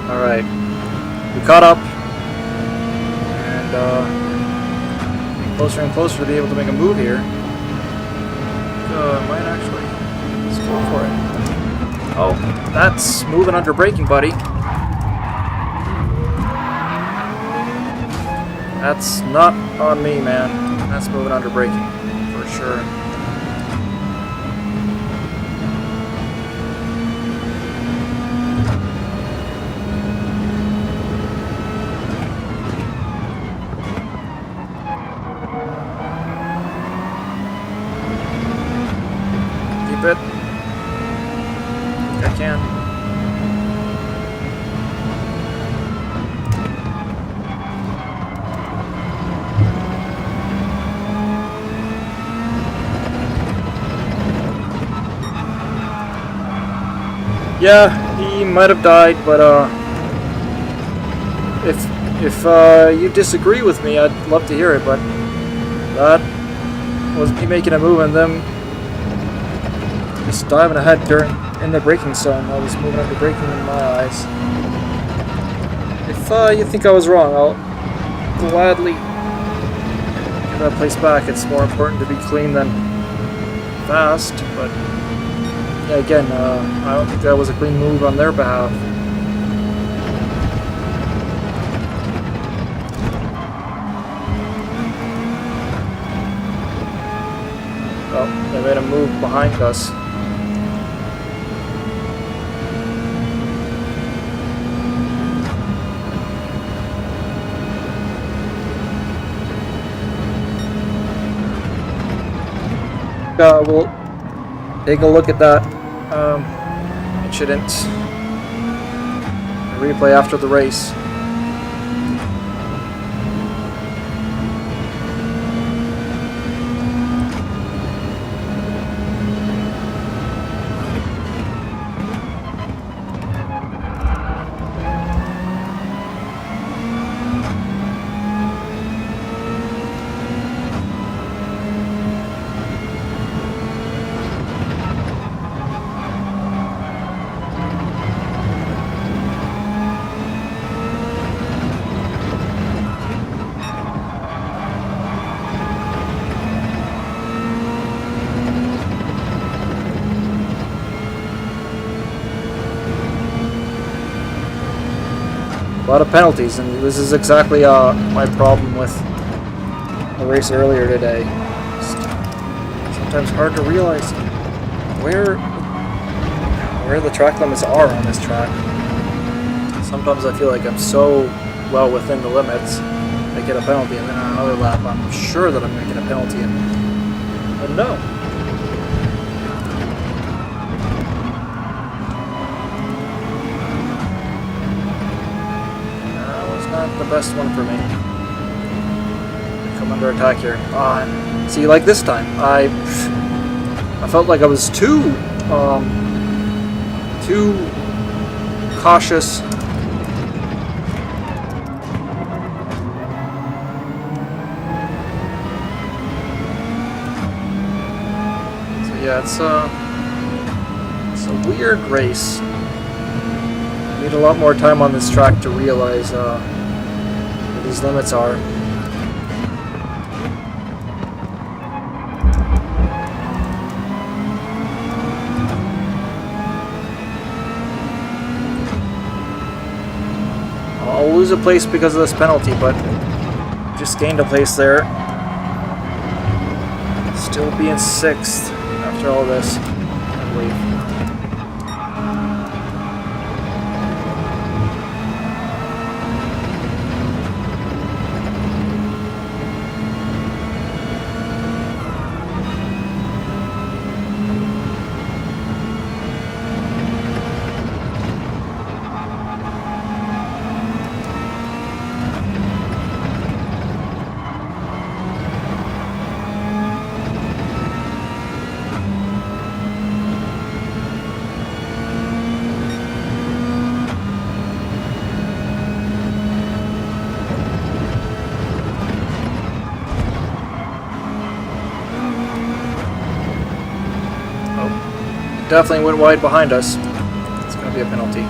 Alright, we caught up, and closer and closer to be able to make a move here. Might actually, let's go for it. Oh, that's moving under braking, buddy. That's not on me, man. That's moving under braking, for sure. It. I can. Yeah, he might have died, but if you disagree with me, I'd love to hear it. But that was me making a move and them just diving ahead in the braking zone. I was moving under braking in my eyes. If you think I was wrong, I'll gladly give that place back. It's more important to be clean than fast, but yeah, again, I don't think that was a clean move on their behalf. Oh, they made a move behind us. we'll take a look at that incident. A replay after the race. A lot of penalties, and this is exactly my problem with the race earlier today. It's sometimes hard to realize where the track limits are on this track. Sometimes I feel like I'm so well within the limits, I get a penalty, and then on another lap I'm sure that I'm going to get a penalty, and no. The best one for me. Come under attack here. See, like this time, I felt like I was too cautious. So yeah, it's a weird race. I need a lot more time on this track to realize these limits are. I'll lose a place because of this penalty, but just gained a place there. Still being 6th after all this, I believe. Definitely went wide behind us. It's going to be a penalty.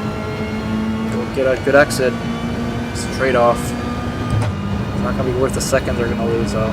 Go get a good exit. Straight off. It's not going to be worth a second they're going to lose though.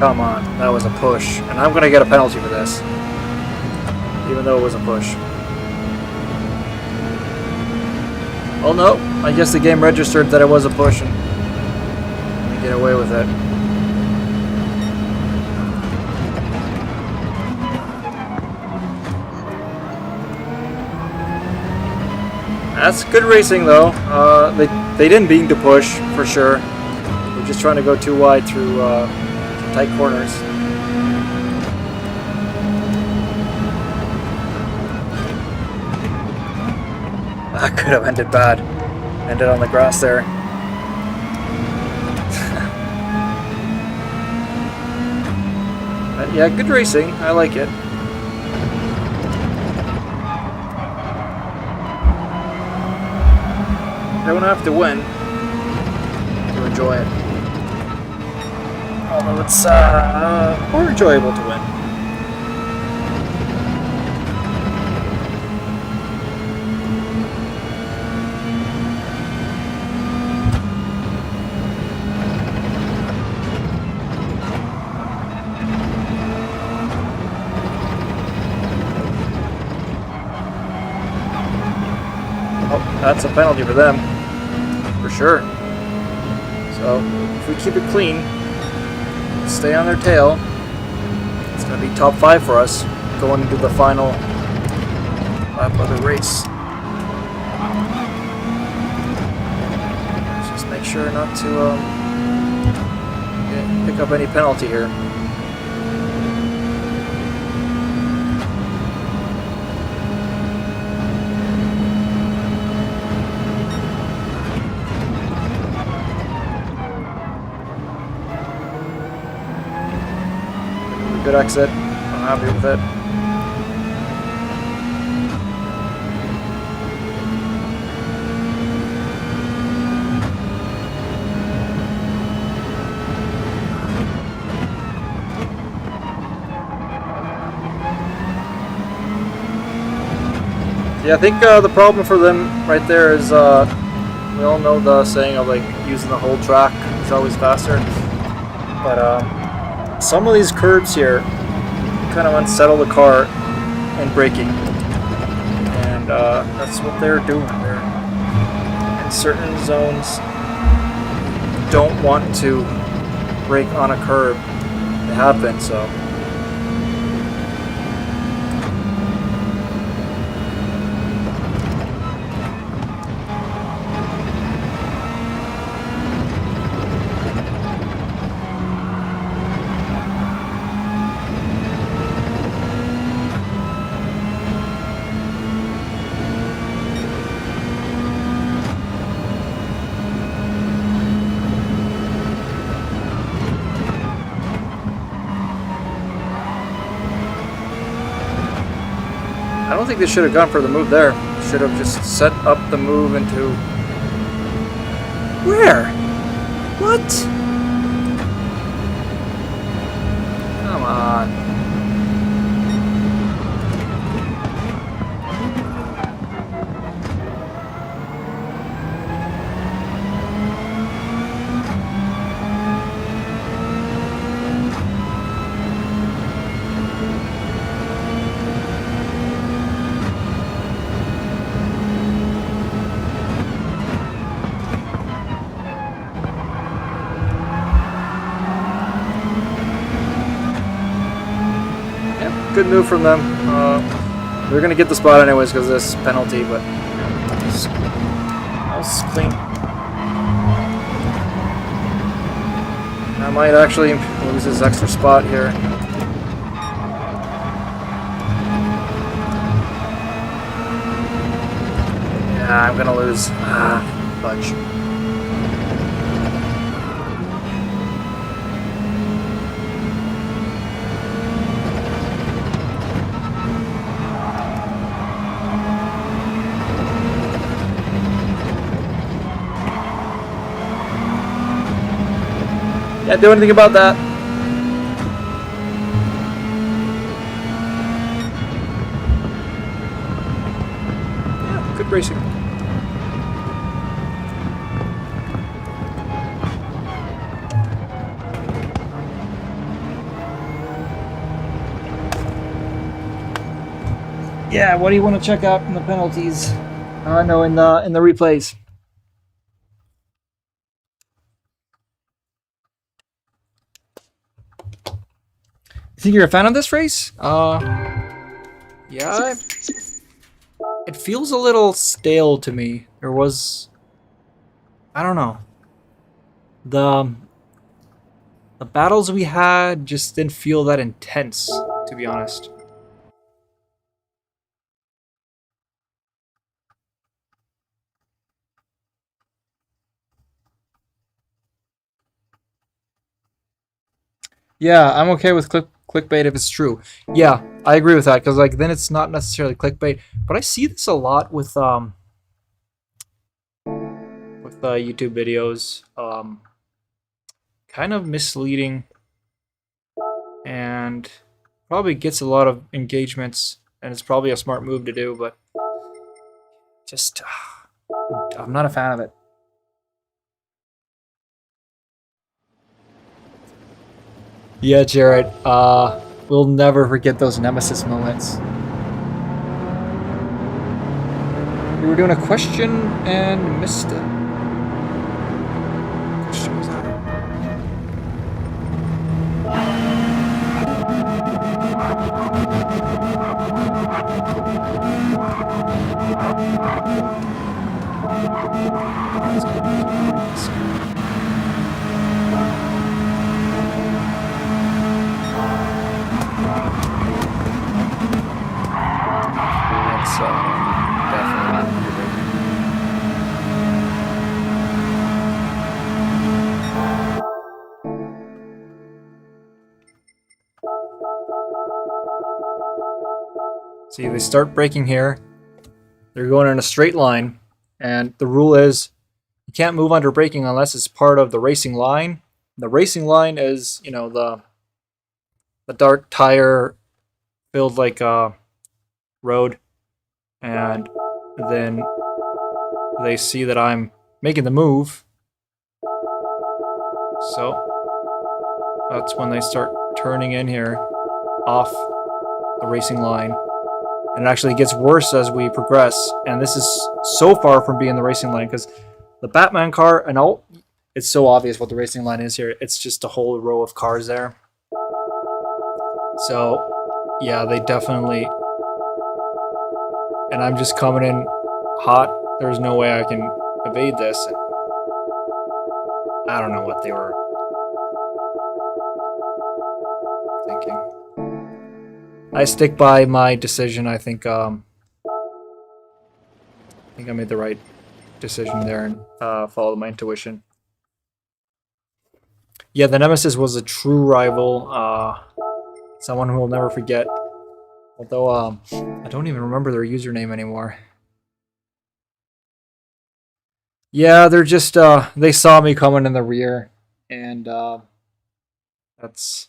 Come on, that was a push. And I'm going to get a penalty for this. Even though it was a push. Oh no, I guess the game registered that it was a push and get away with it. That's good racing, though. They didn't mean to push, for sure. We're just trying to go too wide through tight corners. That could have ended bad. Ended on the grass there. But yeah, good racing. I like it. You don't have to win to enjoy it. Although it's more enjoyable to win. Oh, that's a penalty for them. For sure. So, if we keep it clean, stay on their tail, it's going to be top 5 for us going into the final lap of the race. Just make sure not to pick up any penalty here. Good exit. I'm happy with it. Yeah, I think the problem for them right there is we all know the saying of like using the whole track is always faster, but some of these curbs here kind of unsettle the car in braking, and that's what they're doing. They're in certain zones don't want to brake on a curb. They have been so. I don't think they should have gone for the move there. Should have just set up the move into... Where? What? Come on. Good move from them. They're going to get the spot anyways because of this penalty, but that was clean. I might actually lose this extra spot here. Yeah, I'm going to lose. Fudge. Can't do anything about that. Yeah, good racing. Yeah, what do you want to check out in the penalties? No, in the replays. You think you're a fan of this race? Yeah. it feels a little stale to me. There was, I don't know, the the battles we had just didn't feel that intense, to be honest. Yeah, I'm okay with clickbait if it's true. Yeah, I agree with that because like then it's not necessarily clickbait, but I see this a lot with YouTube videos, kind of misleading and probably gets a lot of engagements, and it's probably a smart move to do, but just I'm not a fan of it. Yeah, Jared. We'll never forget those Nemesis moments. We were doing a question and missed it. Question was that? That's definitely. See, they start braking here. They're going in a straight line, and the rule is you can't move under braking unless it's part of the racing line. The racing line is, you know, the dark tire filled like road, and then they see that I'm making the move, so that's when they start turning in here off the racing line. And it actually gets worse as we progress, and this is so far from being the racing line because the Batman car, and all, it's so obvious what the racing line is here. It's just a whole row of cars there. So yeah, they definitely, and I'm just coming in hot. There's no way I can evade this. And I don't know what they were thinking. I stick by my decision. I think I made the right decision there and followed my intuition. Yeah, the Nemesis was a true rival. Someone who will never forget. Although I don't even remember their username anymore. Yeah, they're just they saw me coming in the rear, and that's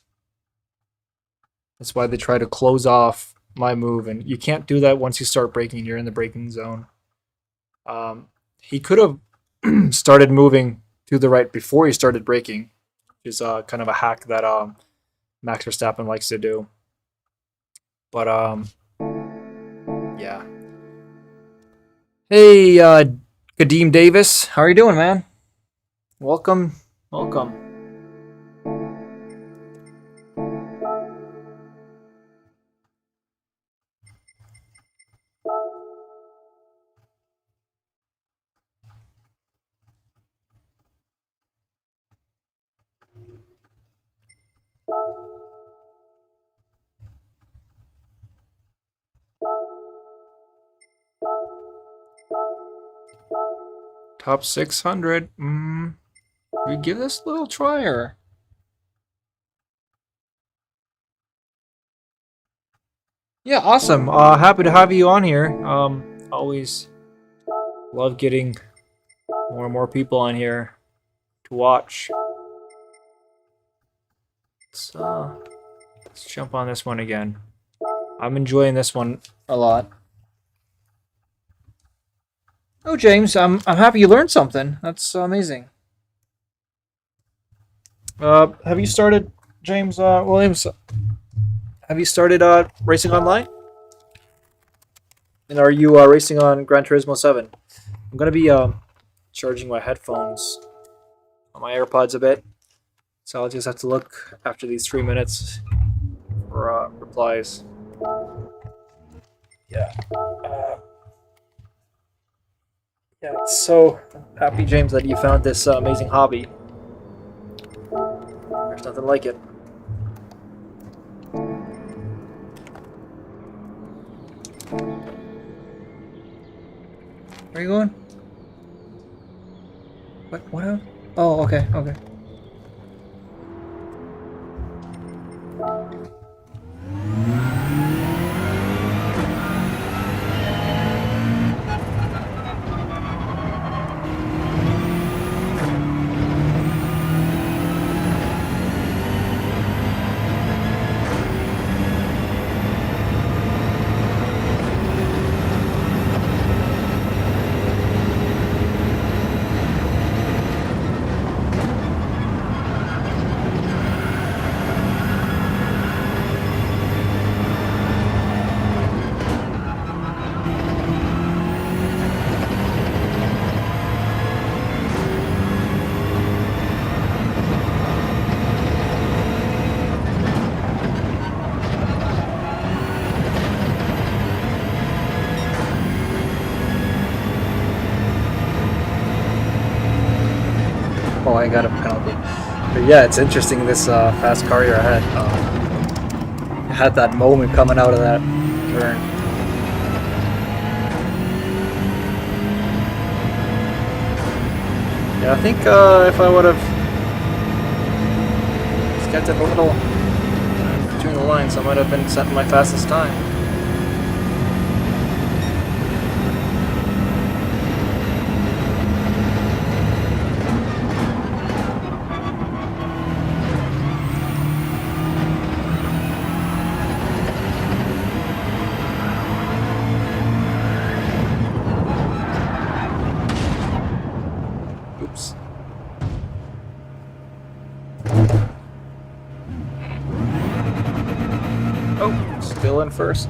why they try to close off my move, and you can't do that once you start braking. You're in the braking zone. He could have started moving to the right before he started braking, which is kind of a hack that Max Verstappen likes to do. But yeah. Hey, Kadeem Davis, how are you doing, man? Welcome, welcome. Top 600. We give this a little try, or? Yeah, awesome. Happy to have you on here. Always love getting more and more people on here to watch. Let's jump on this one again. I'm enjoying this one a lot. Oh, James, I'm happy you learned something. That's amazing. Have you started, James Williams? Have you started racing online? And are you racing on Gran Turismo 7? I'm gonna be charging my headphones on my AirPods a bit, so I'll just have to look after these 3 minutes for replies. Yeah. Yeah, it's so happy, James, that you found this amazing hobby. There's nothing like it. Where are you going? What? Oh, okay, okay. Oh, I got a penalty. But yeah, it's interesting, this fast car you're ahead. You had that moment coming out of that turn. Yeah, I think if I would have just kept it a little between the lines, I might have been setting my fastest time. Oops. Oh, still in first.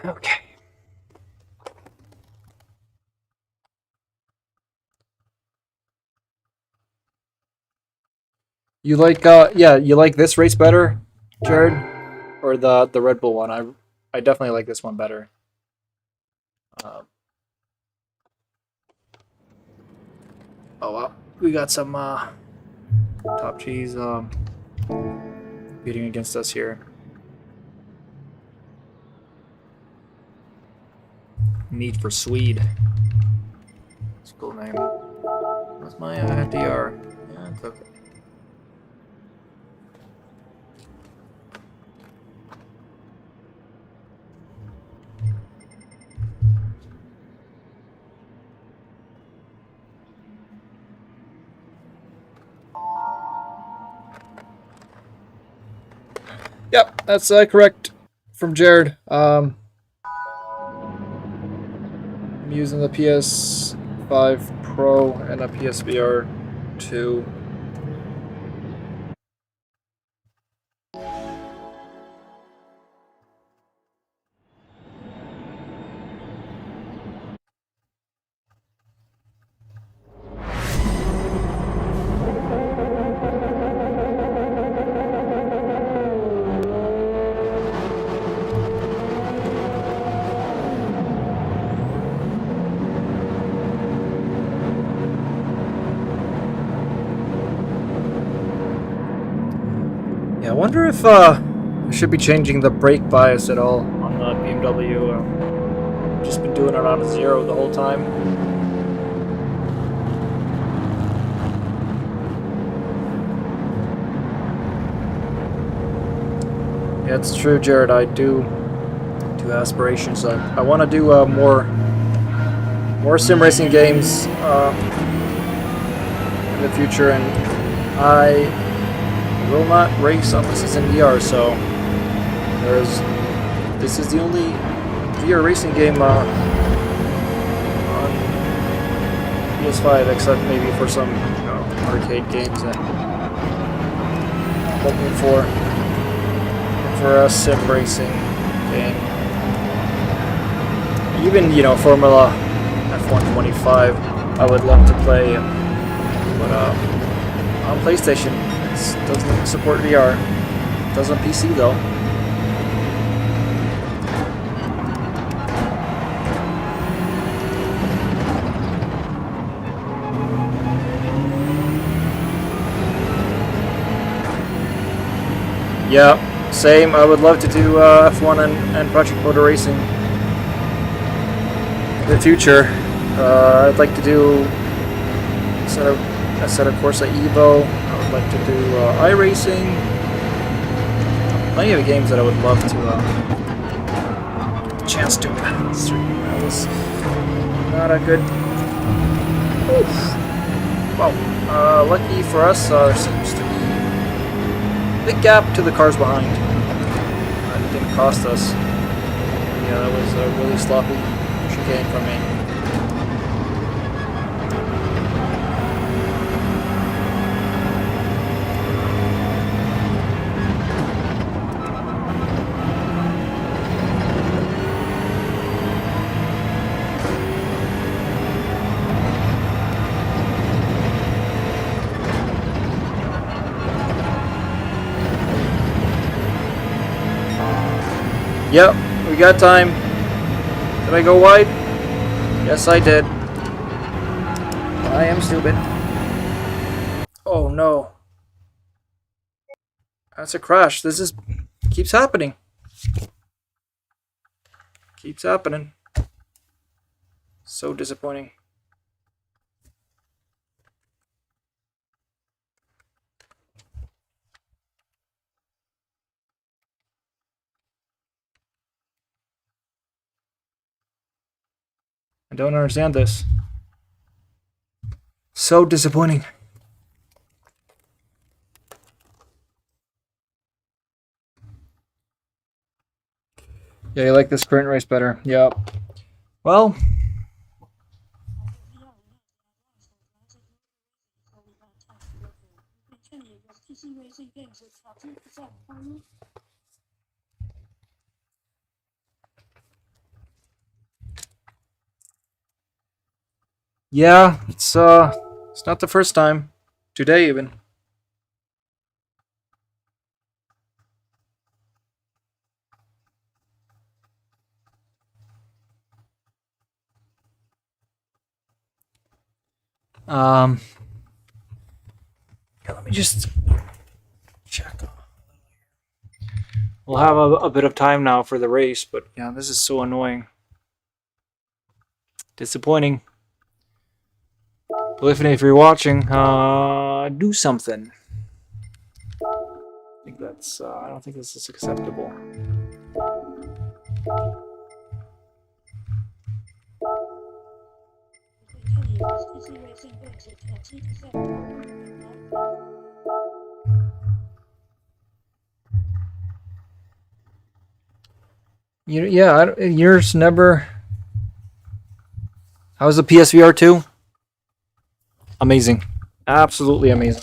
Okay. You like yeah, you like this race better, Jared? Or the Red Bull one? I definitely like this one better. Oh well, we got some top cheese beating against us here. Need for Swede. It's a cool name. What's my DR? Yeah, it's okay. Yep, that's correct from Jared. I'm using the PS5 Pro and a PSVR 2. Yeah, I wonder if I should be changing the brake bias at all on the BMW. Just been doing it on a 0 the whole time. Yeah, it's true, Jared. I do aspirations. I want to do more sim racing games in the future, and I will not race unless it's in VR. So this is the only VR racing game on PS5, except maybe for some arcade games that I'm looking for a sim racing game. Even, you know, Formula F125, I would love to play, but on PlayStation, it doesn't support VR. It does on PC though. Yeah, same. I would love to do F1 and Project Motor Racing in the future. I'd like to do a set of Corsa Evo. I would like to do iRacing. Plenty of games that I would love to chance to. That was not a good. Oof. Well, lucky for us, there seems to be a big gap to the cars behind. It didn't cost us. Yeah, that was a really sloppy chicane from me. Yep, we got time. Did I go wide? Yes, I did. I am stupid. Oh no. That's a crash. This is keeps happening. Keeps happening. So disappointing. I don't understand this. So disappointing. Yeah, you like this current race better. Yep. Well, yeah, it's not the first time. Today even. Um yeah, let me just check. We'll have a bit of time now for the race, but yeah, this is so annoying. Disappointing. Well, if you're watching, do something. I think that's. I don't think this is acceptable. Yeah, yours never. How's the PSVR 2? Amazing, absolutely amazing.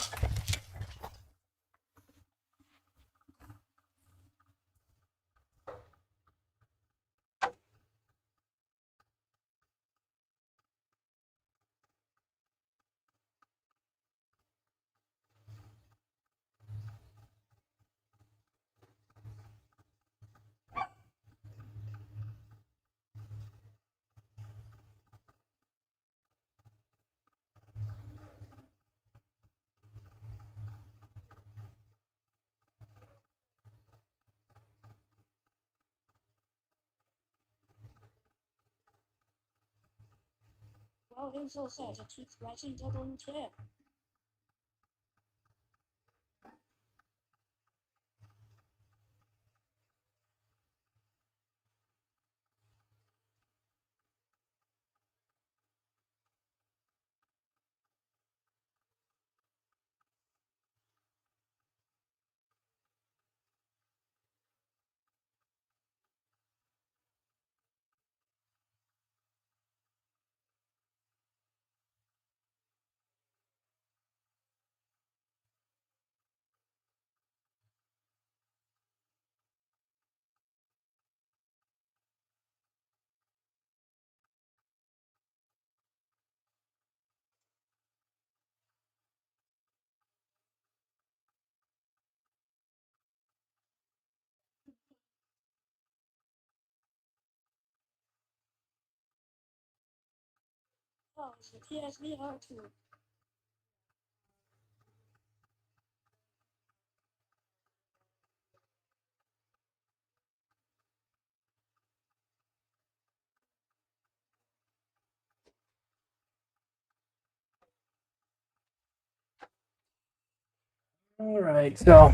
All right, so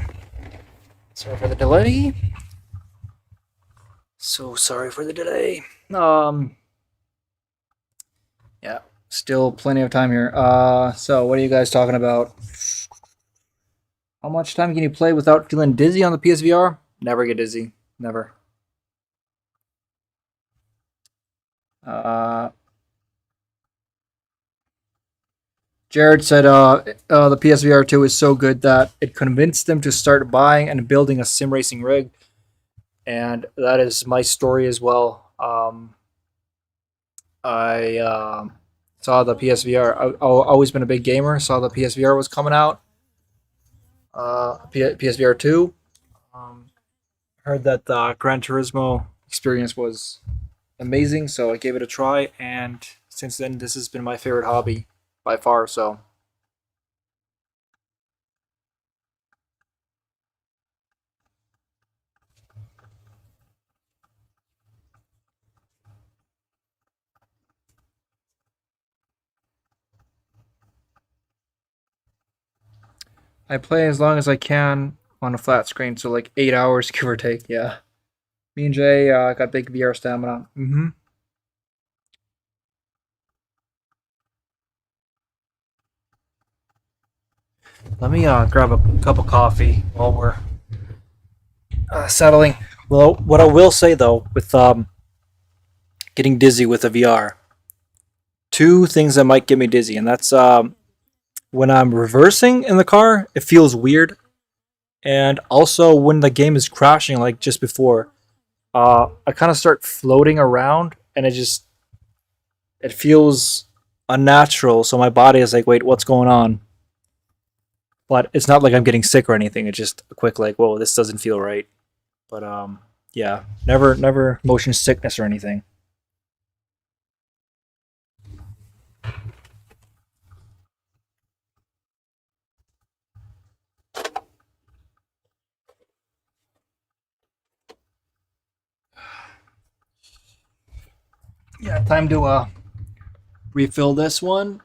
sorry for the delay. So sorry for the delay. Yeah, still plenty of time here. So what are you guys talking about? How much time can you play without feeling dizzy on the PSVR? Never get dizzy. Never. Uh, Jared said the PSVR 2 is so good that it convinced them to start buying and building a sim racing rig. And that is my story as well. I saw the PSVR. I've always been a big gamer. Saw the PSVR was coming out. PSVR 2. Um, Heard that the Gran Turismo experience was amazing, so I gave it a try. And since then, this has been my favorite hobby by far. So I play as long as I can on a flat screen, so like 8 hours, give or take. Yeah. Me and Jay got big VR stamina. Let me grab a cup of coffee while we're settling. Well, what I will say though, with getting dizzy with the VR, two things that might get me dizzy, and that's when I'm reversing in the car, it feels weird, and also when the game is crashing, like just before, I kind of start floating around, and it feels unnatural. So my body is like, wait, what's going on? But it's not like I'm getting sick or anything. It's just a quick like, whoa, this doesn't feel right. But yeah, never motion sickness or anything. Yeah, time to refill this one.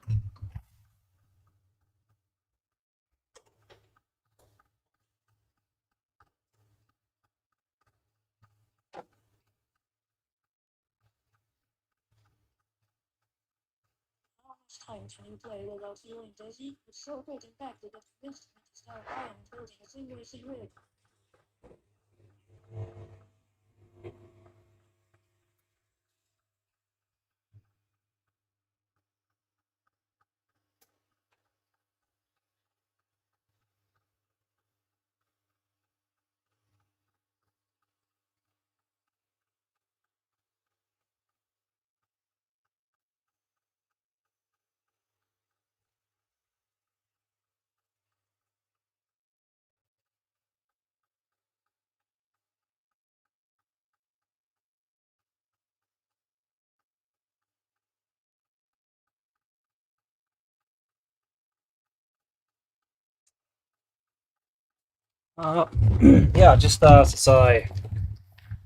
Uh, yeah, just since I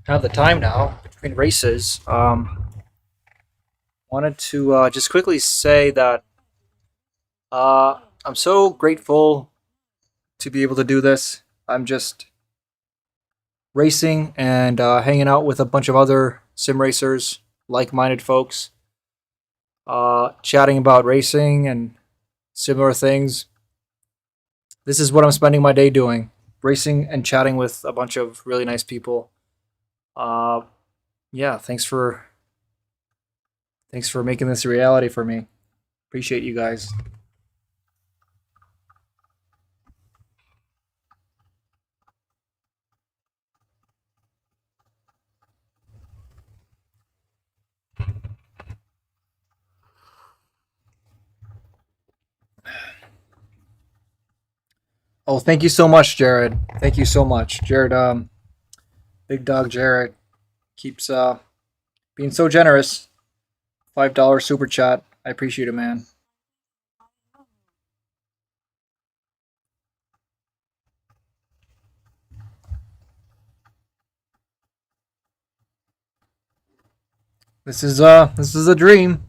have the time now between races, wanted to just quickly say that I'm so grateful to be able to do this. I'm just racing and hanging out with a bunch of other sim racers, like-minded folks, chatting about racing and similar things. This is what I'm spending my day doing: racing and chatting with a bunch of really nice people. Uh, yeah, thanks for making this a reality for me. Appreciate you guys. Oh, thank you so much, Jared. Thank you so much, Jared. Big dog Jared keeps being so generous. $5 super chat. I appreciate it, man. This is a dream.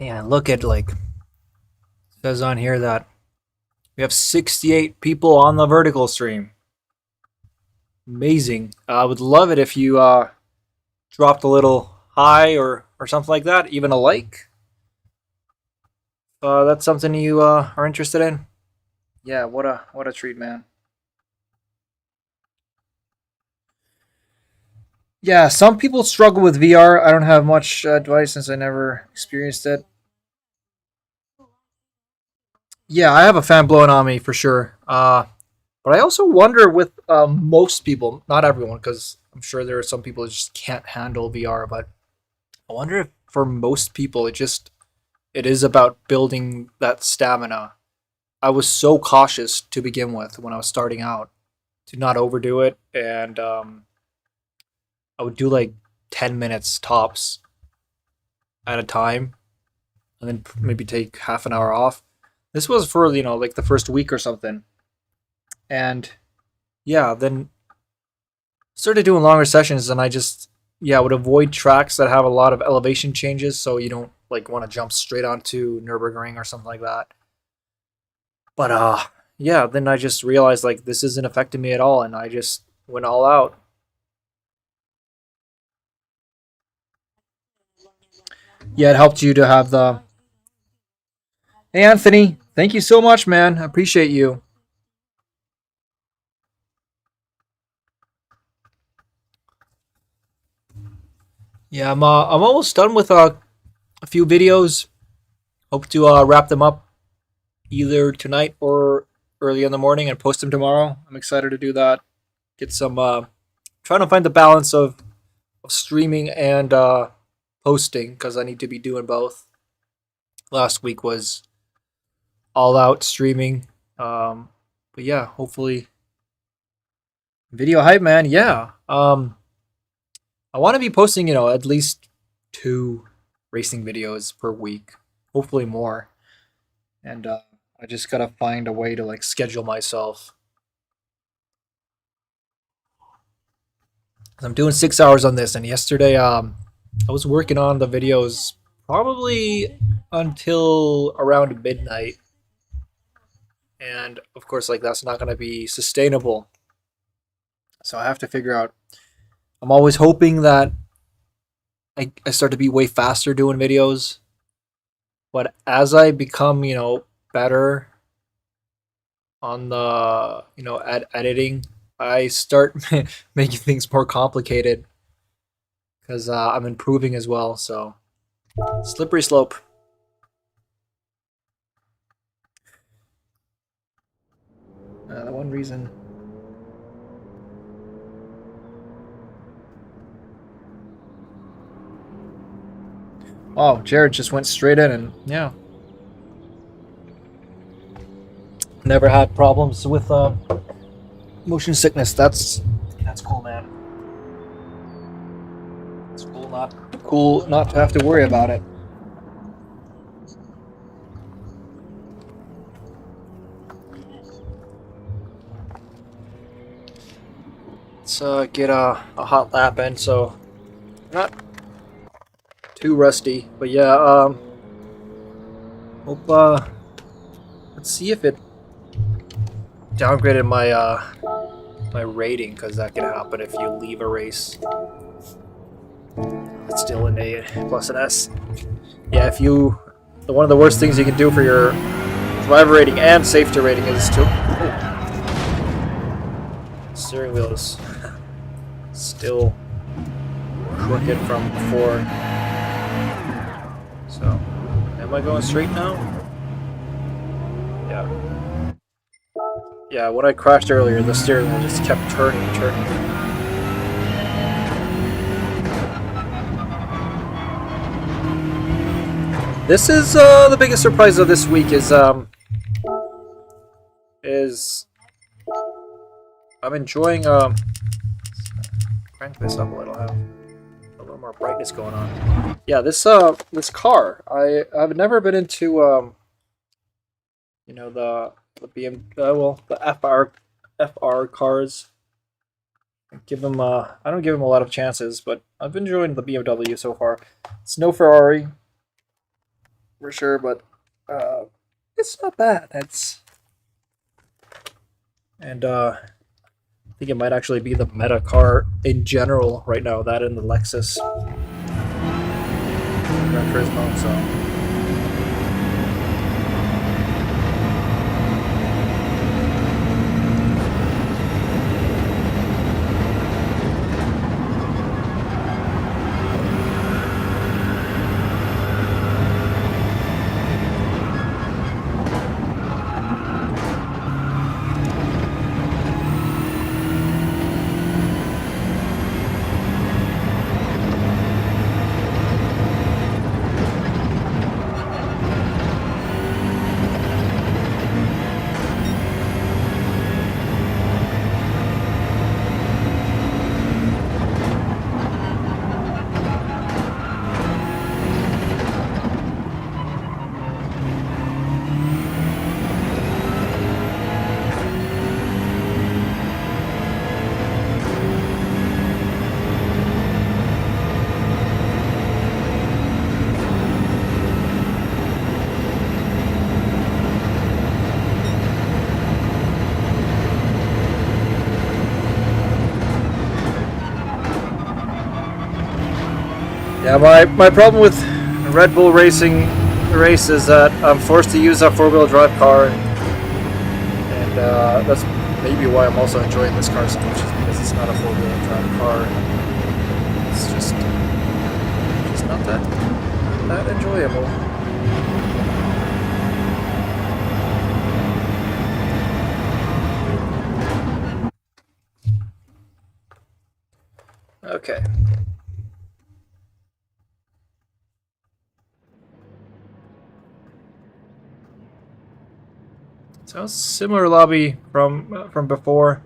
Yeah, look at like it says on here that we have 68 people on the vertical stream. Amazing. I would love it if you dropped a little high or something like that, even a like. That's something you are interested in. Yeah, what a treat, man. Yeah, some people struggle with VR. I don't have much advice since I never experienced it. Yeah, I have a fan blowing on me for sure. But I also wonder with most people, not everyone, because I'm sure there are some people that just can't handle VR. But I wonder if for most people, it is about building that stamina. I was so cautious to begin with when I was starting out to not overdo it, and I would do like 10 minutes tops at a time, and then maybe take half an hour off. This was for like the first week or something, and yeah, then started doing longer sessions, and I just would avoid tracks that have a lot of elevation changes, so you don't like want to jump straight onto Nurburgring or something like that. But yeah, then I just realized like this isn't affecting me at all, and I just went all out. Yeah, it helped you to have the. Hey, Anthony, thank you so much, man. I appreciate you. Yeah, I'm almost done with a few videos. Hope to wrap them up either tonight or early in the morning and post them tomorrow. I'm excited to do that. Get some trying to find the balance of streaming and posting because I need to be doing both. Last week was all out streaming. But yeah, hopefully video hype, man. Yeah. I want to be posting, at least 2 racing videos per week, hopefully more. And I just gotta find a way to like schedule myself. I'm doing 6 hours on this, and yesterday I was working on the videos probably until around midnight, and of course like that's not gonna be sustainable. So I have to figure out. I'm always hoping that I start to be way faster doing videos, but as I become better on the editing, I start making things more complicated because I'm improving as well. So slippery slope. The one reason. Oh, Jared just went straight in, and yeah, never had problems with motion sickness. That's cool, man. It's cool not to have to worry about it. Let's get a hot lap in, so not too rusty. But yeah, hope let's see if it downgraded my rating, because that can happen if you leave a race. It's still an A plus an S. Yeah, if you one of the worst things you can do for your driver rating and safety rating is to steering wheel is still crooked from before. So, am I going straight now? Yeah. Yeah, when I crashed earlier, the steering wheel just kept turning and turning. This is the biggest surprise of this week is I'm enjoying crank this up a little. Have a little more brightness going on. Yeah, this car. I've never been into you know, the FR cars. I don't give them a lot of chances, but I've been enjoying the BMW so far. It's no Ferrari for sure, but it's not bad. I think it might actually be the meta car in general right now. That and the Lexus Gran Turismo. So. Yeah, my problem with Red Bull Racing race is that I'm forced to use a four-wheel drive car, and that's maybe why I'm also enjoying this car so much, is because it's not a four-wheel drive car. It's just not that enjoyable. Okay. So similar lobby from before,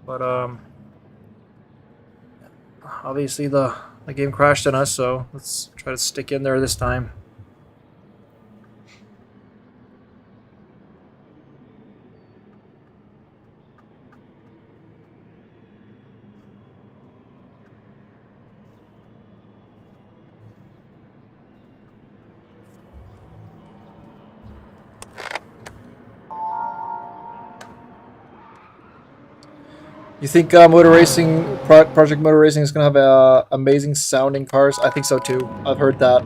but obviously the game crashed on us, so let's try to stick in there this time. You think Project Motor Racing is gonna have amazing sounding cars? I think so too. I've heard that.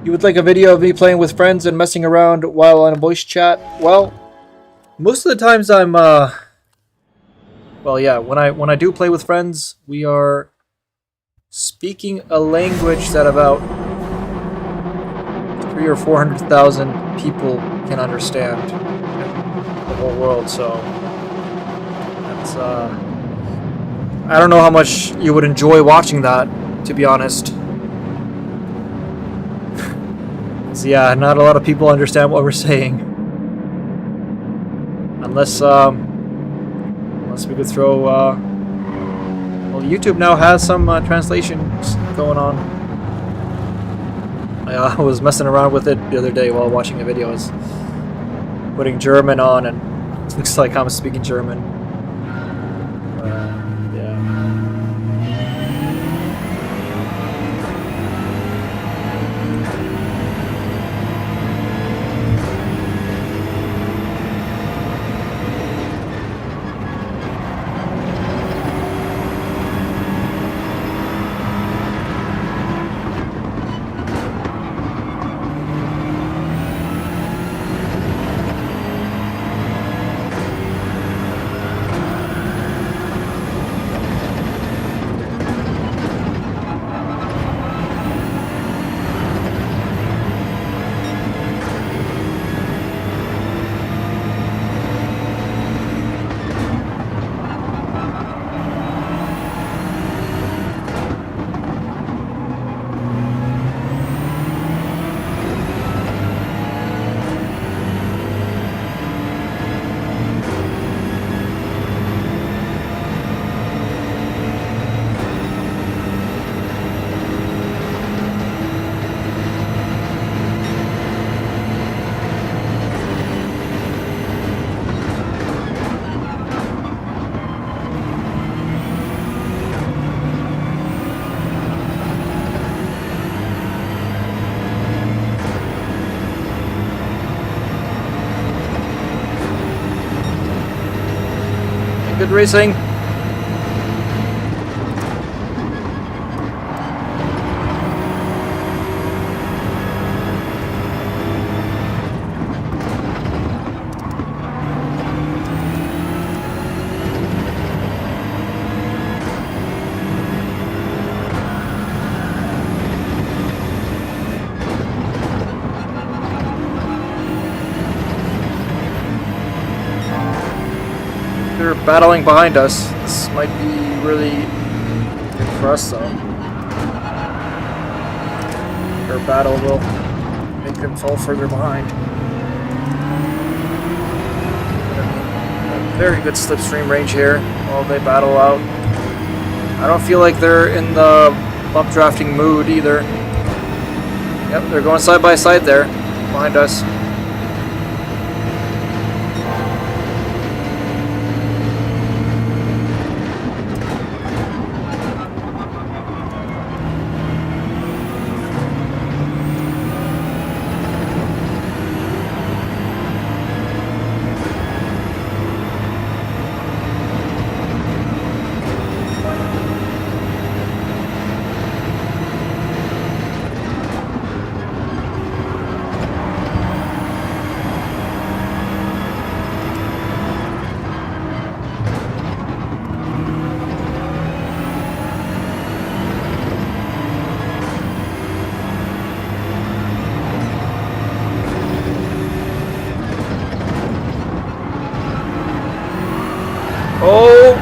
You would like a video of me playing with friends and messing around while on a voice chat? Well, most of the times I'm well, yeah, when I do play with friends, we are speaking a language that about 300,000 or 400,000 people can understand in the whole world. So that's I don't know how much you would enjoy watching that, to be honest. So yeah, not a lot of people understand what we're saying, unless we could throw. Well, YouTube now has some translations going on. I was messing around with it the other day while watching a video. I was putting German on, and it looks like I'm speaking German. Yeah. Good racing. They're battling behind us. This might be really good for us, though. Their battle will make them fall further behind. Very good slipstream range here while they battle out. I don't feel like they're in the bump drafting mood either. Yep, they're going side by side there behind us. Oh,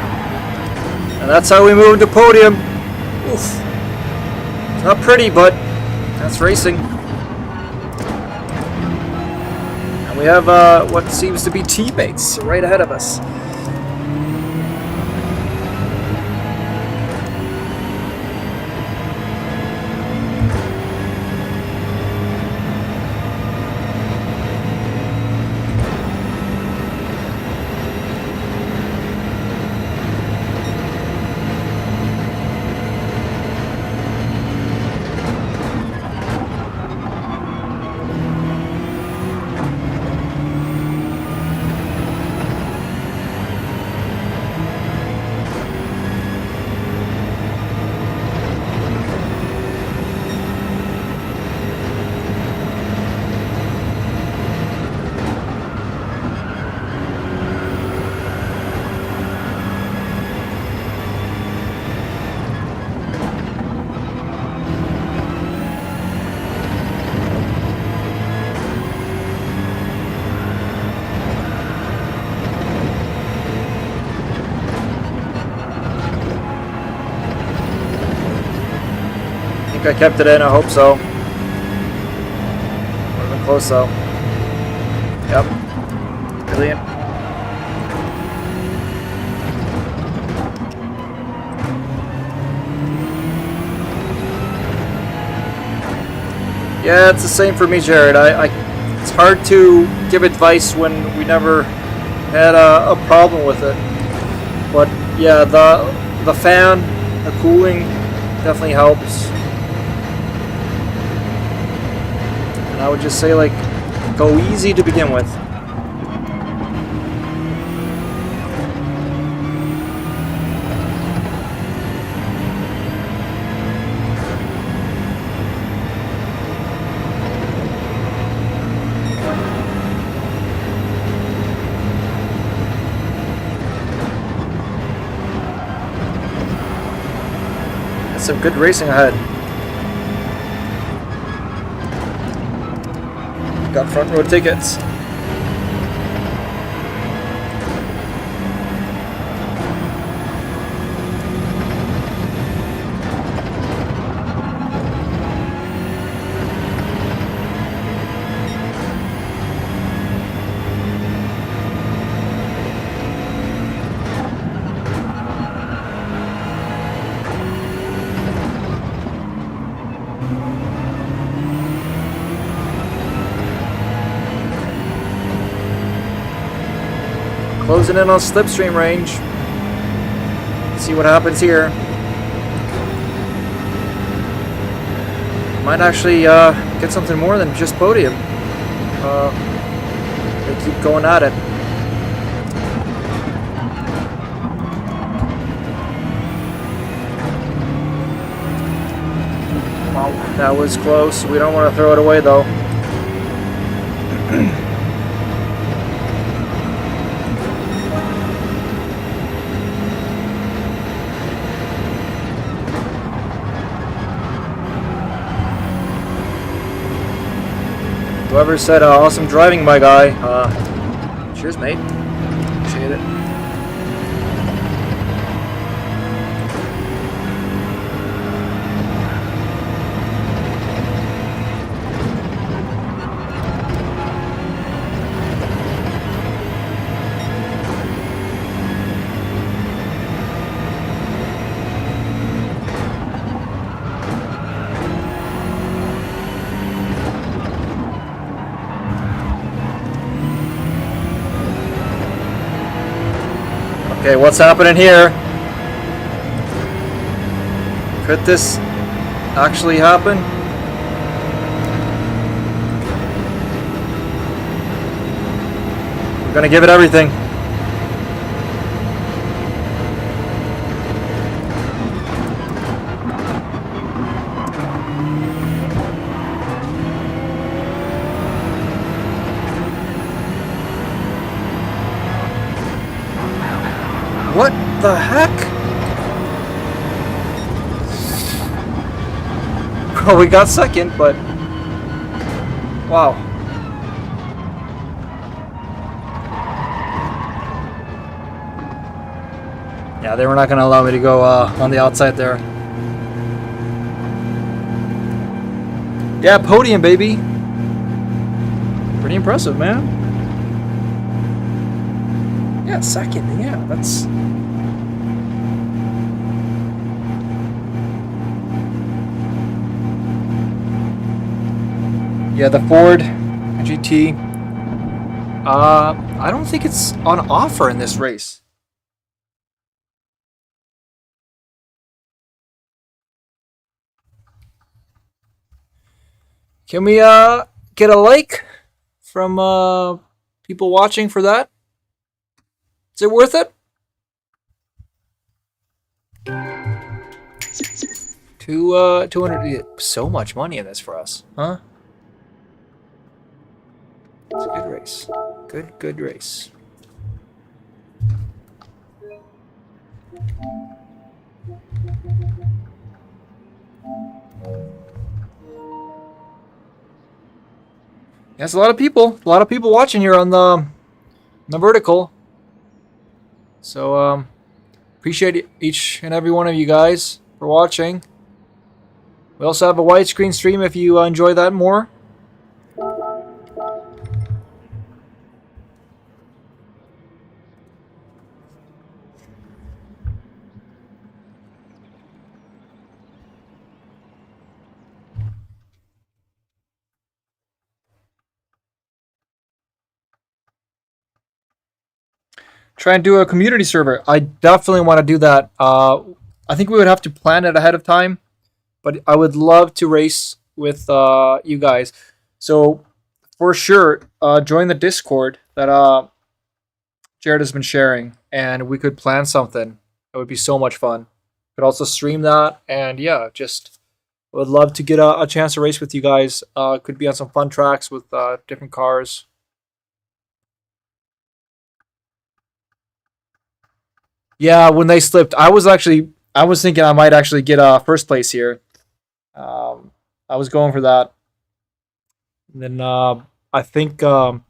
and that's how we move to podium. Oof. It's not pretty, but that's racing. And we have what seems to be teammates right ahead of us. I kept it in, I hope so. Would have been close though. Yep. Brilliant. Yeah, it's the same for me, Jared. It's hard to give advice when we never had a problem with it. But yeah, the fan, the cooling definitely helps. I would just say, like, go easy to begin with. That's some good racing ahead. Got front row tickets. Closing in on slipstream range. See what happens here. Might actually get something more than just podium. They keep going at it. That was close. We don't want to throw it away though. Whoever said awesome driving, my guy. Cheers, mate. Appreciate it. Okay, what's happening here? Could this actually happen? We're gonna give it everything. What the heck? Well, we got second, but wow. Yeah, they were not going to allow me to go on the outside there. Yeah, podium, baby. Pretty impressive, man. Yeah, second. Yeah, that's... Yeah, the Ford GT. I don't think it's on offer in this race. Can we get a like from people watching for that? Is it worth it? 200. So much money in this for us, huh? It's a good race. Good race. There's a lot of people watching here on the vertical. So appreciate each and every one of you guys for watching. We also have a widescreen stream if you enjoy that more. Try and do a community server. I definitely want to do that. I think we would have to plan it ahead of time, but I would love to race with you guys. So for sure, join the Discord that Jared has been sharing, and we could plan something. It would be so much fun. Could also stream that, and yeah, just would love to get a chance to race with you guys. Could be on some fun tracks with different cars. Yeah, when they slipped, I was thinking I might actually get first place here. I was going for that. And then I think the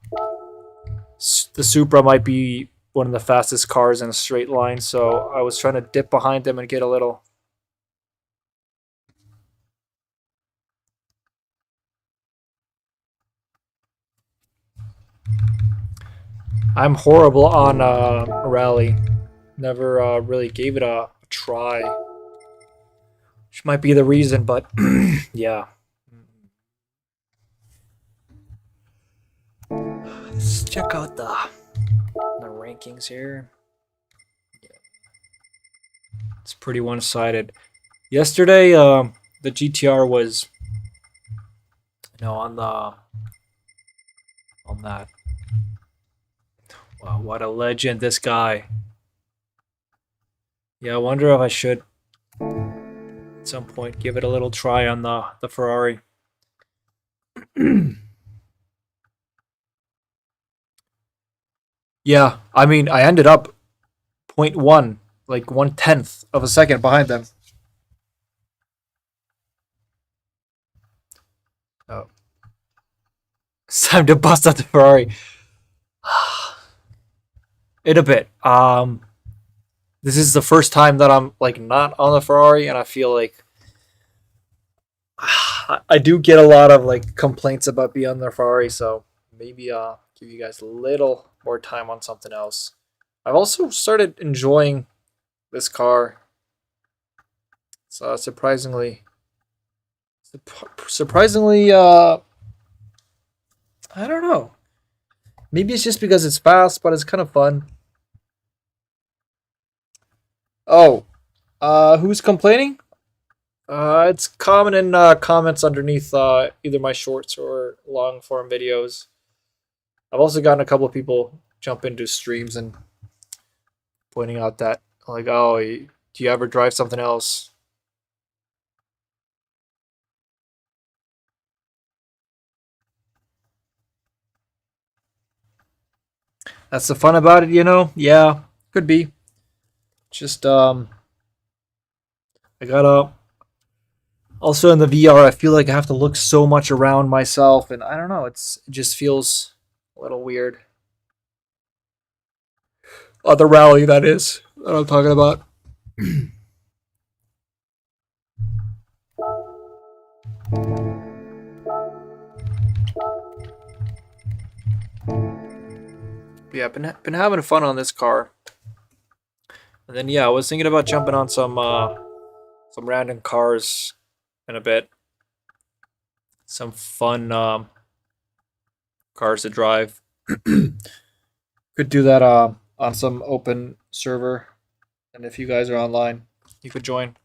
Supra might be one of the fastest cars in a straight line, so I was trying to dip behind them and get a little. I'm horrible on rally. Never really gave it a try. Which might be the reason, but yeah. Let's check out the rankings here. Yeah. It's pretty one-sided. Yesterday, the GTR was, on that. Wow, what a legend, this guy. Yeah, I wonder if I should at some point give it a little try on the Ferrari. Yeah, I mean, I ended up 0.1, like 1/10 of a second behind them. Oh, it's time to bust out the Ferrari. In a bit. This is the first time that I'm like not on the Ferrari, and I feel like I do get a lot of like complaints about being on the Ferrari, so maybe give you guys a little more time on something else. I've also started enjoying this car. So surprisingly, I don't know. Maybe it's just because it's fast, but it's kind of fun. Oh, who's complaining? It's common in comments underneath either my shorts or long form videos. I've also gotten a couple of people jump into streams and pointing out that, like, oh, do you ever drive something else? That's the fun about it, you know? Yeah, could be. Just, I gotta. Also in the VR, I feel like I have to look so much around myself, and I don't know, it just feels a little weird. The rally, that is, that I'm talking about. Yeah, been having fun on this car. And then yeah, I was thinking about jumping on some random cars in a bit. Some fun cars to drive. Could do that on some open server, and if you guys are online, you could join.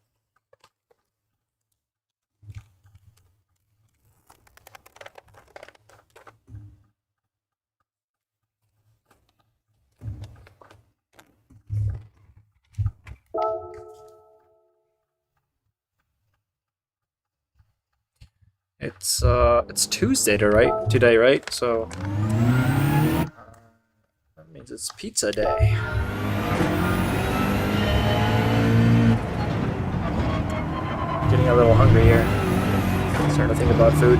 It's Tuesday today, right? So that means it's pizza day. Getting a little hungry here. Starting to think about food.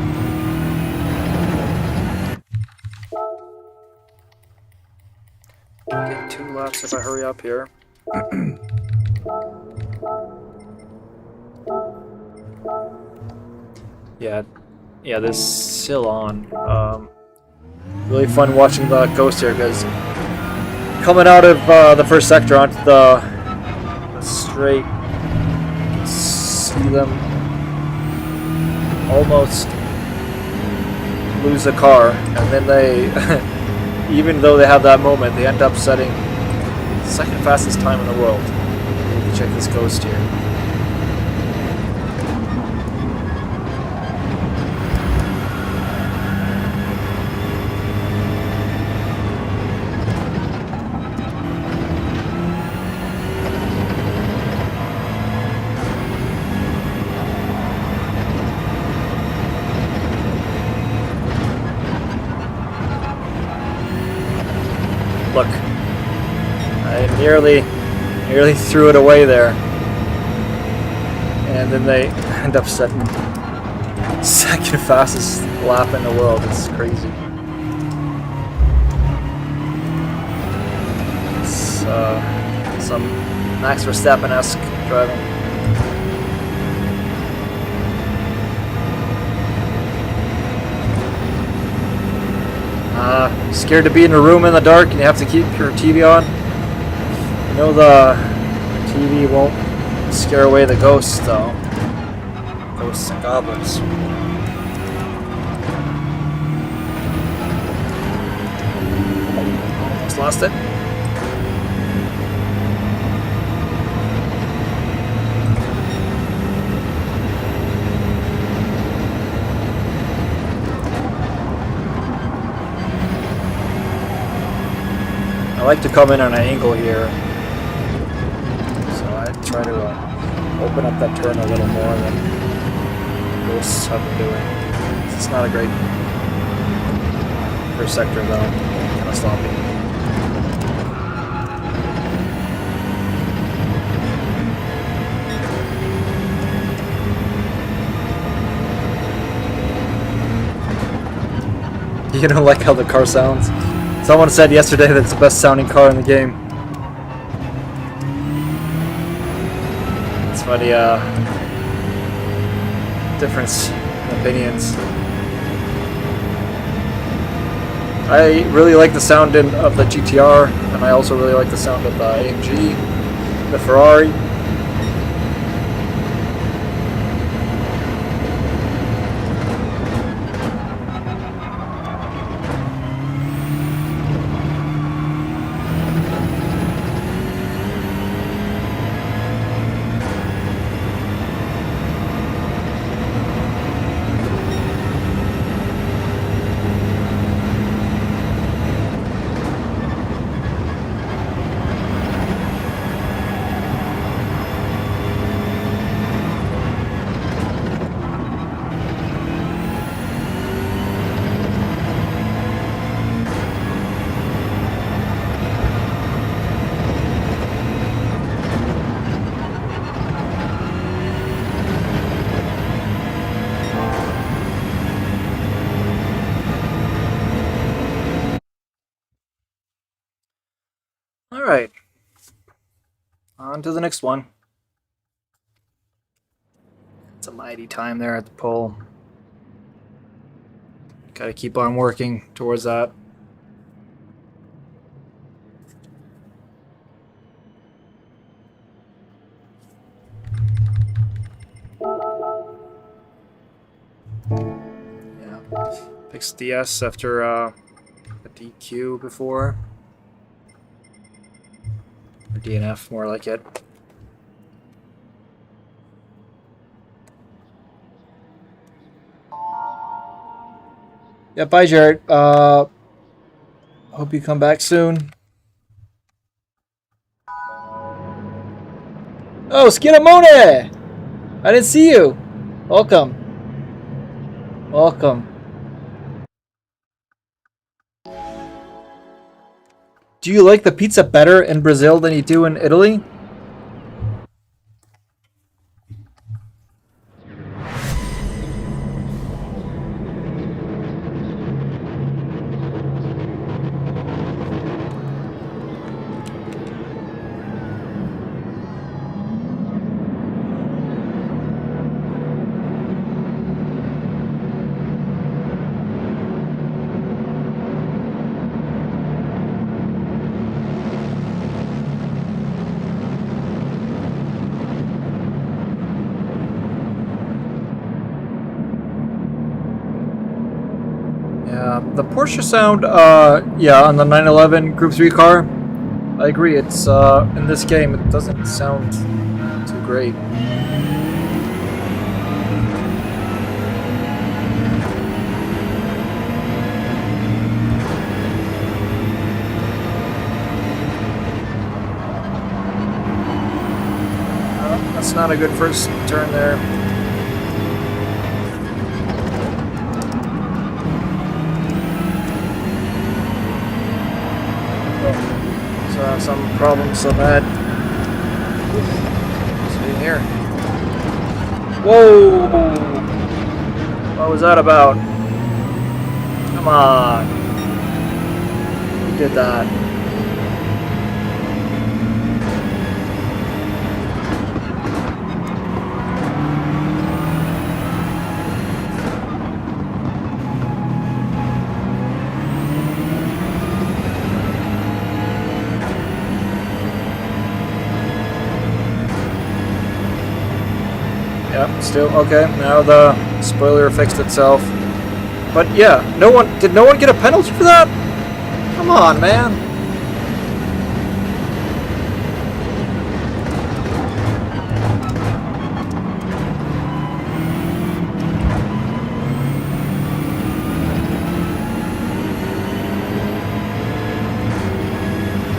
Get 2 laps if I hurry up here. Yeah, this is still on. Really fun watching the ghost here, because coming out of the first sector onto the straight, you can see them almost lose the car, and then they, even though they have that moment, they end up setting second fastest time in the world. Maybe check this ghost here. Look, I nearly threw it away there, and then they end up setting second fastest lap in the world. It's crazy. It's some Max Verstappen-esque driving. Scared to be in a room in the dark and you have to keep your TV on. You know the TV won't scare away the ghosts though. Ghosts and goblins. Almost lost it. I like to come in on an angle here, so I try to open up that turn a little more than most have been doing. It's not a great first sector though, kind of sloppy. You don't like how the car sounds? Someone said yesterday that it's the best sounding car in the game. It's funny, difference in opinions. I really like the sound of the GTR, and I also really like the sound of the AMG, the Ferrari. Alright, on to the next one. It's a mighty time there at the pole. Gotta keep on working towards that. Yeah, fixed the S after a DQ before. Or DNF, more like it. Yeah, bye, Jared. Hope you come back soon. Oh, Skinamone! I didn't see you. Welcome. Welcome. Do you like the pizza better in Brazil than you do in Italy? The Porsche sound, yeah, on the 911 Group 3 car, I agree, it's, in this game, it doesn't sound too great. That's not a good first turn there. Some problems I've had. See here. Whoa! What was that about? Come on. Who did that? Yep, still okay. Now the spoiler fixed itself. But yeah, did no one get a penalty for that? Come on, man.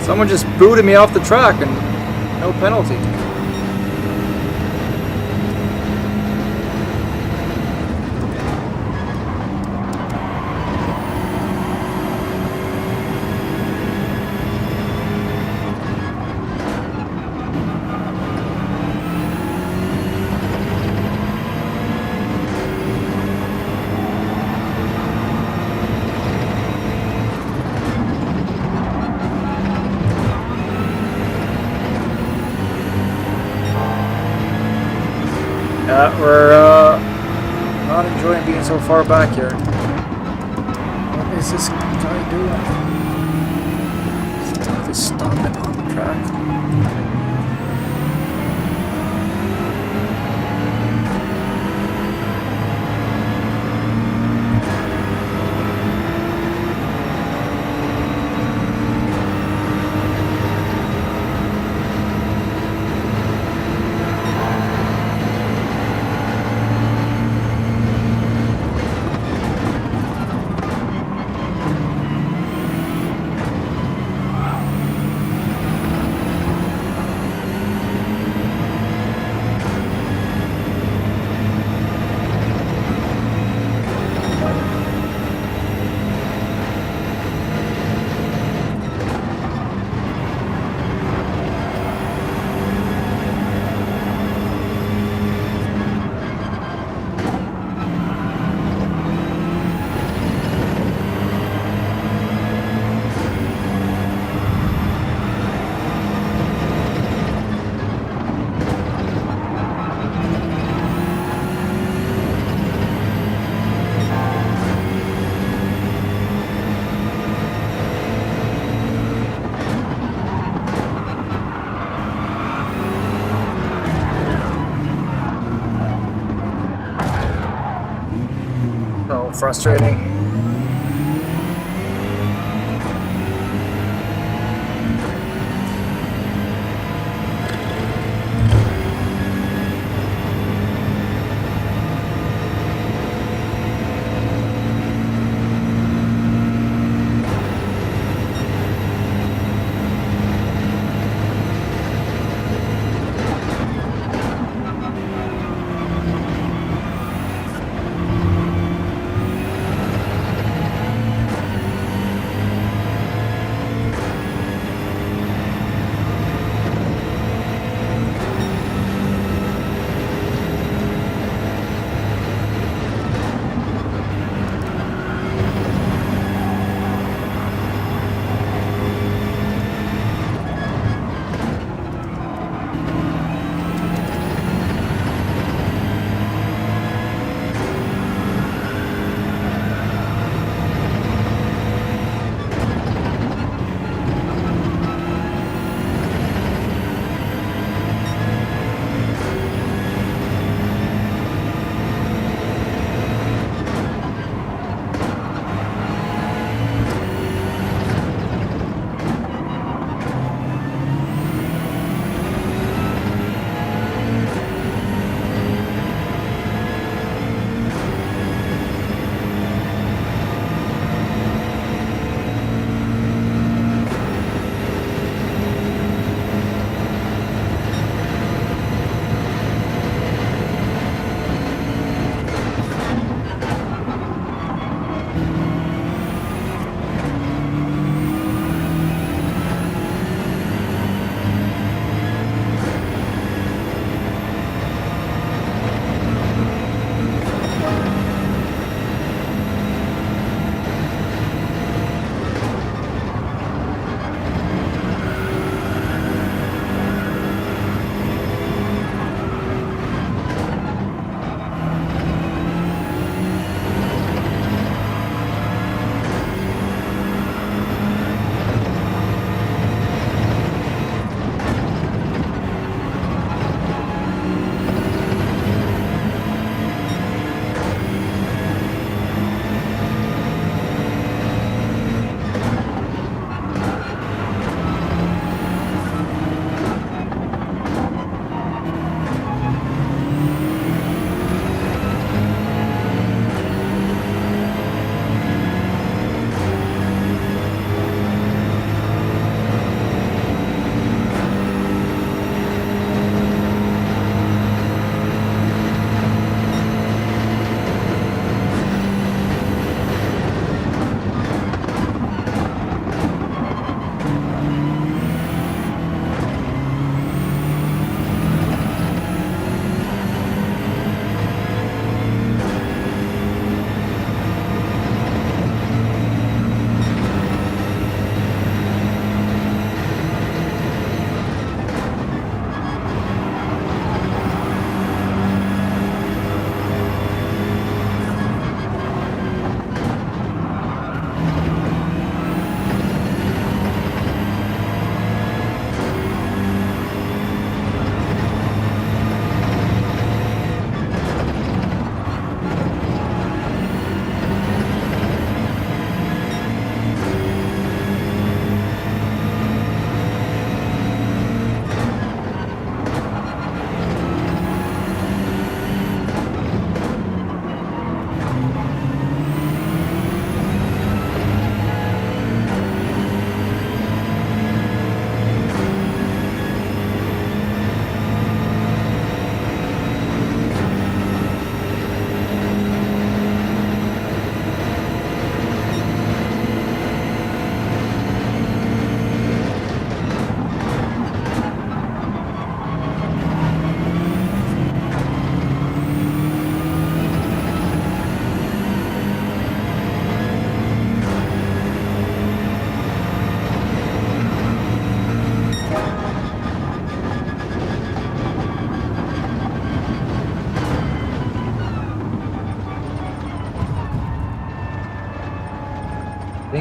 Someone just booted me off the track and no penalty. We're not enjoying being so far back here. What is this guy doing? Just stopping on the track. So frustrating.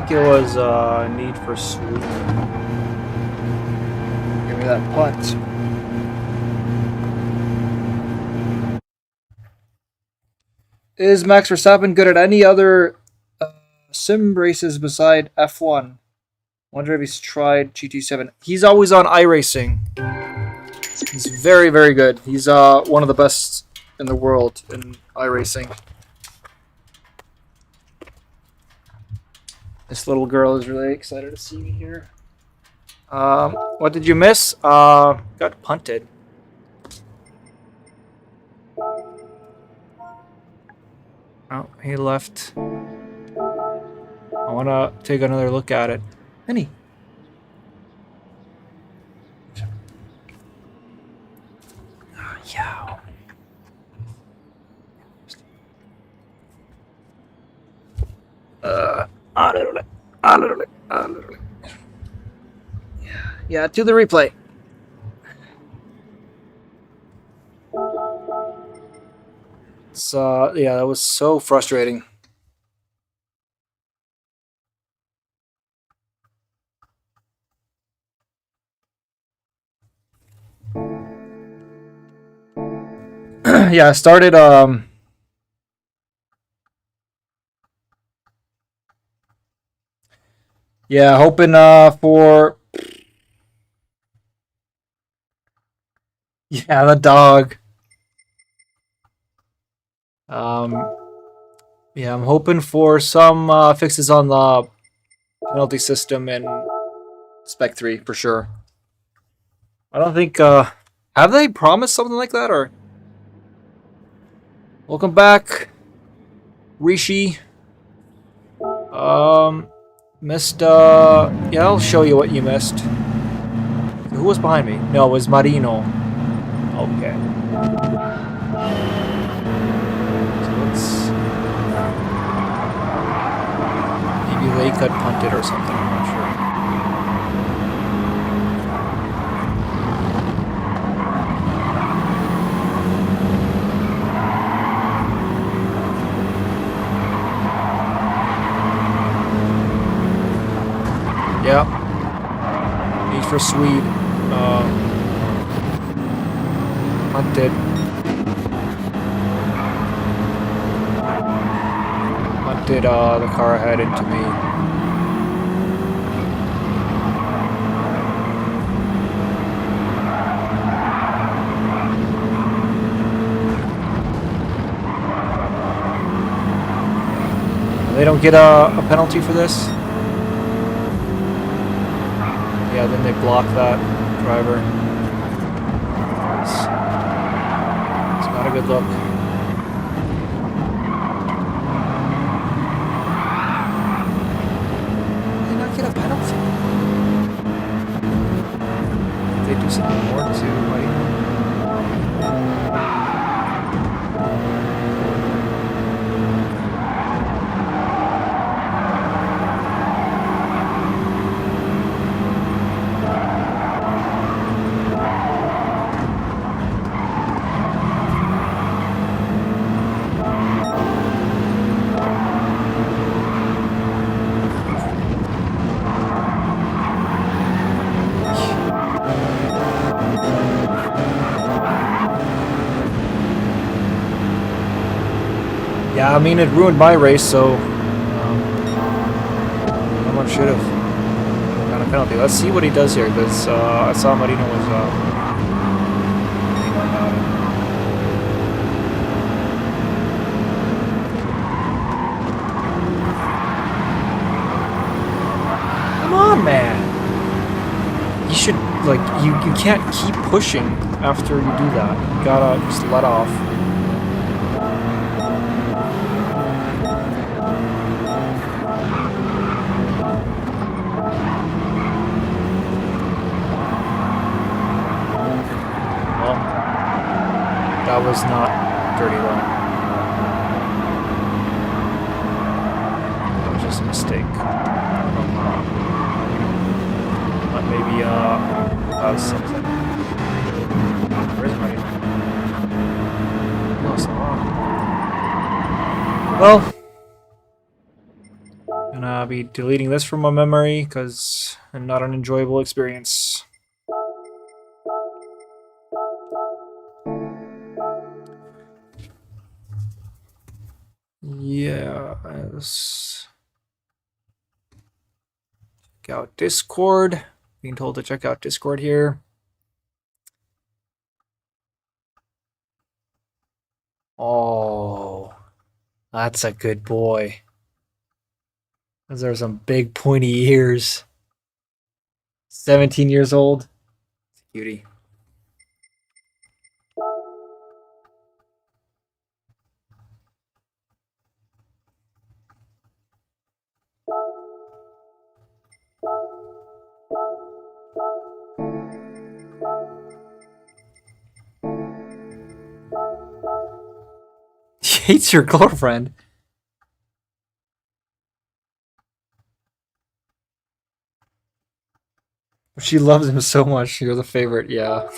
think it was Need for Speed. Give me that punt. Is Max Verstappen good at any other sim races beside F1? Wonder if he's tried GT7. He's always on iRacing. He's very, very good. He's one of the best in the world in iRacing. This little girl is really excited to see me here. What did you miss? Got punted. Oh, he left. I want to take another look at it. Penny. Yeah. Yeah, to the replay. So yeah, that was so frustrating. Yeah, I started yeah, hoping for yeah, the dog. Yeah, I'm hoping for some fixes on the penalty system in Spec 3 for sure. I don't think have they promised something like that or welcome back, Rishi. Missed yeah, I'll show you what you missed. Who was behind me? No, it was Marino. Okay. So let's maybe they could punt it or something, I'm not sure. Yeah. Need for Swede. Punted. Punted the car ahead into me. They don't get a penalty for this? Yeah, then they block that driver. It's not a good look. Did they not get a penalty? Did they do something more to Marino? Yeah, I mean, it ruined my race, so someone should have got a penalty. Let's see what he does here, because I saw Marino was thinking about it. Come on, man! You should, like, you can't keep pushing after you do that. You gotta just let off. That was not dirty though. That was just a mistake. But maybe that was something. Where's my lost the law? Well, gonna gonna be deleting this from my memory because not an enjoyable experience. Yes. Check out Discord. Being told to check out Discord here. Oh, that's a good boy. Those are some big pointy ears. 17 years old. It's a cutie. He hates your girlfriend. She loves him so much. You're the favorite. Yeah.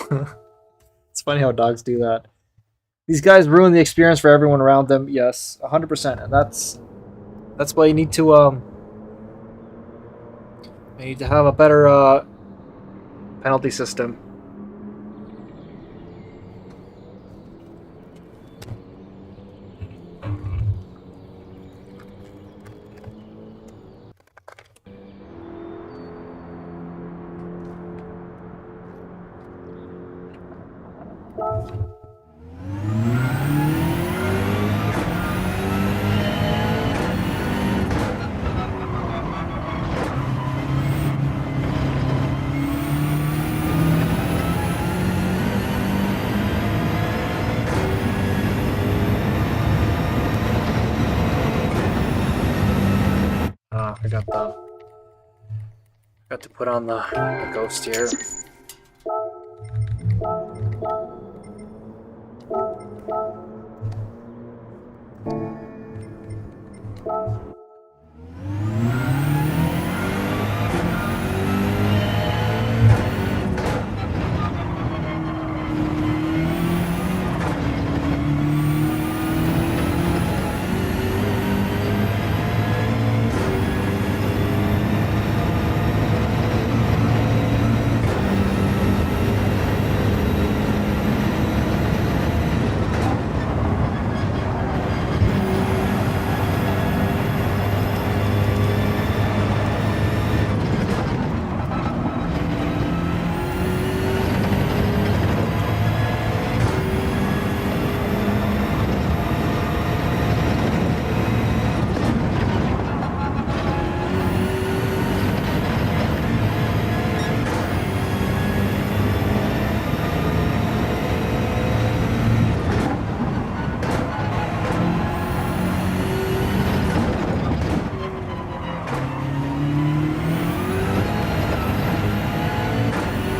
It's funny how dogs do that. These guys ruin the experience for everyone around them. Yes, 100%. And that's why you need to have a better penalty system. I got to put on the ghost here.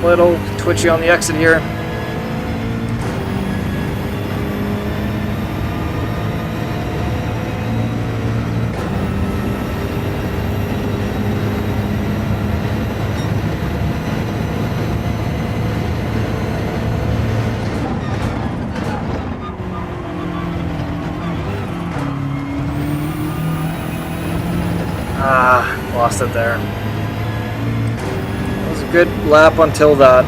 Little twitchy on the exit here. Lost it there. It was a good lap until that.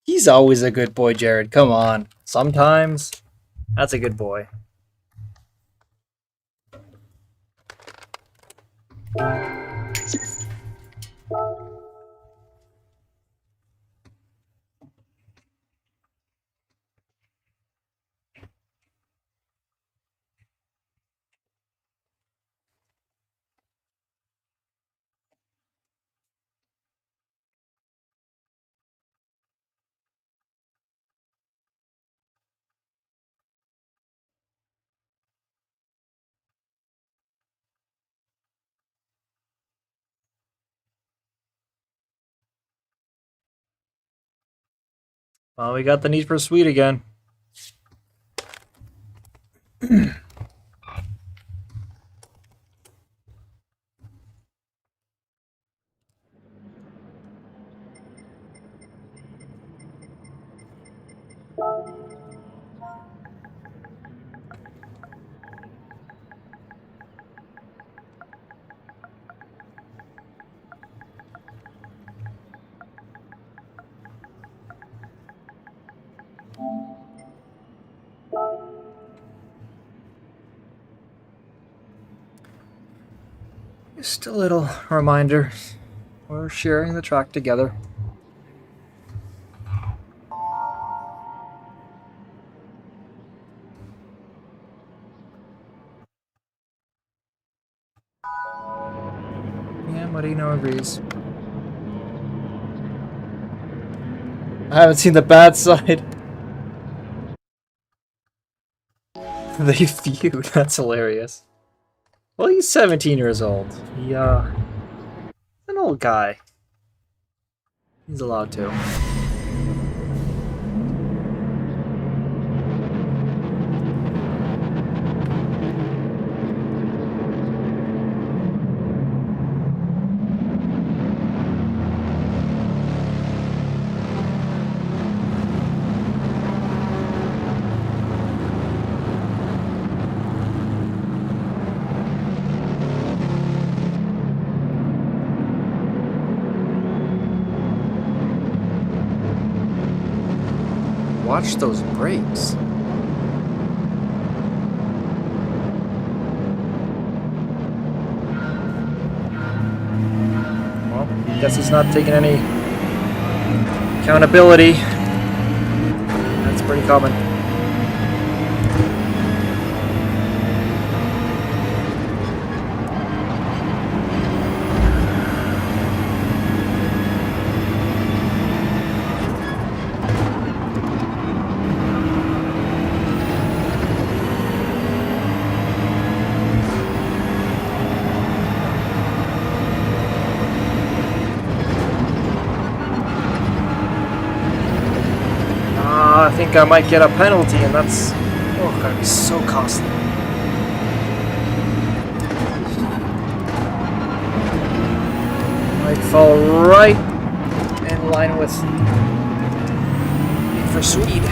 He's always a good boy, Jared. Come on. Sometimes that's a good boy. Well, we got the Need for Speed again. Just a little reminder, we're sharing the track together. Yeah, Marino agrees. I haven't seen the bad side. They feud, that's hilarious. Well, he's 17 years old. He's an old guy. He's allowed to. Watch those brakes. Well, guess he's not taking any accountability. That's pretty common. I think I might get a penalty, and that's gonna be so costly. Might fall right in line with Need for Speed.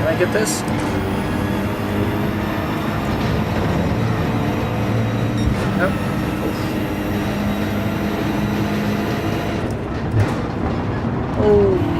Can I get this? Nope. Oh.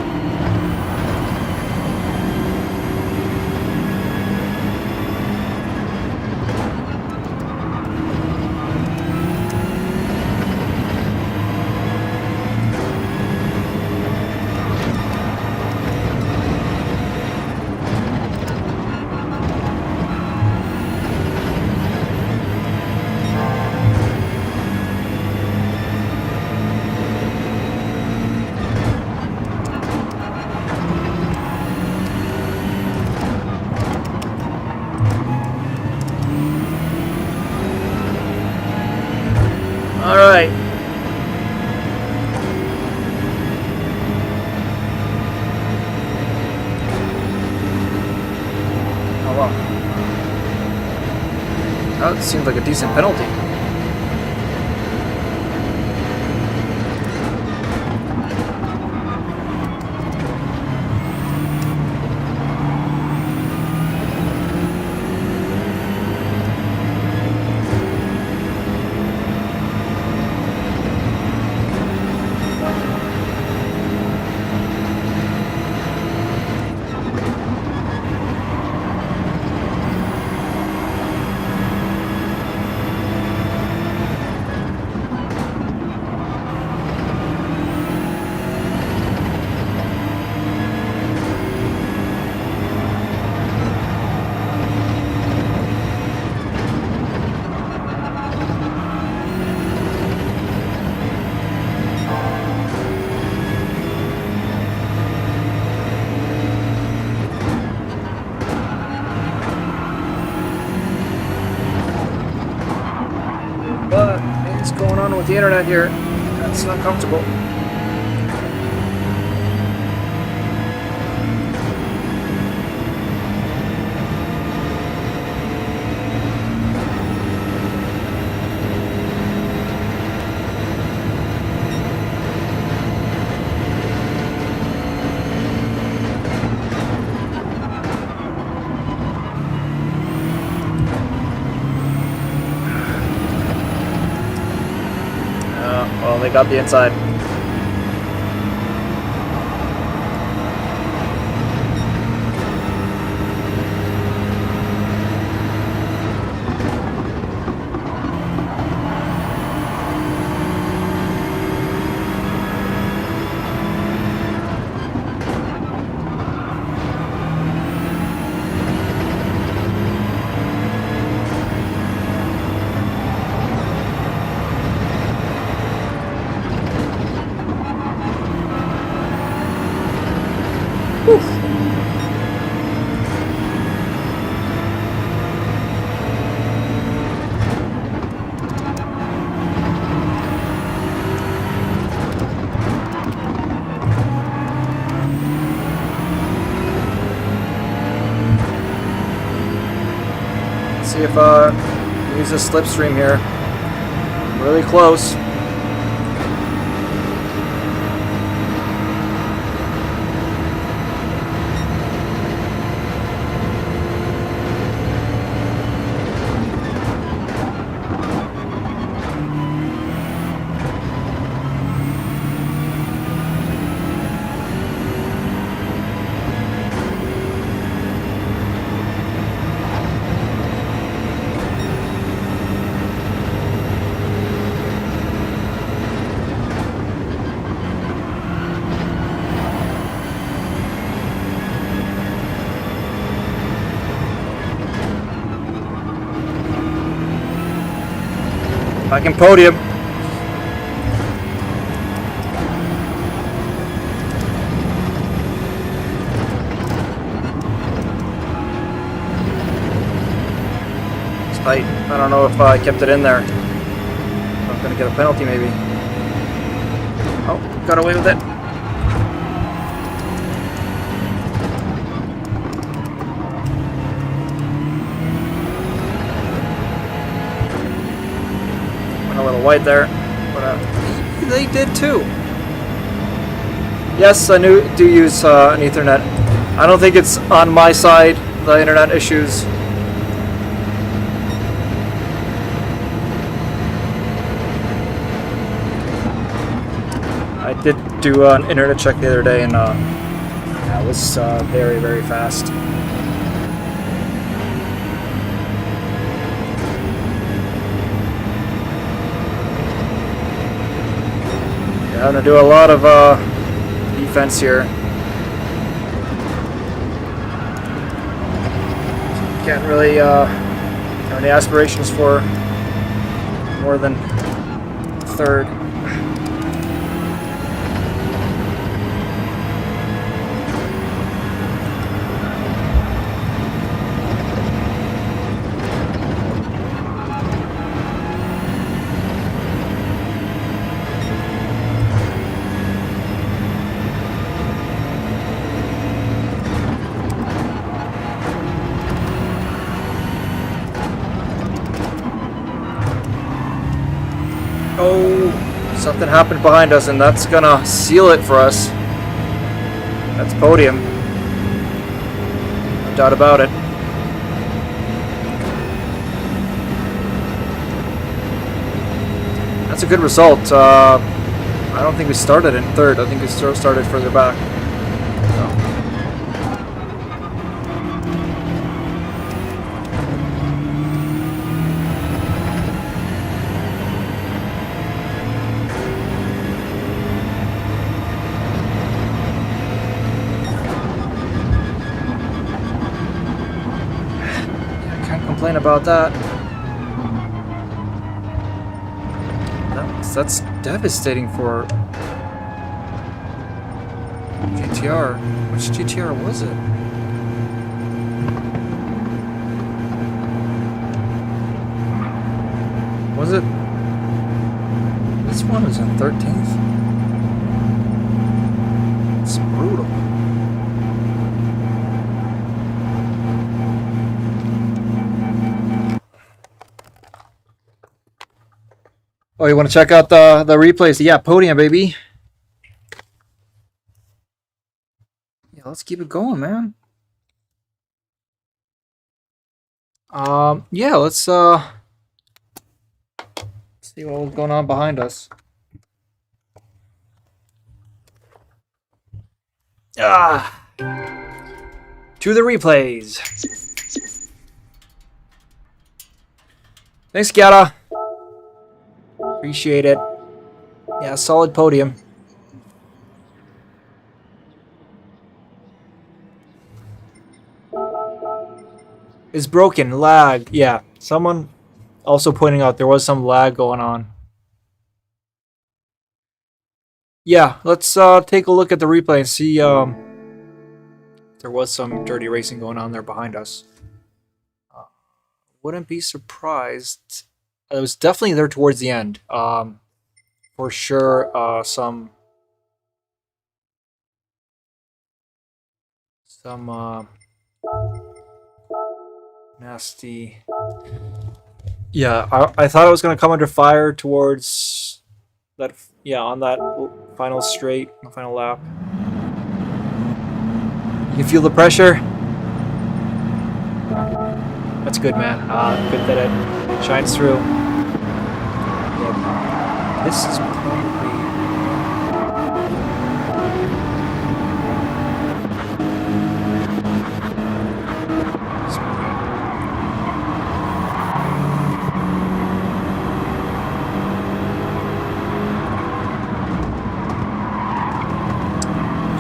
All right. Oh wow. That seems like a decent penalty. What's going on with the internet here? That's uncomfortable. Well, they got the inside. See if use a slipstream here. Really close. I can podium. It's tight. I don't know if I kept it in there. I'm gonna get a penalty maybe. Oh, got away with it. A little white there, but they did too. Yes, I do use an Ethernet. I don't think it's on my side, the internet issues. I did do an internet check the other day, and yeah, it was very, very fast. I'm going to do a lot of defense here. Can't really have any aspirations for more than third. Oh, something happened behind us, and that's gonna seal it for us. That's podium. No doubt about it. That's a good result. I don't think we started in third. I think we started further back. Complain about that. That's devastating for GTR. Which GTR was it? Was it This one is in 13th. It's brutal. Oh, you want to check out the replays? Yeah, podium, baby. Yeah, let's keep it going, man. Yeah, let's see what was going on behind us. To the replays. Thanks, Giada. Appreciate it. Yeah, solid podium. Is broken. Lag. Yeah, someone also pointing out there was some lag going on. Yeah, let's take a look at the replay and see there was some dirty racing going on there behind us. Wouldn't be surprised. It was definitely there towards the end. For sure, some nasty. Yeah, I thought I was gonna come under fire towards that. Yeah, on that final straight, the final lap. You can feel the pressure. That's good, man. Good that it shines through. Yeah, this is probably.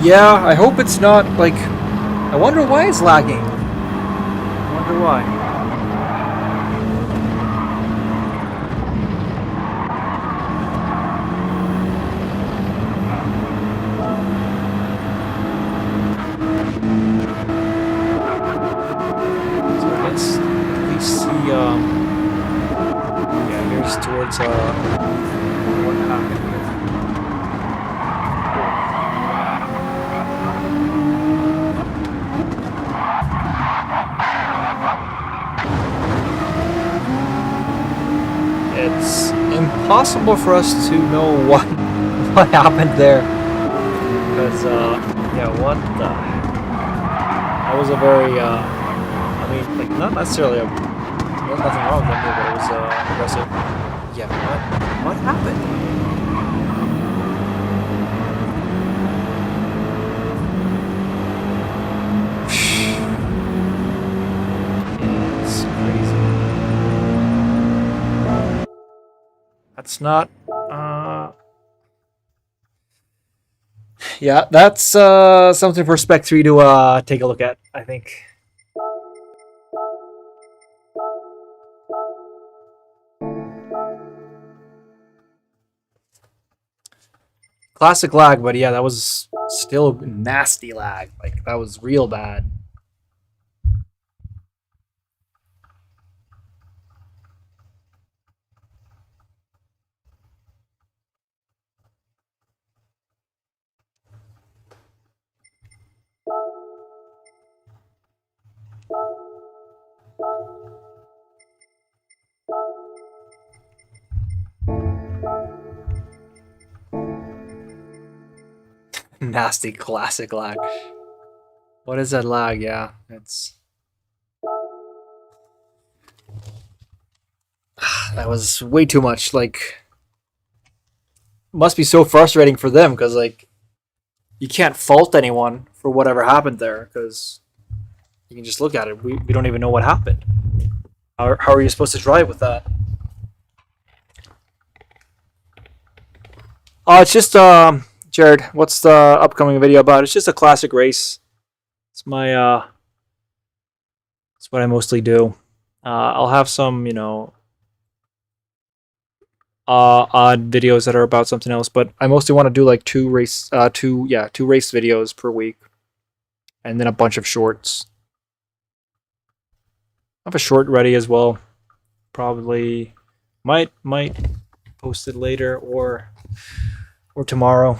Yeah, I hope it's not like. I wonder why it's lagging. I wonder why. So let's at least see. Yeah, here's towards what happened here. It's impossible for us to know what happened there, because yeah, what the? That was a very I mean, like not necessarily there's nothing wrong with them, but it was aggressive. Yeah, what happened? It's crazy. That's not, yeah, that's something for Spec 3 to take a look at, I think. Classic lag, but yeah, that was still nasty lag. Like, that was real bad. Nasty classic lag. What is that lag? Yeah, it's... That was way too much. Like, must be so frustrating for them, because, like, you can't fault anyone for whatever happened there, because you can just look at it. We don't even know what happened. How are you supposed to drive with that? Oh, it's just, Jared, what's the upcoming video about? It's just a classic race. It's my, it's what I mostly do. I'll have some, you know, odd videos that are about something else, but I mostly want to do like two race videos per week, and then a bunch of shorts. I have a short ready as well. Probably might posted later or tomorrow.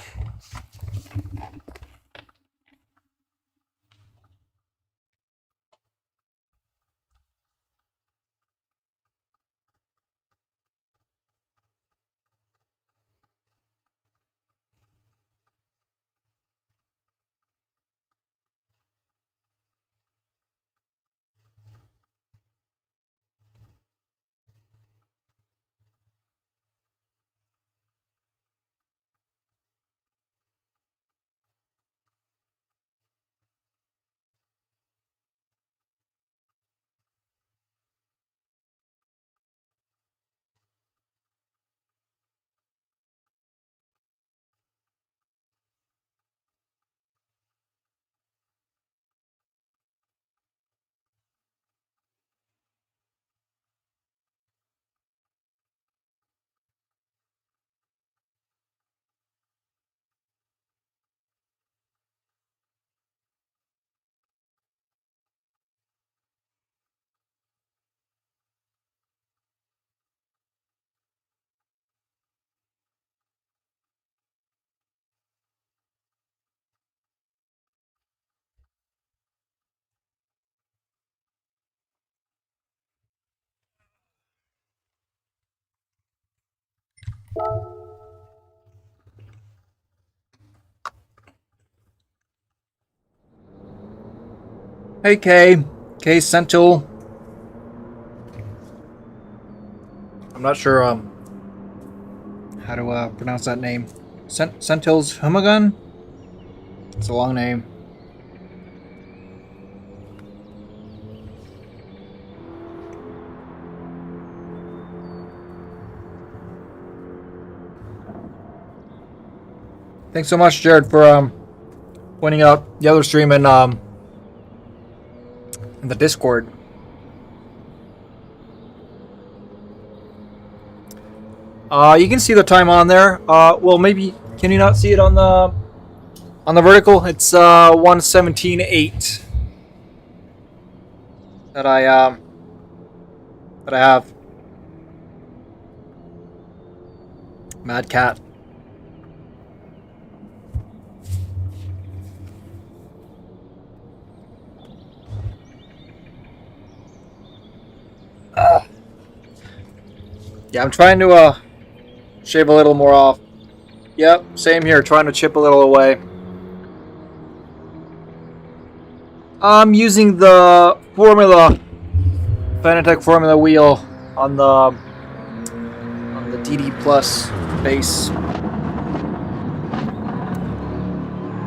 Hey, Kay Sentil. I'm not sure how to pronounce that name. Sentil's Humagun? It's a long name. Thanks so much, Jared, for pointing out the other stream in the Discord. You can see the time on there. Well, maybe can you not see it on the vertical? It's 1:17:8 that I have. Mad Cat. Yeah, I'm trying to shave a little more off. Yep, same here. Trying to chip a little away. I'm using the Fanatec Formula wheel on the DD Plus base.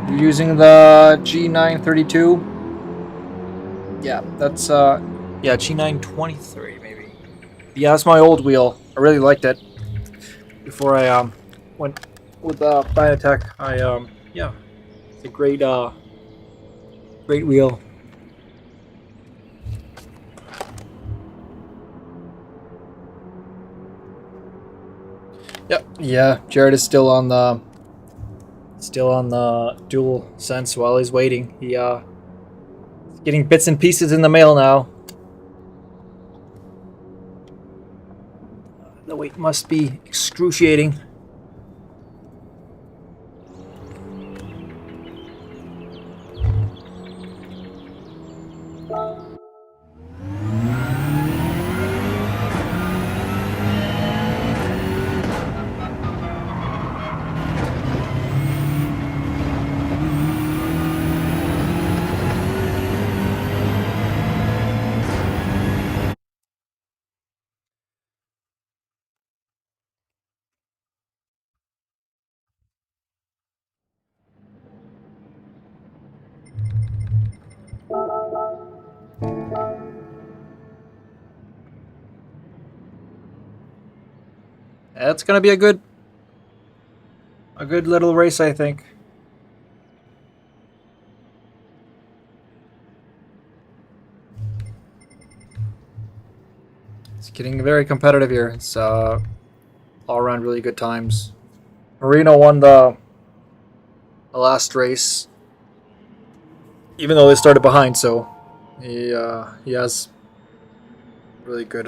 You're using the G932. Yeah, that's G923 maybe. Yeah, that's my old wheel. I really liked it. Before I went with Fanatec, yeah, it's a great wheel. Yep. Yeah, Jared is still on the dual sense while he's waiting. He's getting bits and pieces in the mail now. The wait must be excruciating. It's gonna be a good little race, I think. It's getting very competitive here. It's all around really good times. Marino won the last race, even though they started behind. So he has really good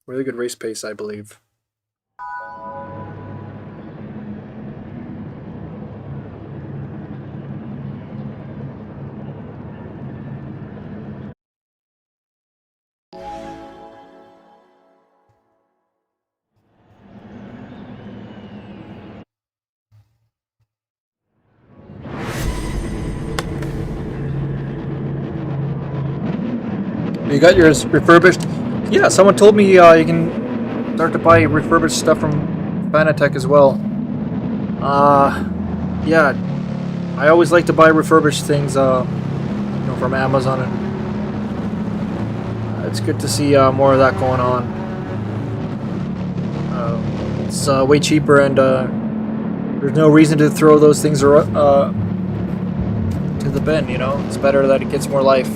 race pace, I believe. You got yours refurbished? Yeah, someone told me you can start to buy refurbished stuff from Fanatec as well. Yeah, I always like to buy refurbished things, from Amazon, and it's good to see more of that going on. It's way cheaper, and there's no reason to throw those things to the bin. It's better that it gets more life.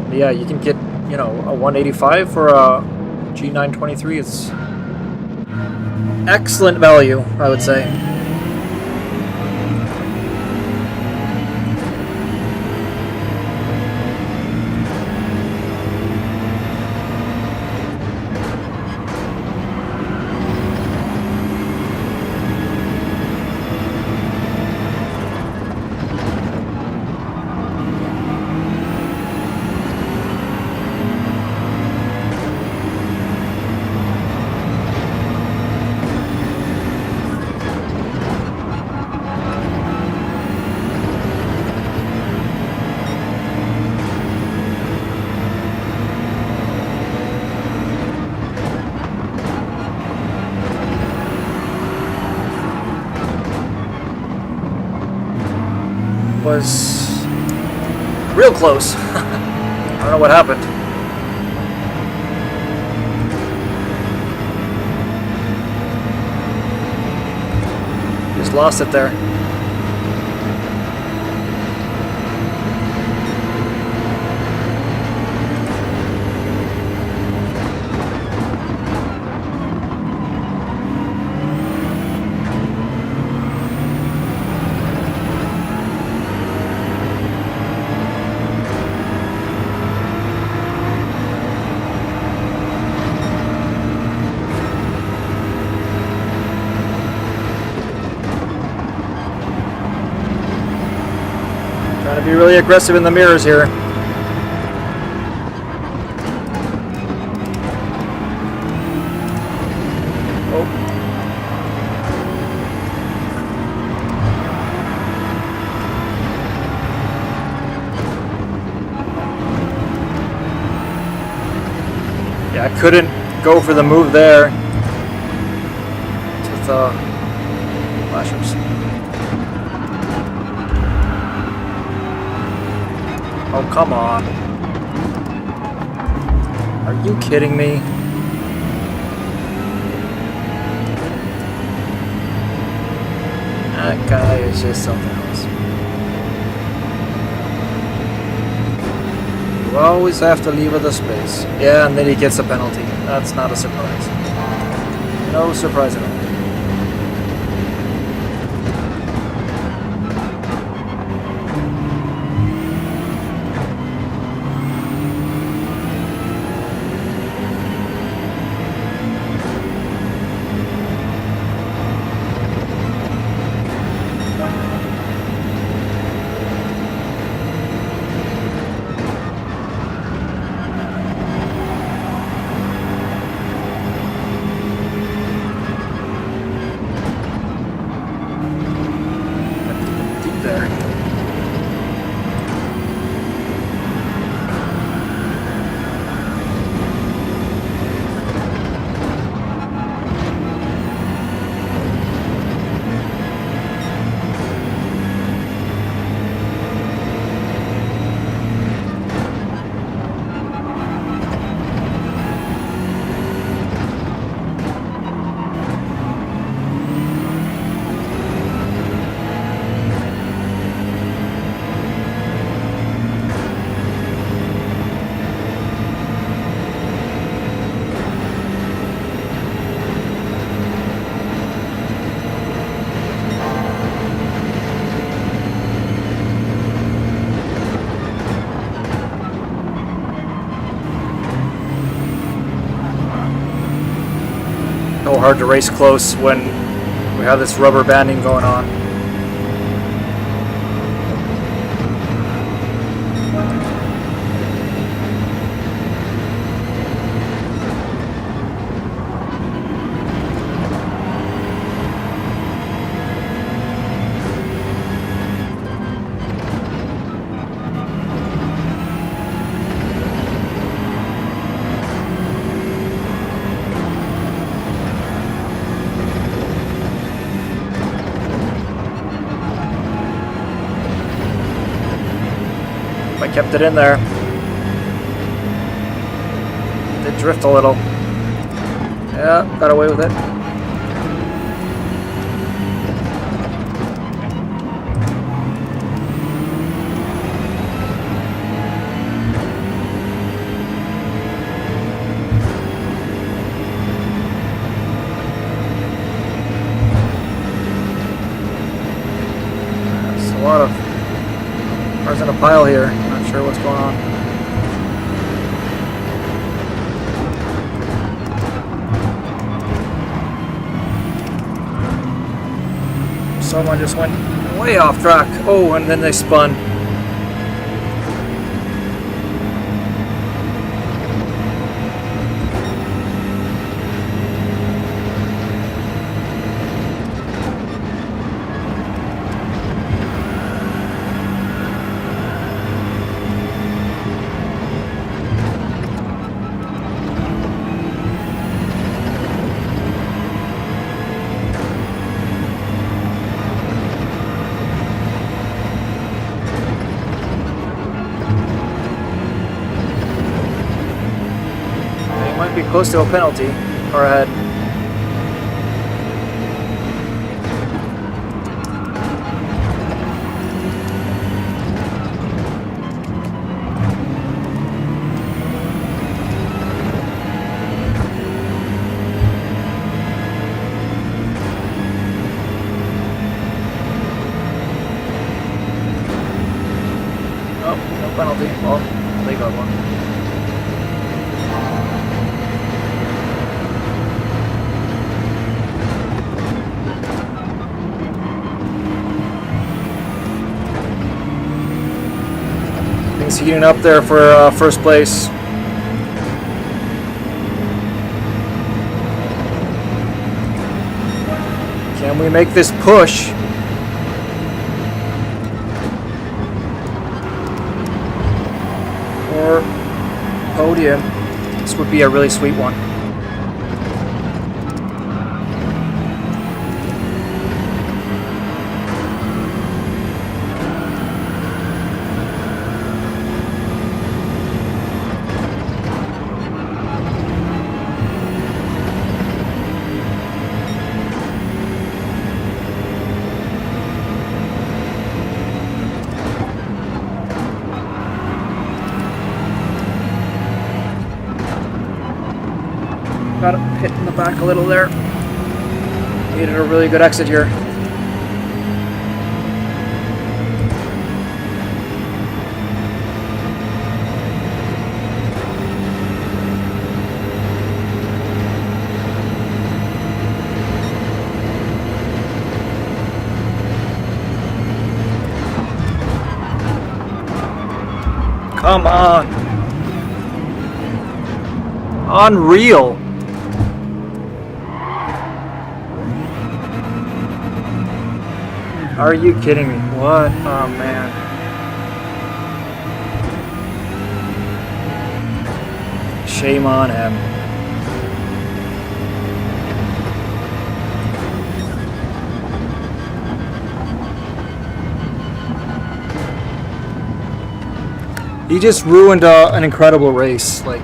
But yeah, you can get a 185 for a G923. It's excellent value, I would say. Was real close. I don't know what happened. Just lost it there. Trying to be really aggressive in the mirrors here. Oh. Yeah, I couldn't go for the move there. With flashers. Oh, come on. Are you kidding me? That guy is just something else. You always have to leave with a space. Yeah, and then he gets a penalty. That's not a surprise. No surprise at all. So hard to race close when we have this rubber banding going on. kept it in there. Did drift a little. Yeah, got away with it. There's a lot of cars in a pile here. Not sure what's going on. Someone just went way off track. Oh, and then they spun. Might be close to a penalty or ahead. Oh, no penalty. Well, they got one. Things heating up there for first place. Can we make this push? Or podium? This would be a really sweet one. Got hit in the back a little there. Needed a really good exit here. Come on. Unreal. Are you kidding me? What? Oh man. Shame on him. He just ruined an incredible race. Like,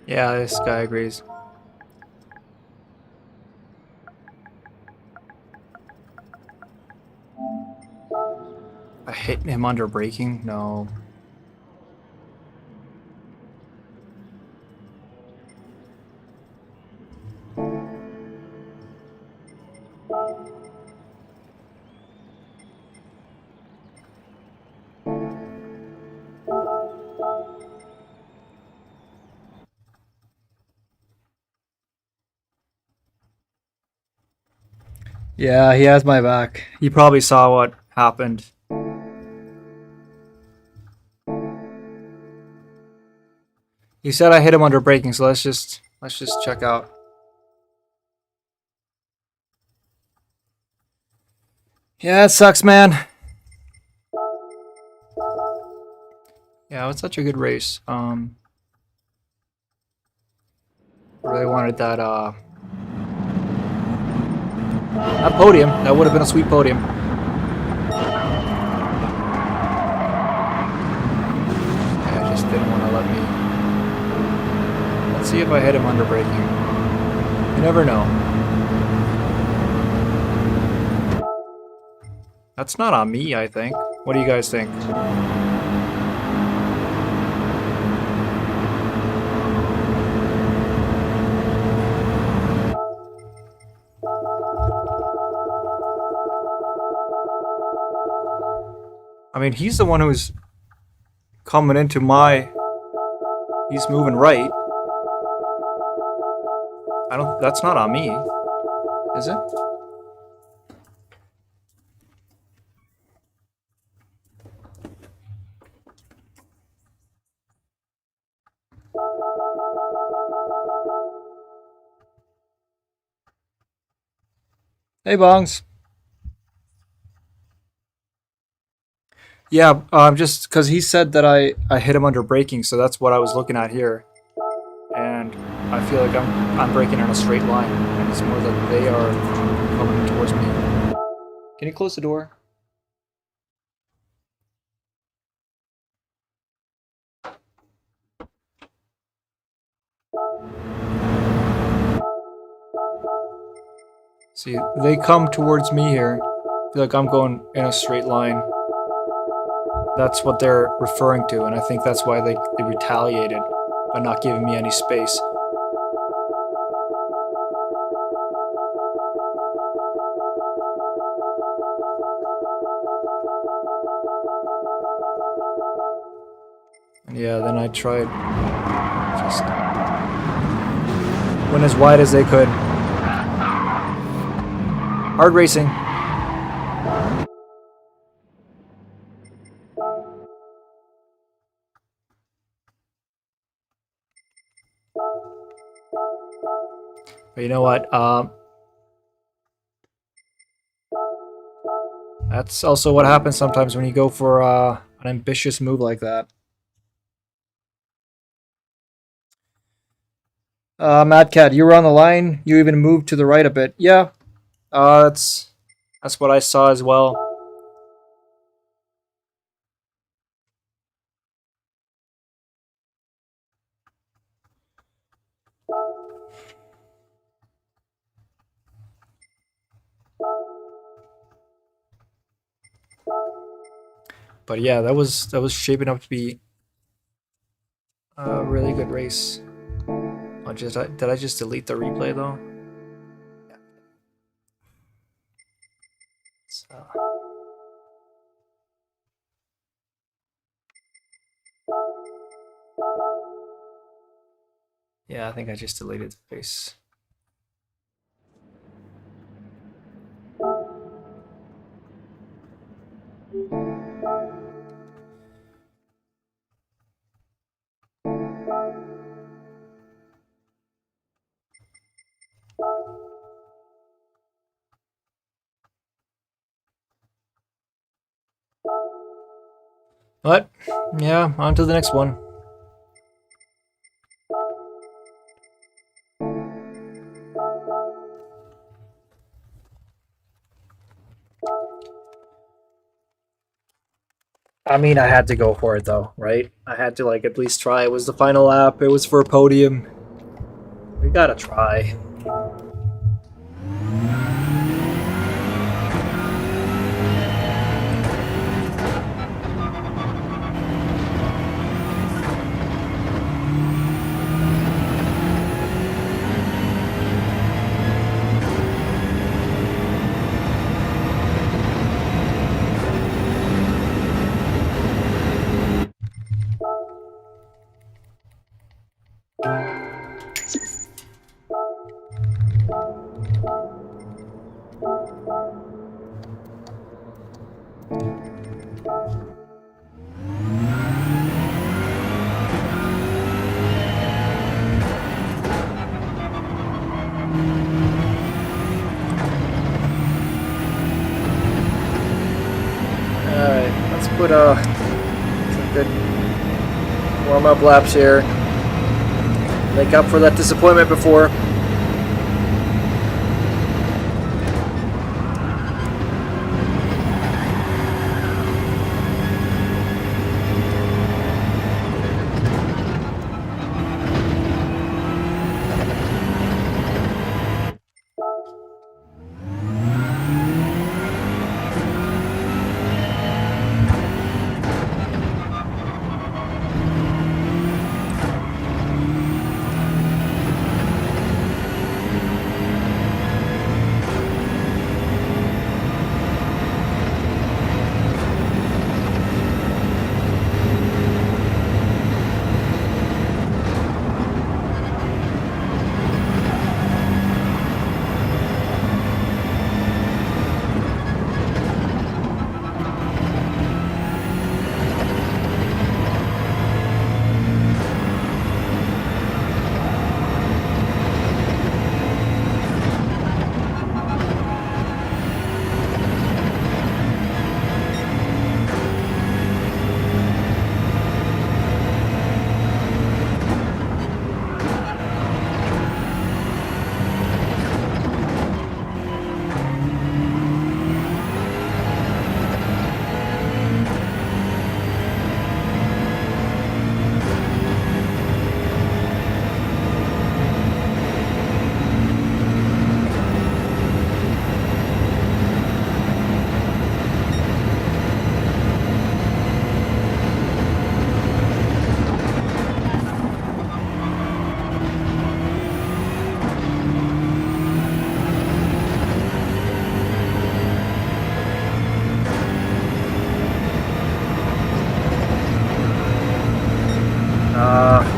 yeah, this guy agrees. I hit him under braking? No. Yeah, he has my back. He probably saw what happened. He said I hit him under braking, so let's just check out. Yeah, it sucks, man. Yeah, it was such a good race. Really wanted that that podium. That would have been a sweet podium. Yeah, I just didn't want to let me. Let's see if I hit him under braking. You never know. That's not on me, I think. What do you guys think? I mean, he's the one who's coming into my... He's moving right. I don't... That's not on me. Is it? Hey, Bongs. Yeah, just because he said that I hit him under braking, so that's what I was looking at here. And I feel like I'm braking in a straight line, and it's more that they are coming towards me. Can you close the door? See, they come towards me here. I feel like I'm going in a straight line. That's what they're referring to, and I think that's why they retaliated by not giving me any space. And yeah, then I tried just went as wide as they could. Hard racing. But you know what? That's also what happens sometimes when you go for an ambitious move like that. Mad Cat, you were on the line. You even moved to the right a bit. Yeah, that's what I saw as well. But yeah, that was shaping up to be a really good race. Did I just delete the replay though? Yeah. So. Yeah, I think I just deleted the race. But yeah, on to the next one. I mean, I had to go for it though, right? I had to like at least try. It was the final lap. It was for a podium. We gotta try. put some good warm-up laps here. Make up for that disappointment before.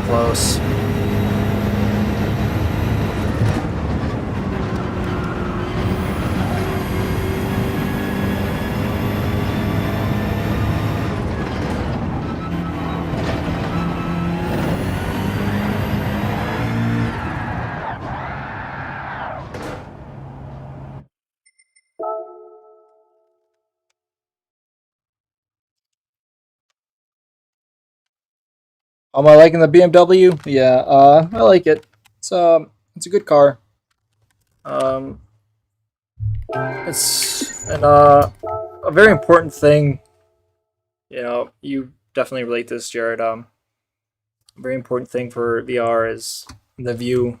Close. Am I liking the BMW? Yeah, I like it. It's a good car. Um, it's a very important thing. You know, you definitely relate this, Jared. A very important thing for VR is the view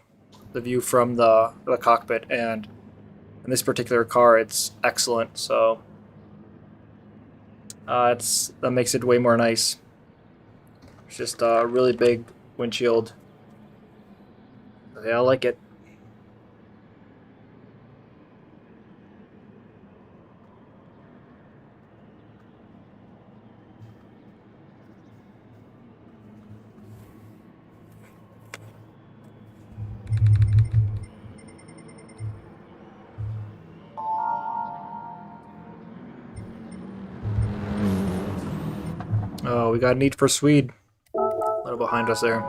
from the cockpit, and in this particular car, it's excellent. So that makes it way more nice. It's just a really big windshield. Yeah, I like it. Oh, we got Need for Speed. A little behind us there.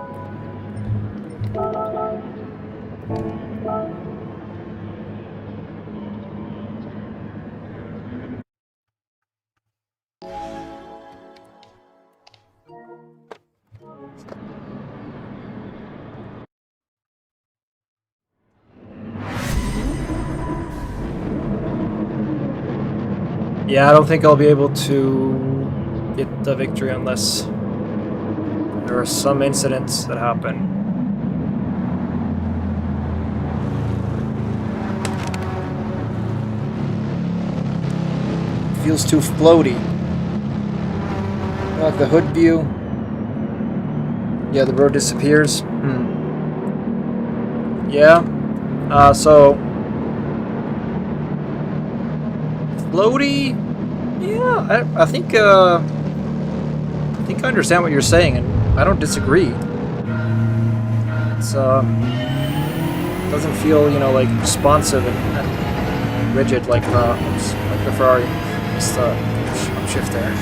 Yeah, I don't think I'll be able to get the victory unless there are some incidents that happen. Feels too floaty. I like the hood view. Yeah, the road disappears. Yeah. So floaty. Yeah, I think I understand what you're saying, and I don't disagree. It's doesn't feel, you know, like responsive and rigid like the Ferrari. Just upshift there.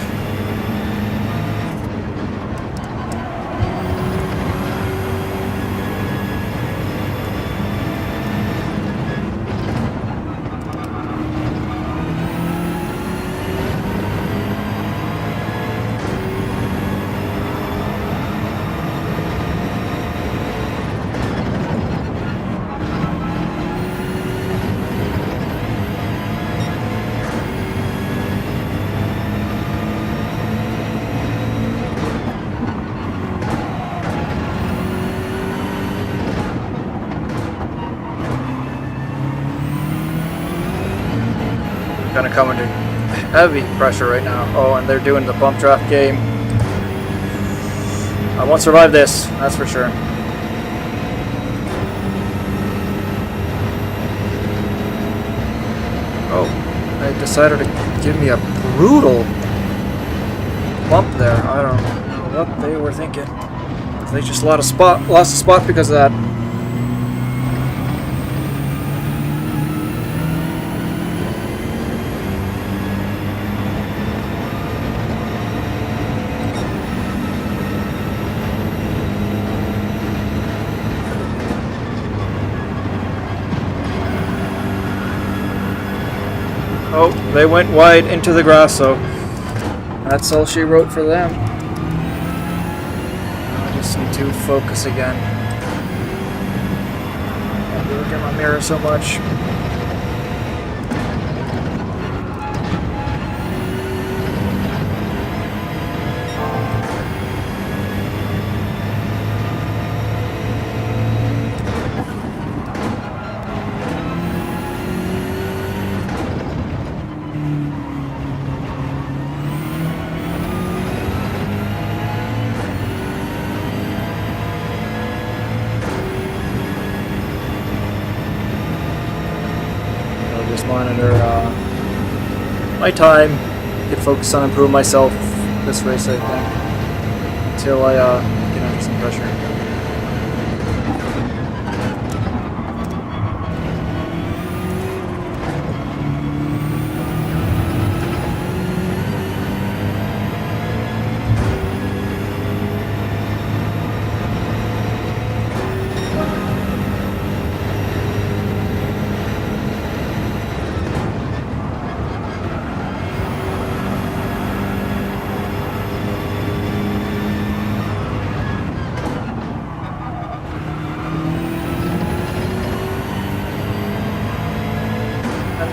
Kind of coming to heavy pressure right now. Oh, and they're doing the bump draft game. I won't survive this, that's for sure. Oh, they decided to give me a brutal bump there. I don't know what they were thinking. They just lost a spot because of that. Oh, they went wide into the grass, so that's all she wrote for them. I just need to focus again. Can't look at my mirror so much. Monitor my time, get focused on improving myself this race, I think, until I get under some pressure.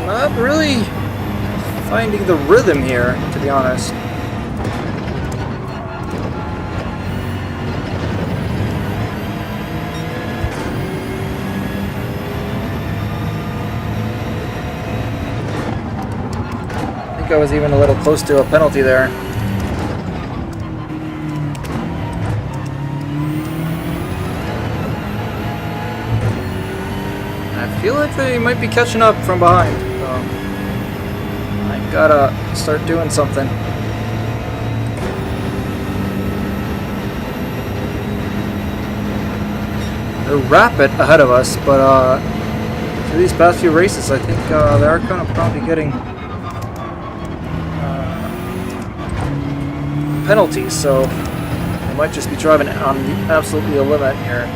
Not really finding the rhythm here, to be honest. I think I was even a little close to a penalty there. I feel like they might be catching up from behind. I gotta start doing something. They're rapid ahead of us, but through these past few races, I think they are kind of prone to getting penalties, so they might just be driving on absolutely the limit here.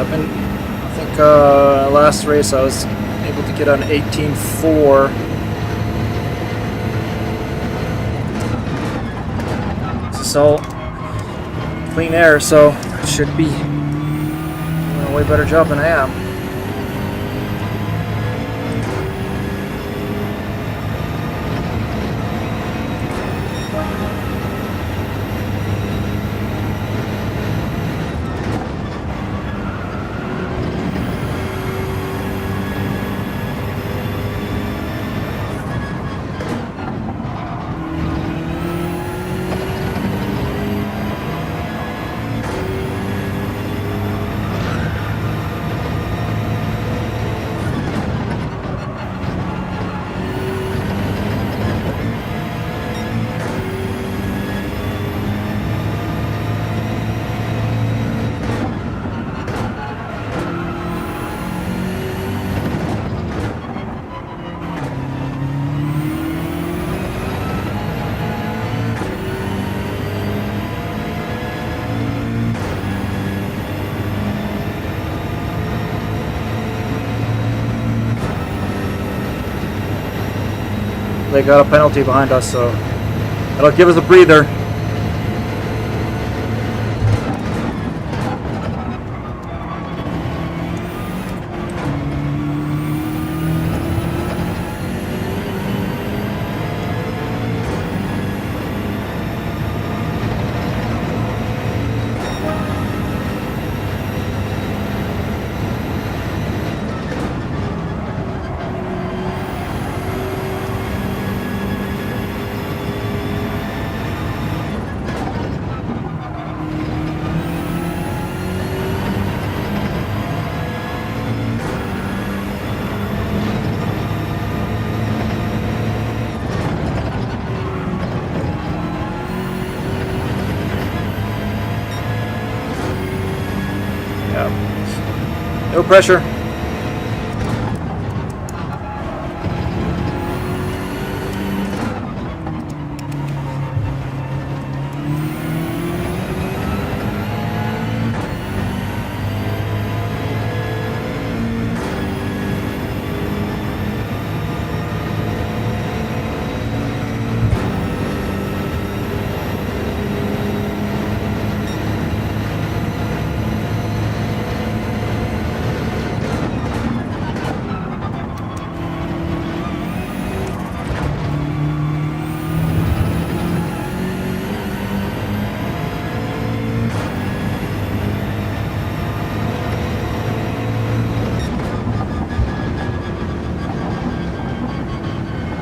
I think last race I was able to get on 18.4. This is all clean air, so I should be doing a way better job than I am. they got a penalty behind us, so that'll give us a breather. No pressure.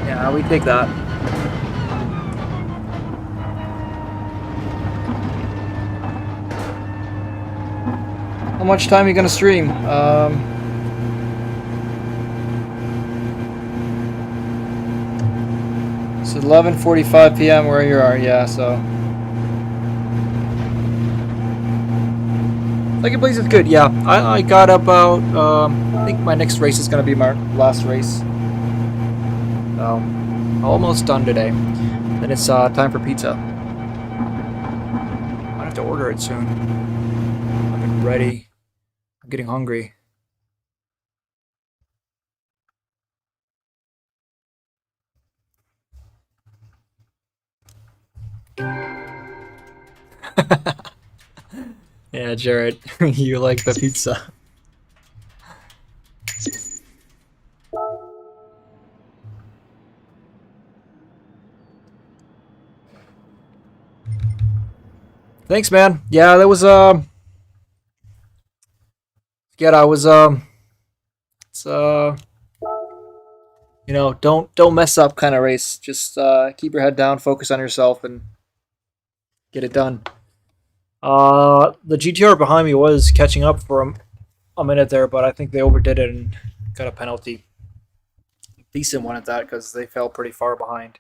Yeah, we take that. How much time are you gonna stream? It's 11:45 p.m. where you are. Yeah, so Like Blaze is good. Yeah, I got about. I think my next race is gonna be my last race. Almost done today. Then it's time for pizza. Might have to order it soon. I'm ready. I'm getting hungry. Yeah, Jared, you like the pizza. Thanks, man. Yeah, that was yeah, I was it's you know, don't mess up kind of race. Just keep your head down, focus on yourself, and get it done. The GTR behind me was catching up for a minute there, but I think they overdid it and got a penalty. Decent one at that because they fell pretty far behind.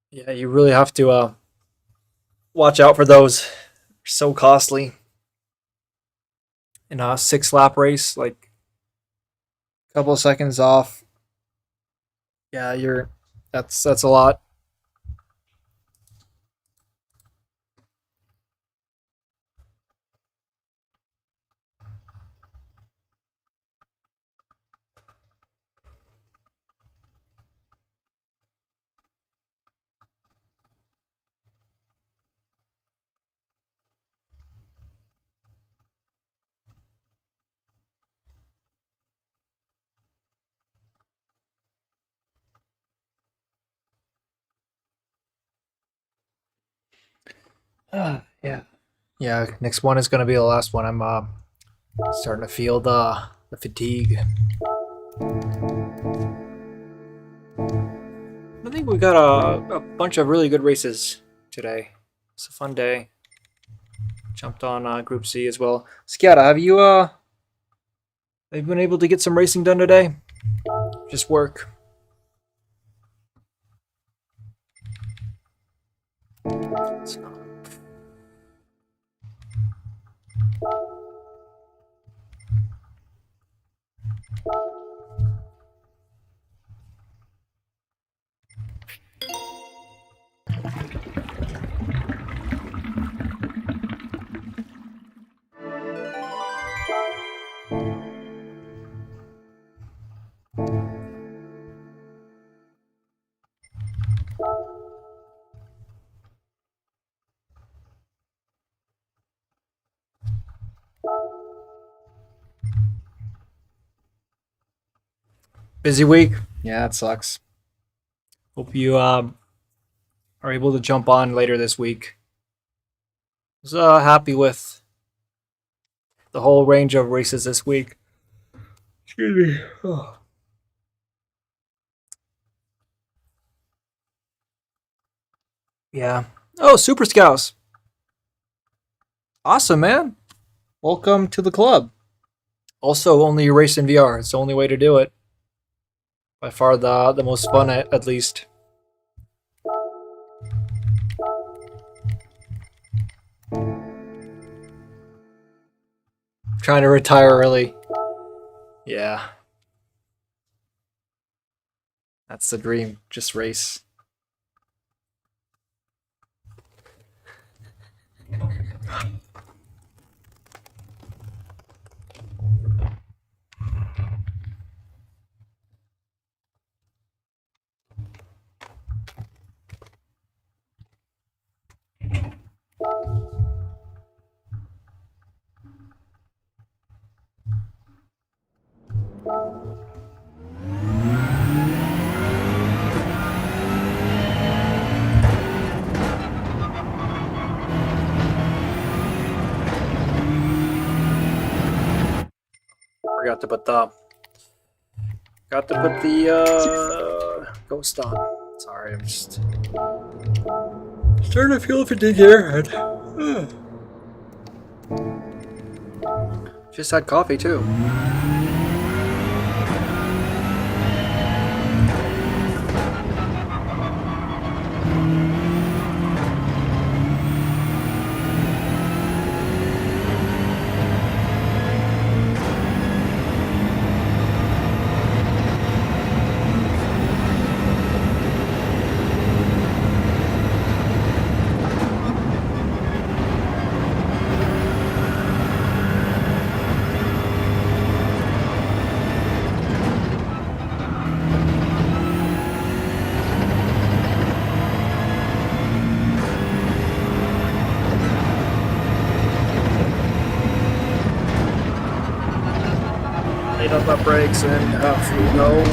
Yeah, you really have to watch out for those. They're so costly. In a 6 lap race, like a couple of seconds off. Yeah, that's a lot. Yeah. Yeah, next one is gonna be the last one. I'm starting to feel the fatigue. I think we got a bunch of really good races today. It's a fun day. Jumped on Group C as well. Skiata, have you been able to get some racing done today? Just work. Busy week? Yeah, it sucks. Hope you are able to jump on later this week. I was happy with the whole range of races this week. Excuse me. Oh. Yeah. Oh, Super Scouts. Awesome, man. Welcome to the club. Also, only race in VR. It's the only way to do it. By far the most fun, at least. Trying to retire early. Yeah. That's the dream. Just race. Forgot to put the ghost on. Sorry, I'm just starting to feel fatigued here. Just had coffee too. Up my brakes and off we go.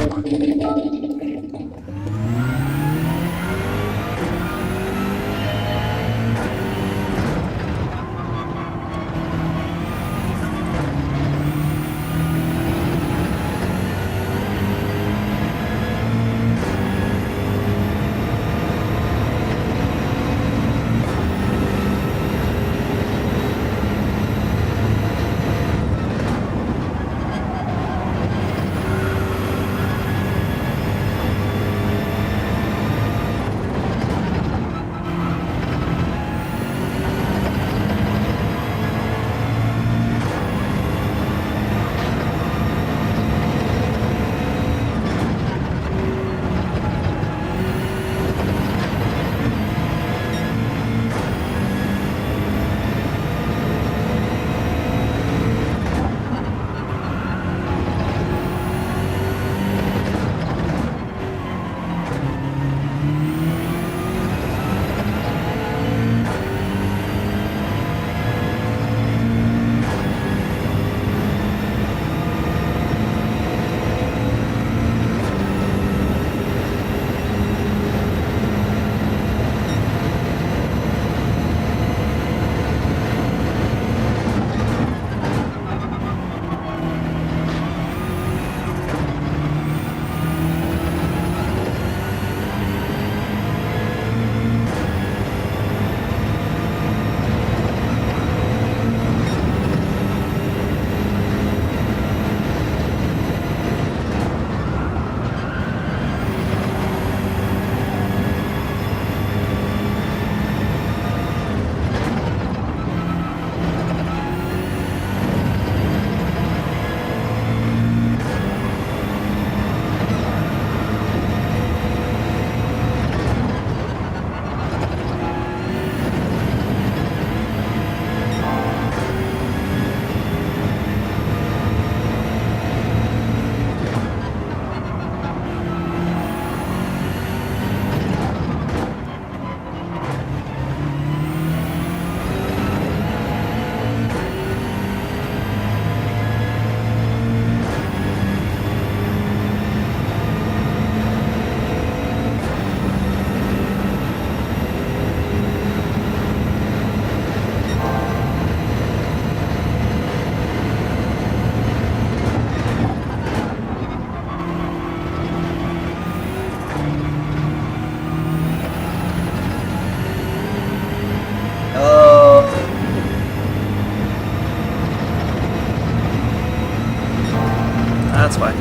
That's fine.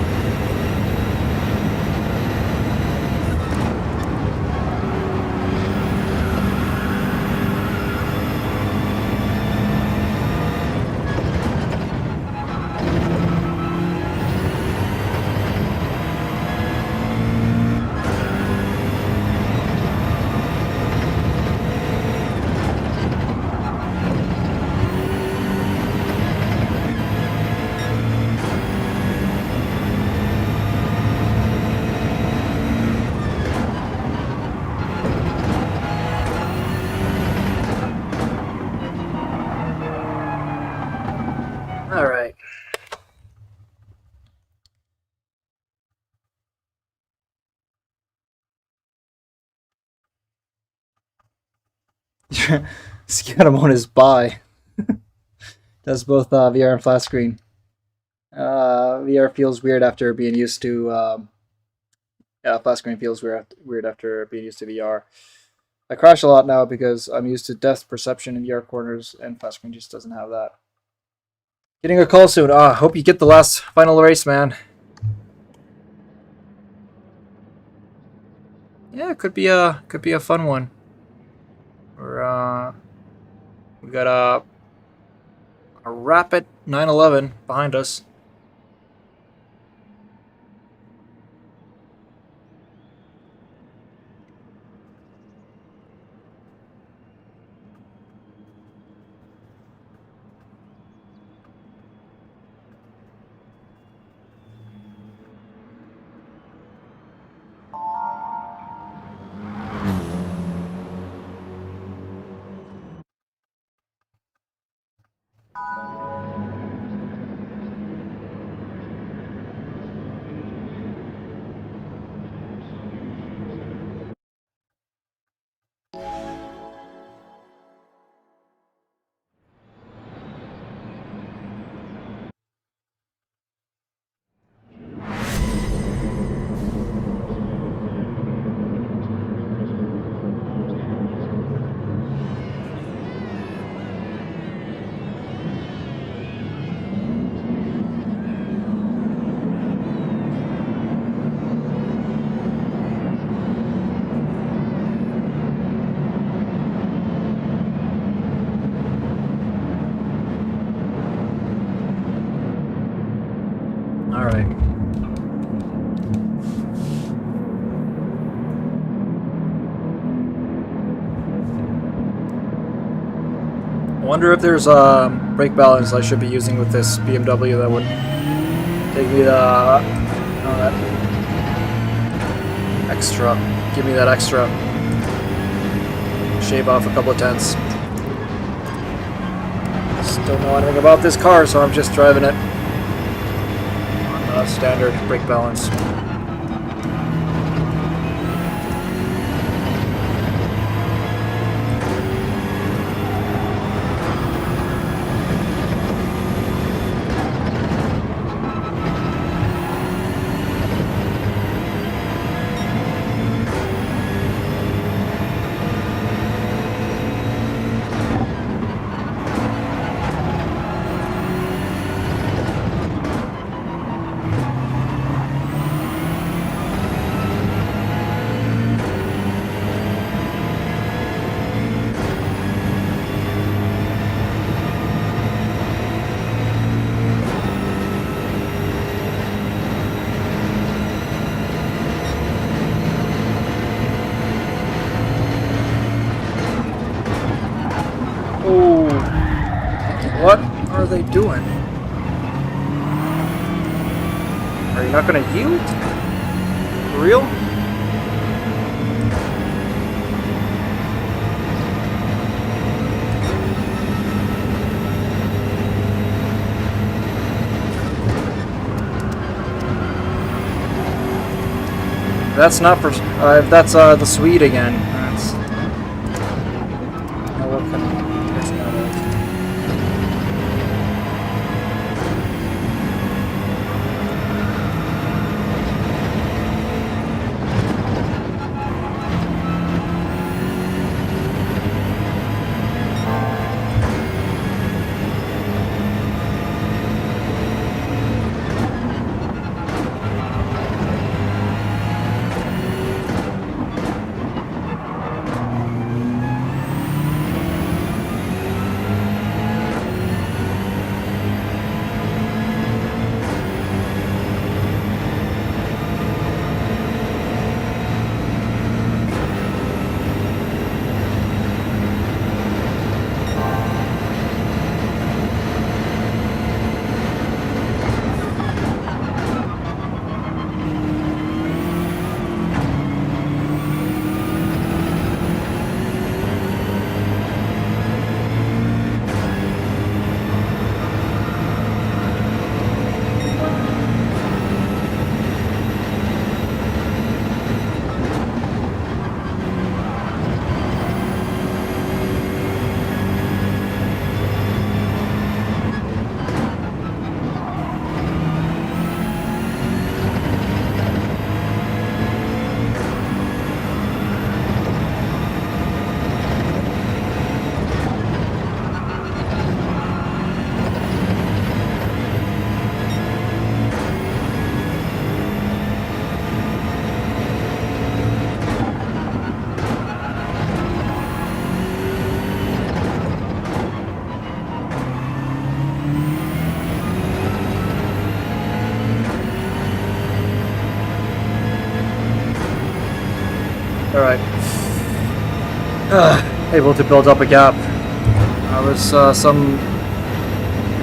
All right. Scatamon is bi. Does both VR and flat screen. VR feels weird after being used to. Flat screen feels weird after being used to VR. I crash a lot now because I'm used to depth perception in VR corners, and flat screen just doesn't have that. Getting a call soon. Hope you get the last final race, man. Yeah, it could be a fun one. We got a rapid 911 behind us. All right. I wonder if there's brake balance I should be using with this BMW that would take me that extra, give me that extra, shave off a couple of tenths. Just don't know anything about this car, so I'm just driving it on standard brake balance. What are they doing? Are you not going to yield? For real? That's not for. That's the Swede again. That's. Oh, what kind of person that is? Alright. Able to build up a gap. There was some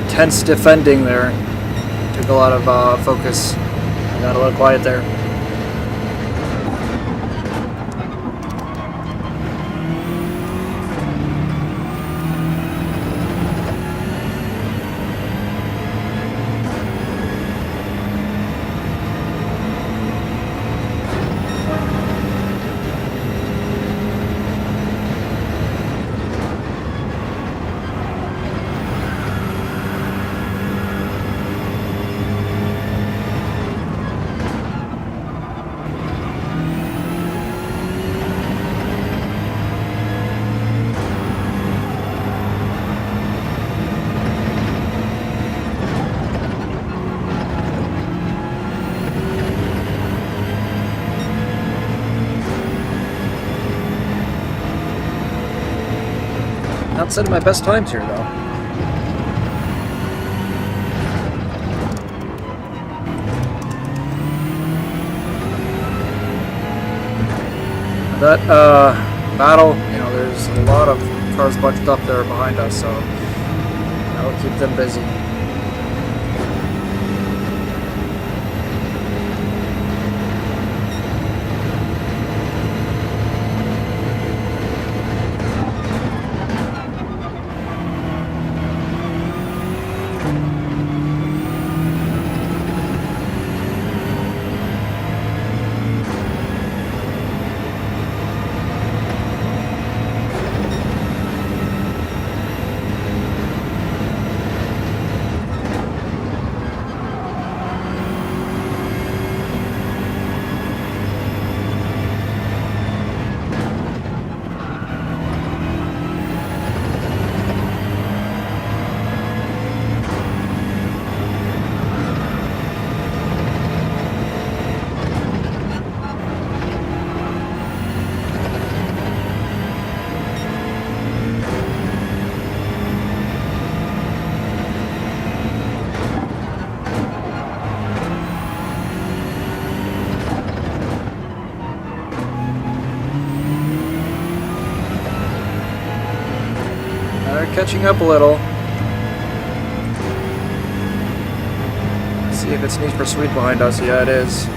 intense defending there. Took a lot of focus. I got a little quiet there. Not setting my best times here, though. That battle, you know, there's a lot of cars bunched up there behind us, so that'll keep them busy. Catching up a little. Let's see if it's Need for Speed behind us. Yeah, it is.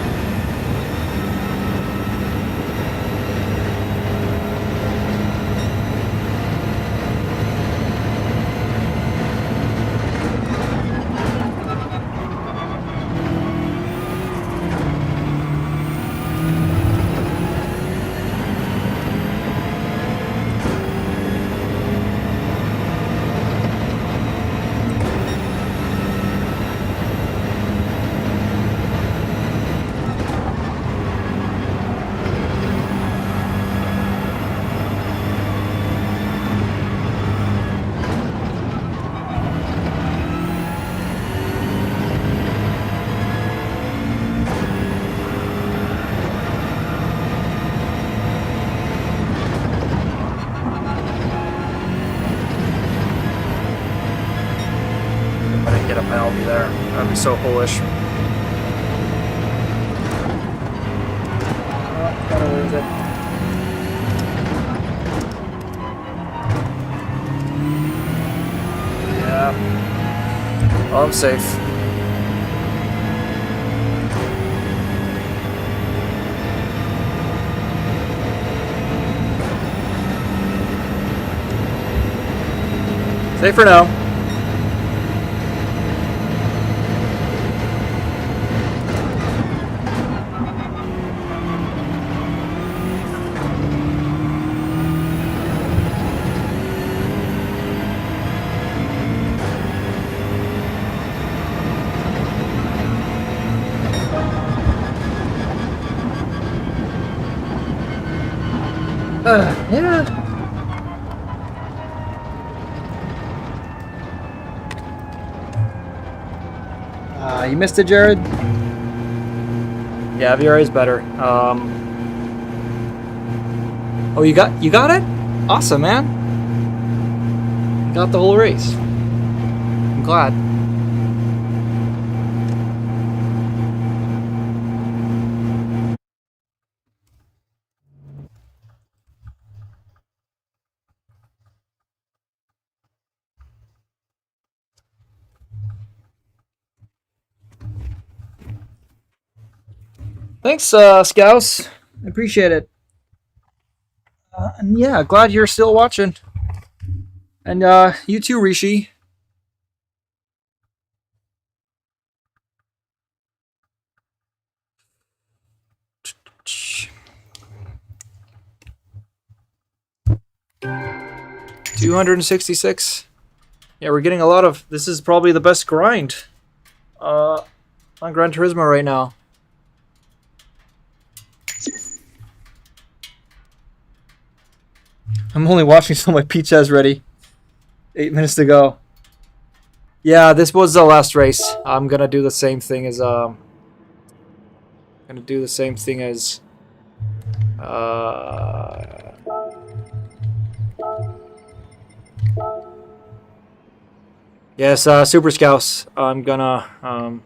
Get a penalty there. That'd be so foolish. Oh, gotta lose it. Yeah. Oh, I'm safe. Safe for now. Yeah. You missed it, Jared? Yeah, VRA is better. Oh, you got it? Awesome, man. You got the whole race. I'm glad. Thanks, Scouse. I appreciate it. And yeah, glad you're still watching. And you too, Rishi. 266. Yeah, we're getting a lot of. This is probably the best grind on Gran Turismo right now. I'm only watching so my pizza is ready. 8 minutes to go. Yeah, this was the last race. I'm gonna do the same thing as gonna do the same thing as yes, Super Scouts. I'm gonna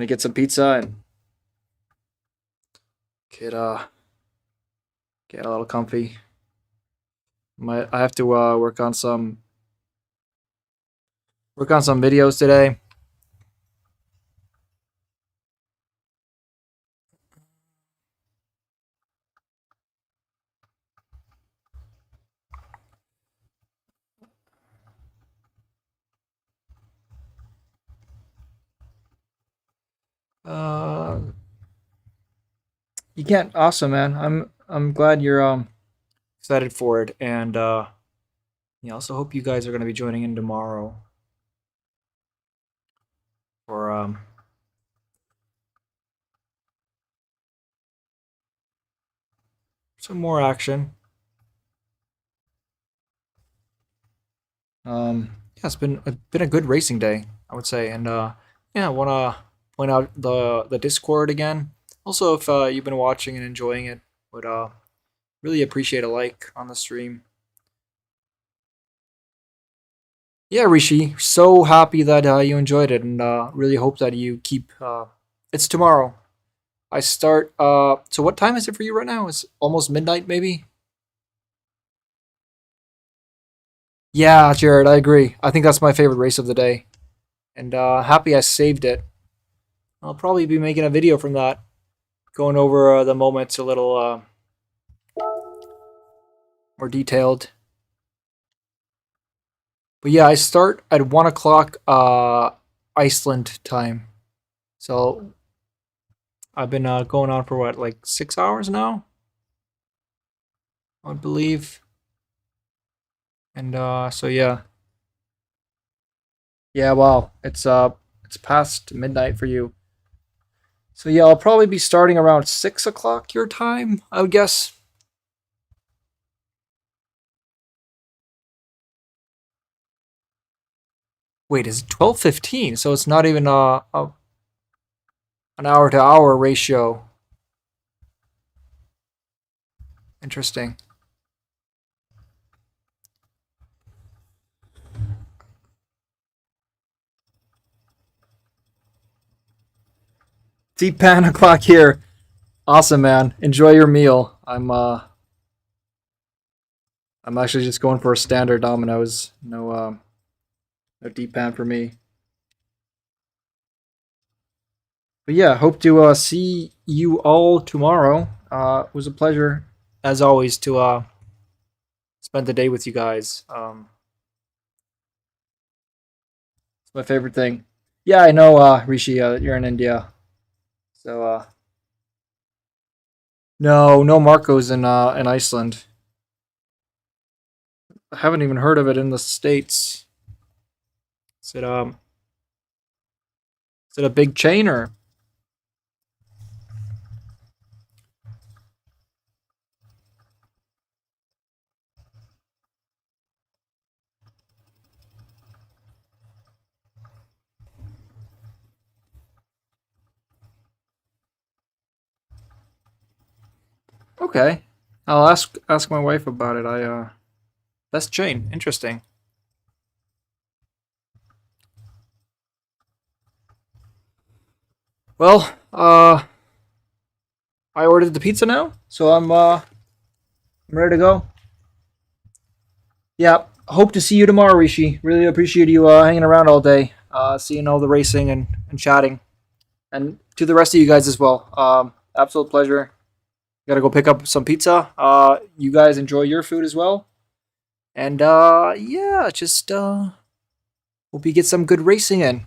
get some pizza and get a little comfy. I have to work on some videos today. You can't. Awesome, man. I'm glad you're excited for it, and yeah. Also hope you guys are gonna be joining in tomorrow for some more action. Yeah, it's been a good racing day, I would say, and yeah, I want to point out the Discord again. Also, if you've been watching and enjoying it, would really appreciate a like on the stream. Yeah, Rishi, so happy that you enjoyed it, and really hope that you keep. It's tomorrow. I start. So what time is it for you right now? It's almost midnight, maybe. Yeah, Jared, I agree. I think that's my favorite race of the day, and happy I saved it. I'll probably be making a video from that, going over the moments a little more detailed. But yeah, I start at 1 o'clock Iceland time. So I've been going on for what, like 6 hours now, I would believe. And so yeah, wow, it's past midnight for you. So yeah, I'll probably be starting around 6 o'clock your time, I would guess. Wait, is it 12:15? So it's not even an hour to hour ratio. Interesting. Deep pan o'clock here. Awesome, man. Enjoy your meal. I'm actually just going for a standard Domino's. No deep pan for me. But yeah, hope to see you all tomorrow. It was a pleasure, as always, to spend the day with you guys. It's my favorite thing. Yeah, I know, Rishi, you're in India. So, no Marco's in Iceland. I haven't even heard of it in the States. Is it a big chain or? Okay, I'll ask my wife about it. That's chain. Interesting. Well, I ordered the pizza now, so I'm ready to go. Yeah, hope to see you tomorrow, Rishi. Really appreciate you hanging around all day, seeing all the racing and chatting. And to the rest of you guys as well. Absolute pleasure. Gotta go pick up some pizza. You guys enjoy your food as well. And yeah, just hope you get some good racing in.